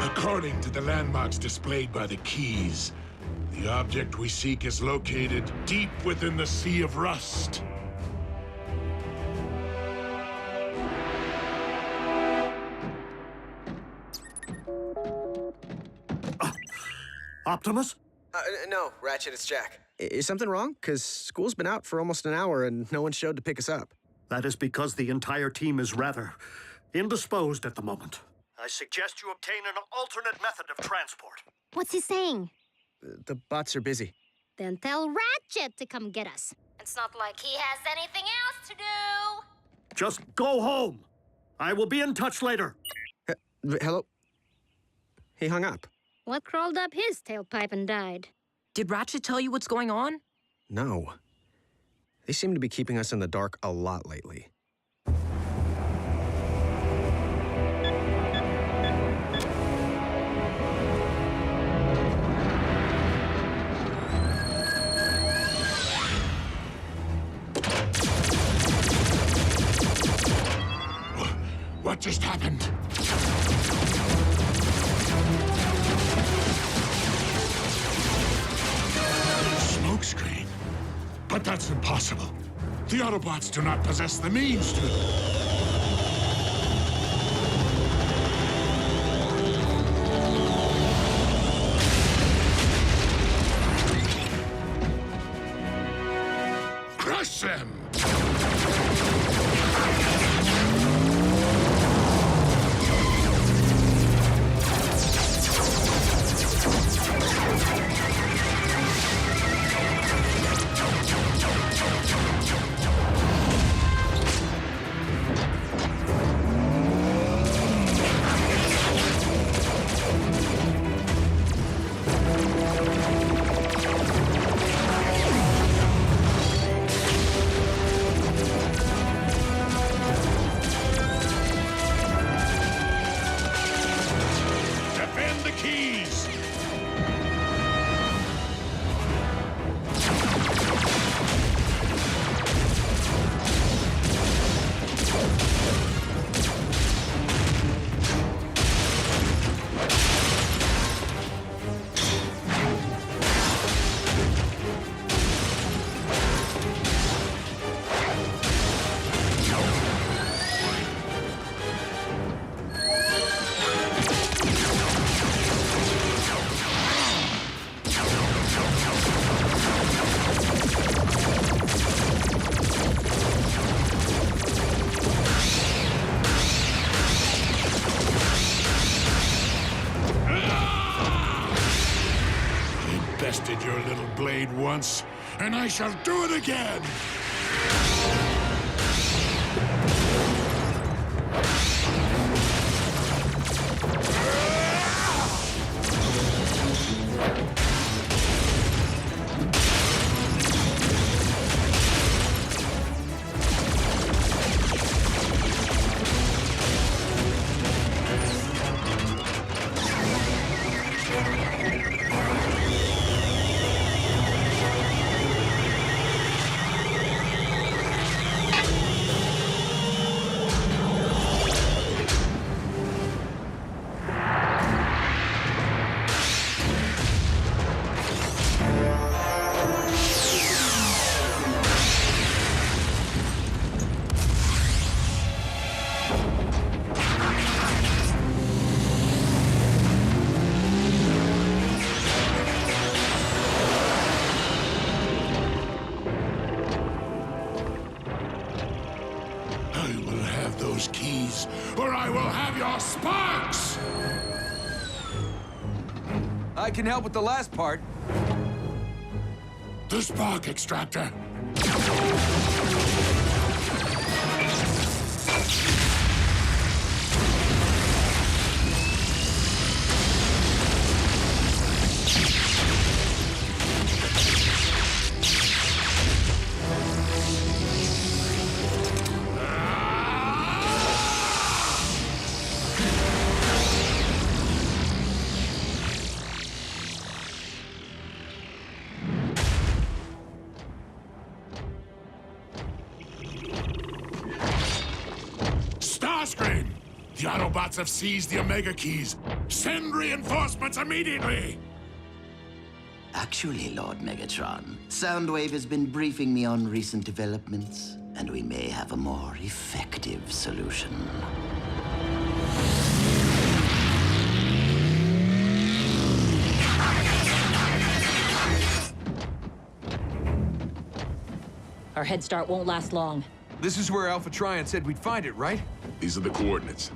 [SPEAKER 15] According to the landmarks displayed by the keys, the object we seek is located deep within the Sea of Rust.
[SPEAKER 3] Optimus?
[SPEAKER 7] No, Ratchet, it's Jack. Is something wrong? Because school's been out for almost an hour and no one showed to pick us up.
[SPEAKER 3] That is because the entire team is rather indisposed at the moment. I suggest you obtain an alternate method of transport.
[SPEAKER 4] What's he saying?
[SPEAKER 7] The bots are busy.
[SPEAKER 4] Then tell Ratchet to come get us. It's not like he has anything else to do.
[SPEAKER 3] Just go home. I will be in touch later.
[SPEAKER 7] Hello? He hung up.
[SPEAKER 4] What crawled up his tailpipe and died?
[SPEAKER 8] Did Ratchet tell you what's going on?
[SPEAKER 7] No. They seem to be keeping us in the dark a lot lately.
[SPEAKER 15] What just happened? Smokescreen? But that's impossible. The Autobots do not possess the means to... Crush them!
[SPEAKER 11] tested your little blade once, and I shall do it again! Keys, or I will have your sparks!
[SPEAKER 6] I can help with the last part.
[SPEAKER 11] The spark extractor. The Autobots have seized the Omega Keys. Send reinforcements immediately!
[SPEAKER 18] Actually, Lord Megatron, Soundwave has been briefing me on recent developments, and we may have a more effective solution.
[SPEAKER 13] Our head start won't last long.
[SPEAKER 6] This is where Alpha Trion said we'd find it, right?
[SPEAKER 17] These are the coordinates.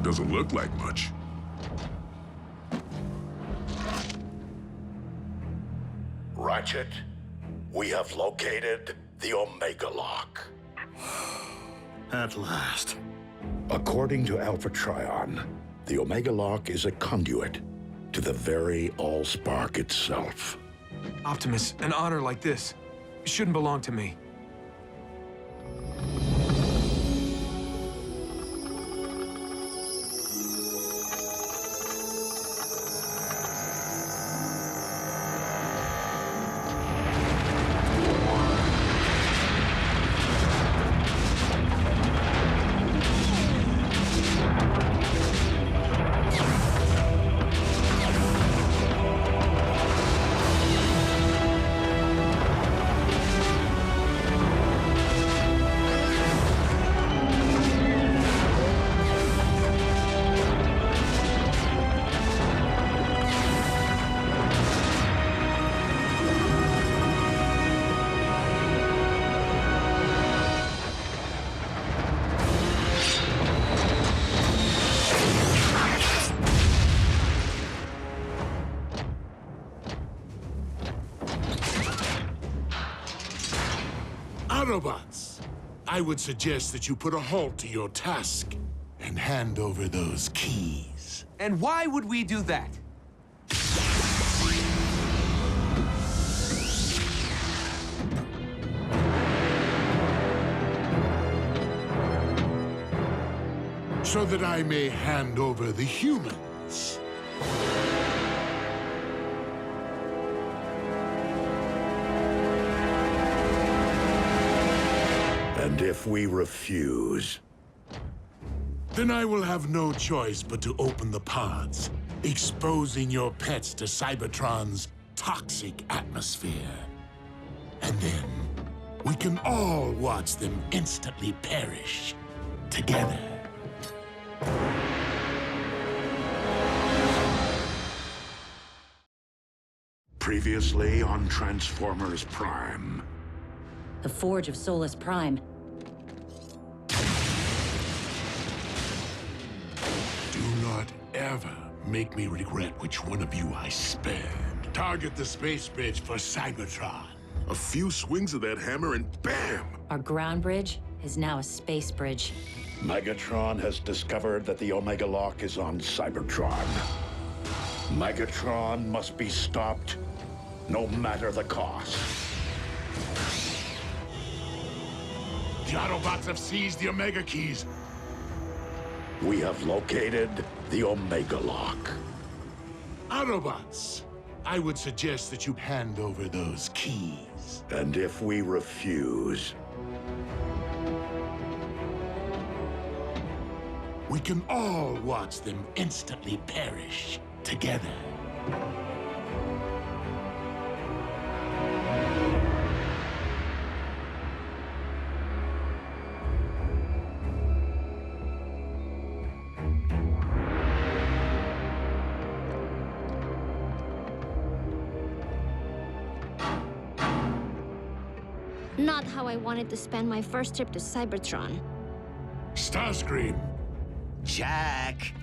[SPEAKER 17] Doesn't look like much.
[SPEAKER 15] Ratchet, we have located the Omega Lock.
[SPEAKER 3] At last.
[SPEAKER 14] According to Alpha Trion, the Omega Lock is a conduit to the very Allspark itself.
[SPEAKER 6] Optimus, an honor like this shouldn't belong to me.
[SPEAKER 11] Autobots, I would suggest that you put a halt to your task and hand over those keys.
[SPEAKER 6] And why would we do that?
[SPEAKER 11] So that I may hand over the humans.
[SPEAKER 14] And if we refuse?
[SPEAKER 11] Then I will have no choice but to open the pods, exposing your pets to Cybertron's toxic atmosphere. And then we can all watch them instantly perish together.
[SPEAKER 14] Previously on Transformers Prime.
[SPEAKER 13] The Forge of Solus Prime.
[SPEAKER 15] ever make me regret which one of you I spared. Target the space bridge for Cybertron.
[SPEAKER 17] A few swings of that hammer and bam!
[SPEAKER 13] Our ground bridge is now a space bridge.
[SPEAKER 14] Megatron has discovered that the Omega Lock is on Cybertron. Megatron must be stopped, no matter the cost.
[SPEAKER 15] The Autobots have seized the Omega Keys.
[SPEAKER 14] We have located the Omega Lock.
[SPEAKER 15] Autobots, I would suggest that you hand over those keys.
[SPEAKER 14] And if we refuse,
[SPEAKER 15] we can all watch them instantly perish together.
[SPEAKER 4] Not how I wanted to spend my first trip to Cybertron.
[SPEAKER 15] Starscream!
[SPEAKER 18] Jack,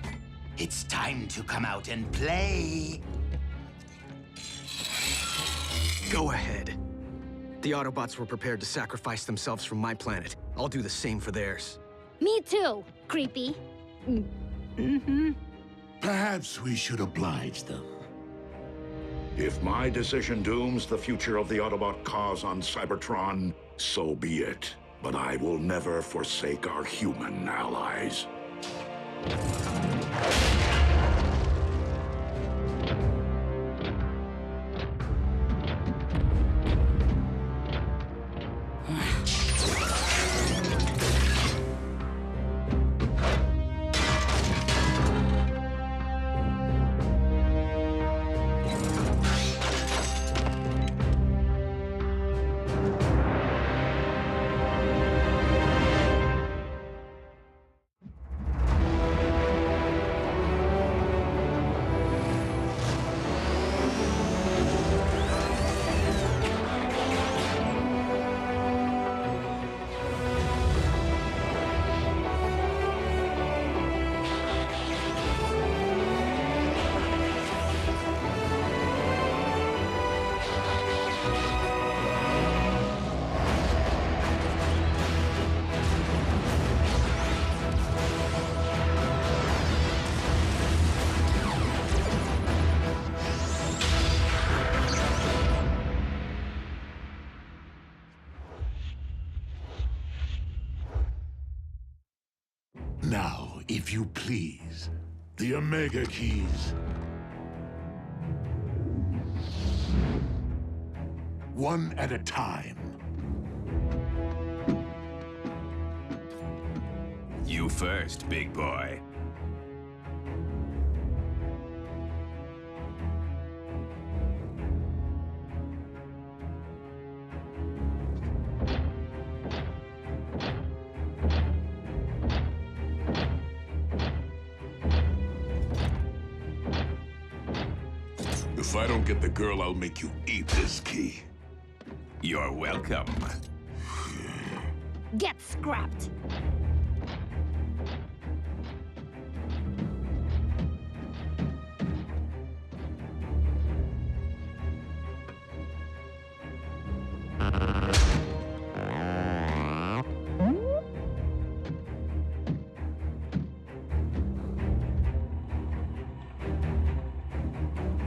[SPEAKER 18] it's time to come out and play.
[SPEAKER 7] Go ahead. The Autobots were prepared to sacrifice themselves for my planet. I'll do the same for theirs.
[SPEAKER 4] Me too, creepy.
[SPEAKER 15] Perhaps we should oblige them.
[SPEAKER 14] if my decision dooms the future of the Autobot cause on Cybertron, so be it. But I will never forsake our human allies.
[SPEAKER 15] Now, if you please, the Omega Keys. One at a time.
[SPEAKER 10] You first, big boy.
[SPEAKER 17] If I don't get the girl, I'll make you eat this key.
[SPEAKER 10] You're welcome.
[SPEAKER 4] Get scrapped.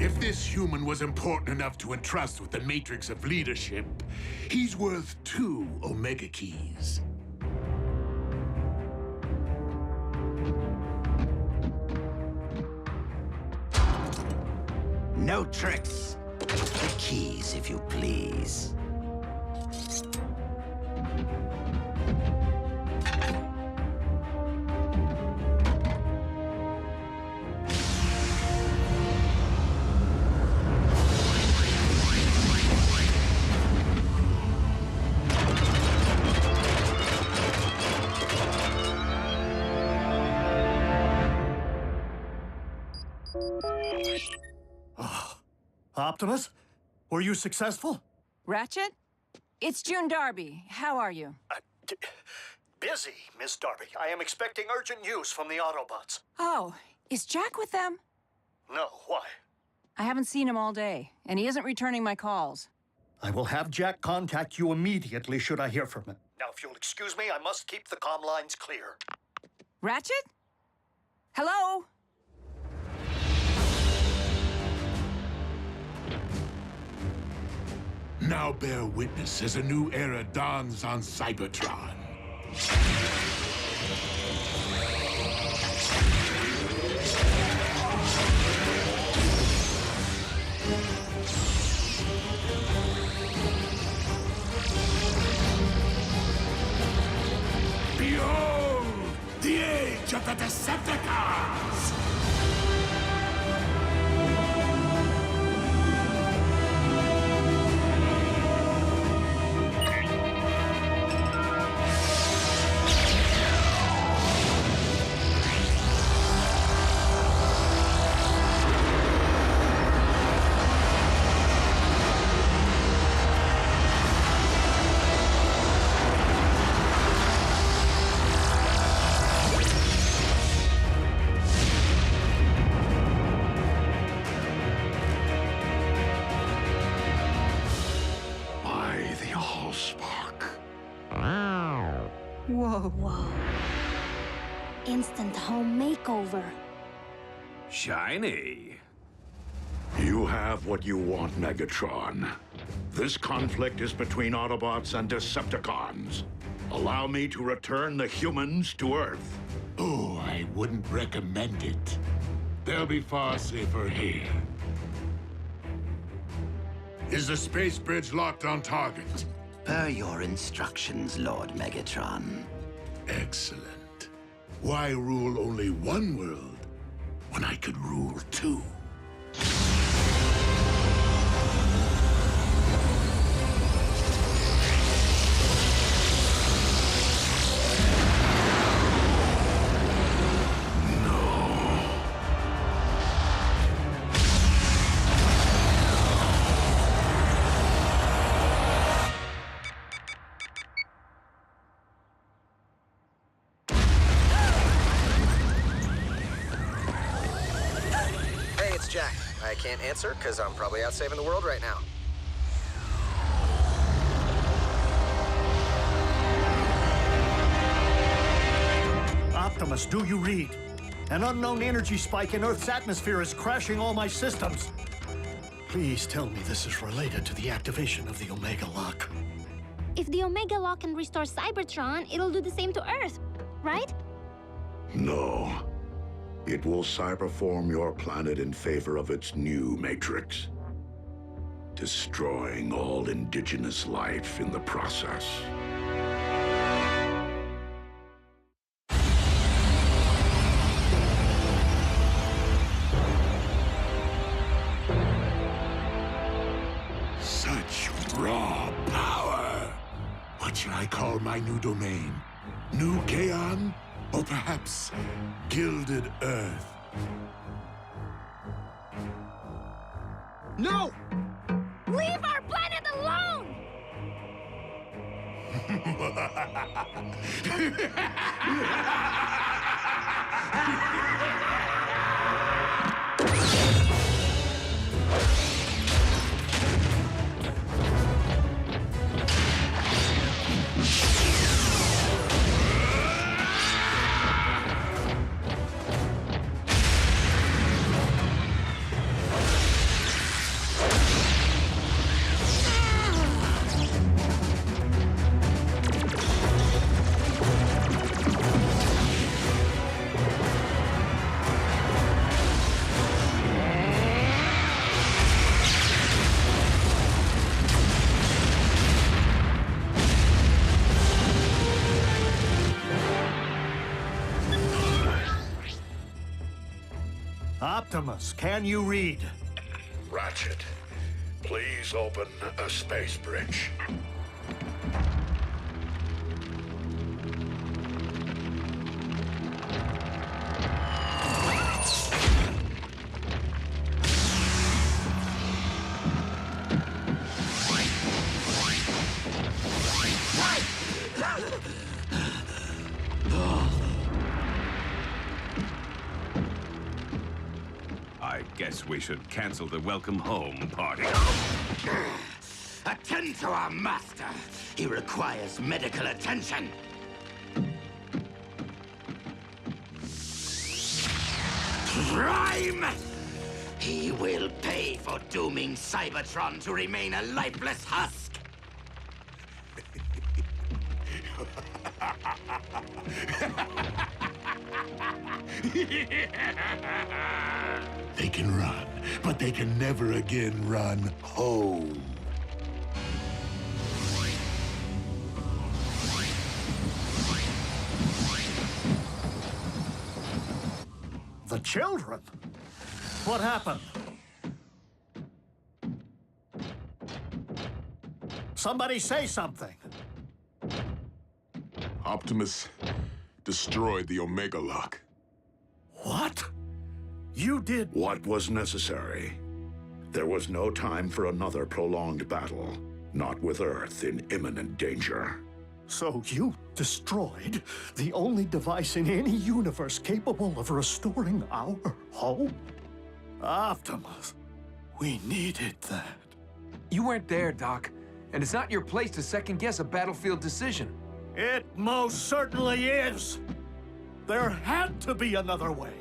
[SPEAKER 15] If this human was important enough to entrust with the matrix of leadership, he's worth 2 Omega Keys.
[SPEAKER 18] No tricks. The keys, if you please.
[SPEAKER 3] Optimus, were you successful?
[SPEAKER 19] Ratchet? It's June Darby. How are you?
[SPEAKER 3] Busy, Miss Darby. I am expecting urgent news from the Autobots.
[SPEAKER 19] Oh, Is Jack with them?
[SPEAKER 3] No, why?
[SPEAKER 19] I haven't seen him all day, and he isn't returning my calls.
[SPEAKER 3] I will have Jack contact you immediately should I hear from him. Now, if you'll excuse me, I must keep the comm lines clear.
[SPEAKER 19] Ratchet? Hello?
[SPEAKER 15] Now bear witness as a new era dawns on Cybertron. Behold, the age of the Decepticons!
[SPEAKER 4] Whoa. Instant home makeover.
[SPEAKER 10] Shiny.
[SPEAKER 14] You have what you want, Megatron. This conflict is between Autobots and Decepticons. Allow me to return the humans to Earth.
[SPEAKER 15] Oh, I wouldn't recommend it. They'll be far safer here. Is the space bridge locked on target?
[SPEAKER 18] Per your instructions, Lord Megatron.
[SPEAKER 15] Excellent. Why rule only one world when I could rule two?
[SPEAKER 7] Jack. I can't answer because I'm probably out saving the world right now.
[SPEAKER 3] Optimus, do you read? An unknown energy spike in Earth's atmosphere is crashing all my systems. Please tell me this is related to the activation of the Omega Lock.
[SPEAKER 4] If the Omega Lock can restore Cybertron, it'll do the same to Earth, right?
[SPEAKER 14] No. It will cyberform your planet in favor of its new matrix, destroying all indigenous life in the process.
[SPEAKER 15] Such raw power. What shall I call my new domain? New Kaon? Or perhaps Gilded Earth?
[SPEAKER 7] No!
[SPEAKER 4] Leave our planet alone!
[SPEAKER 3] Optimus, can you read?
[SPEAKER 14] Ratchet, please open a space bridge.
[SPEAKER 10] Guess we should cancel the welcome home party.
[SPEAKER 18] Attend to our master. He requires medical attention. Prime! He will pay for dooming Cybertron to remain a lifeless husk.
[SPEAKER 15] They can run, but they can never again run home.
[SPEAKER 3] The children? What happened? Somebody say something.
[SPEAKER 17] Optimus destroyed the Omega Lock.
[SPEAKER 3] What? You did...
[SPEAKER 14] What was necessary? There was no time for another prolonged battle, not with Earth in imminent danger.
[SPEAKER 3] So you destroyed the only device in any universe capable of restoring our home? Optimus, we needed that.
[SPEAKER 6] You weren't there, Doc. And it's not your place to second-guess a battlefield decision.
[SPEAKER 3] It most certainly is. There had to be another way.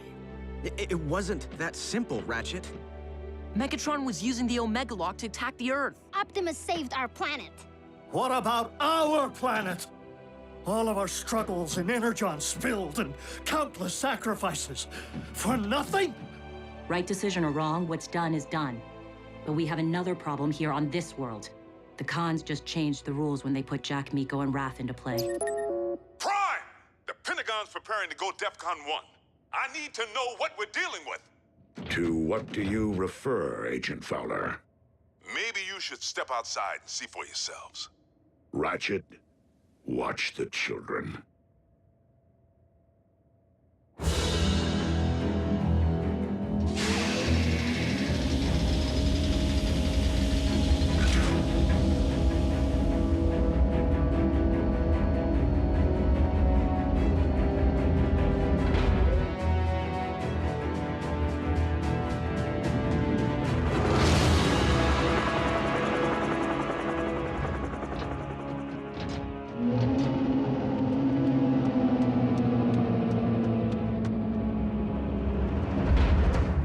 [SPEAKER 7] It wasn't that simple, Ratchet.
[SPEAKER 8] Megatron was using the Omega Lock to attack the Earth.
[SPEAKER 4] Optimus saved our planet.
[SPEAKER 3] What about our planet? All of our struggles and energon spilled and countless sacrifices. For nothing?
[SPEAKER 13] Right decision or wrong, what's done is done. But we have another problem here on this world. The Cons just changed the rules when they put Jack, Miko, and Raph into play.
[SPEAKER 12] Prime! The Pentagon's preparing to go DEFCON 1. I need to know what we're dealing with.
[SPEAKER 14] To what do you refer, Agent Fowler?
[SPEAKER 12] Maybe you should step outside and see for yourselves.
[SPEAKER 14] Ratchet, watch the children.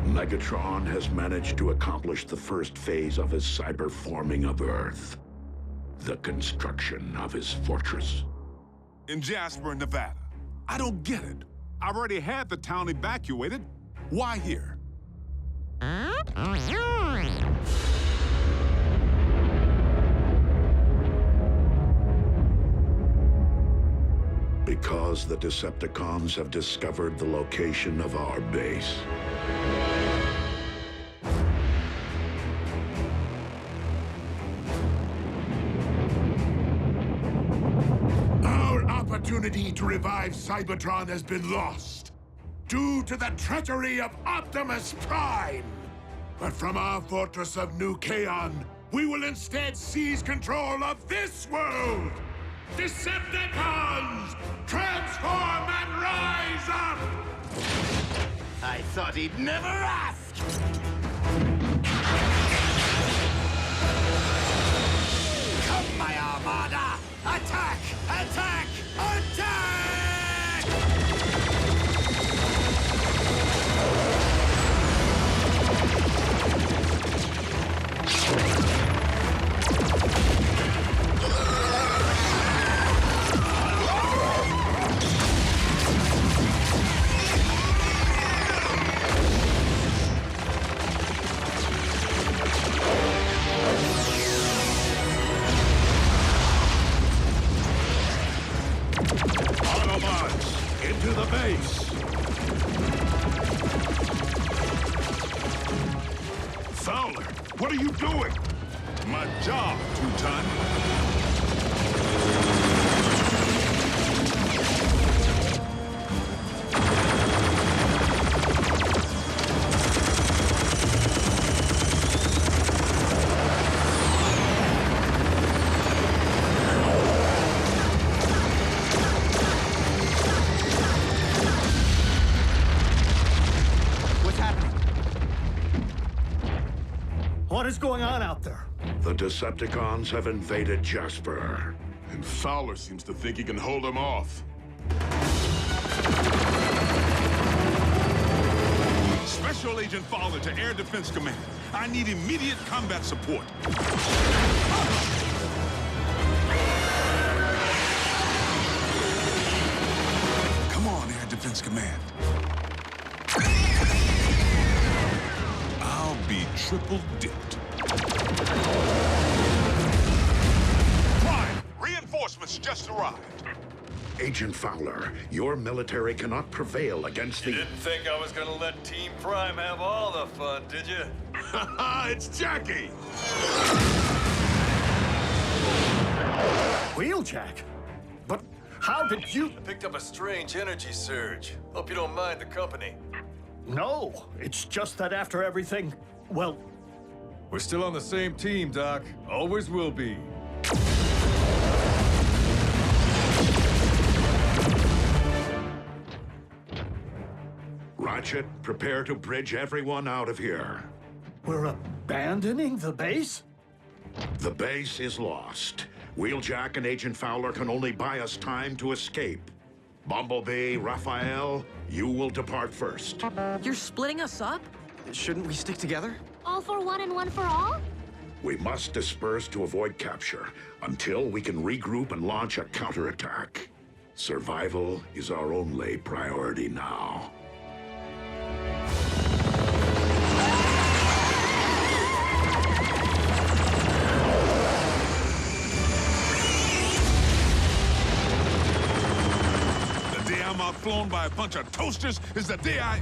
[SPEAKER 14] Megatron has managed to accomplish the first phase of his cyber-forming of Earth. The construction of his fortress.
[SPEAKER 12] In Jasper, Nevada. I don't get it. I've already had the town evacuated. Why here?
[SPEAKER 14] Because the Decepticons have discovered the location of our base.
[SPEAKER 15] Our opportunity to revive Cybertron has been lost due to the treachery of Optimus Prime. But from our fortress of New Kaon, we will instead seize control of this world! Decepticons! Transform and rise up!
[SPEAKER 18] I thought he'd never ask! Come, my armada! Attack! Attack! Attack!
[SPEAKER 12] Autobots, into the base! Fowler, what are you doing? My job, Teuton.
[SPEAKER 3] is going on out there?
[SPEAKER 14] The Decepticons have invaded Jasper.
[SPEAKER 17] And Fowler seems to think he can hold them off.
[SPEAKER 12] Special Agent Fowler to Air Defense Command. I need immediate combat support. Come on, Air Defense Command. I'll be triple dipped. Prime, reinforcements just arrived.
[SPEAKER 14] Agent Fowler, your military cannot prevail against the...
[SPEAKER 20] You didn't think I was gonna let Team Prime have all the fun, did you?
[SPEAKER 12] It's Jackie!
[SPEAKER 3] Wheeljack? But how did you...
[SPEAKER 20] I picked up a strange energy surge. Hope you don't mind the company.
[SPEAKER 3] No, it's just that after everything, well...
[SPEAKER 20] We're still on the same team, Doc. Always will be.
[SPEAKER 14] Ratchet, prepare to bridge everyone out of here.
[SPEAKER 3] We're abandoning the base?
[SPEAKER 14] The base is lost. Wheeljack and Agent Fowler can only buy us time to escape. Bumblebee, Rafael, you will depart first.
[SPEAKER 8] You're splitting us up?
[SPEAKER 7] Shouldn't we stick together?
[SPEAKER 4] All for one and one for all?
[SPEAKER 14] We must disperse to avoid capture until we can regroup and launch a counterattack. Survival is our only priority now.
[SPEAKER 12] The day I'm outflown by a bunch of toasters is the day I...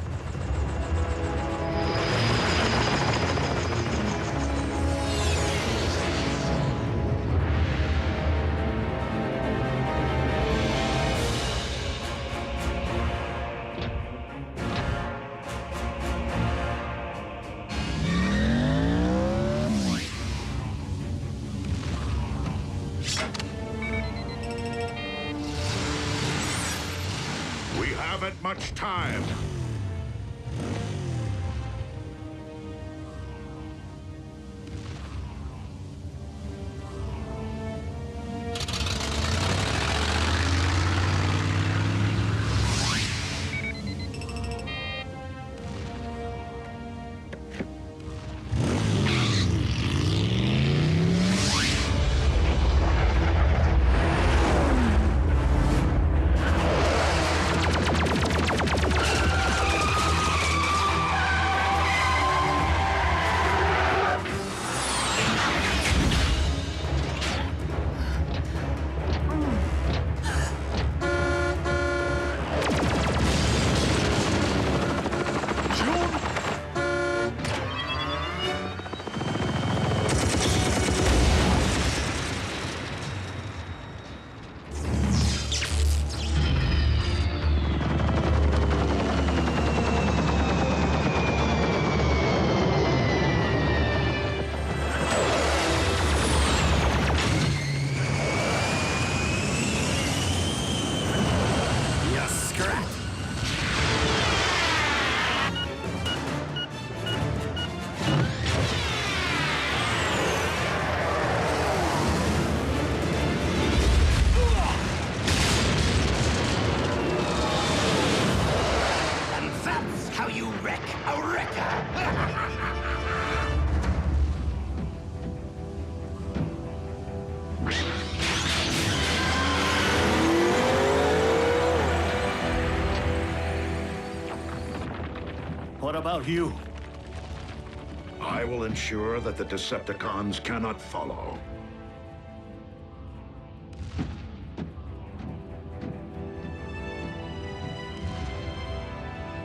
[SPEAKER 14] We haven't much time.
[SPEAKER 3] What about you?
[SPEAKER 14] I will ensure that the Decepticons cannot follow.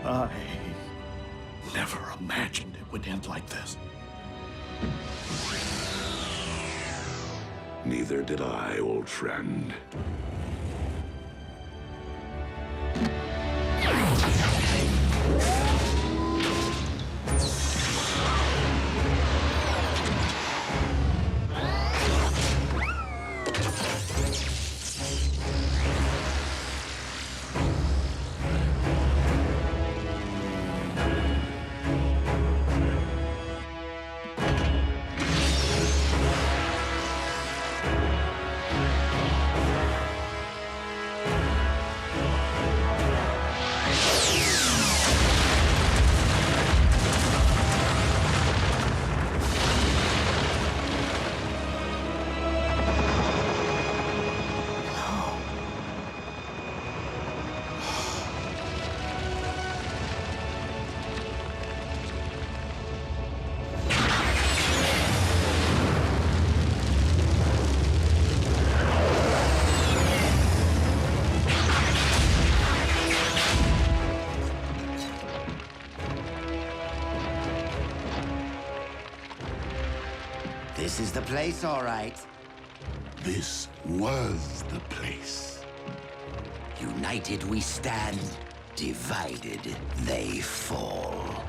[SPEAKER 3] I never imagined it would end like this.
[SPEAKER 14] Neither did I, old friend.
[SPEAKER 18] This is the place, all right.
[SPEAKER 15] This was the place.
[SPEAKER 18] United we stand, divided they fall.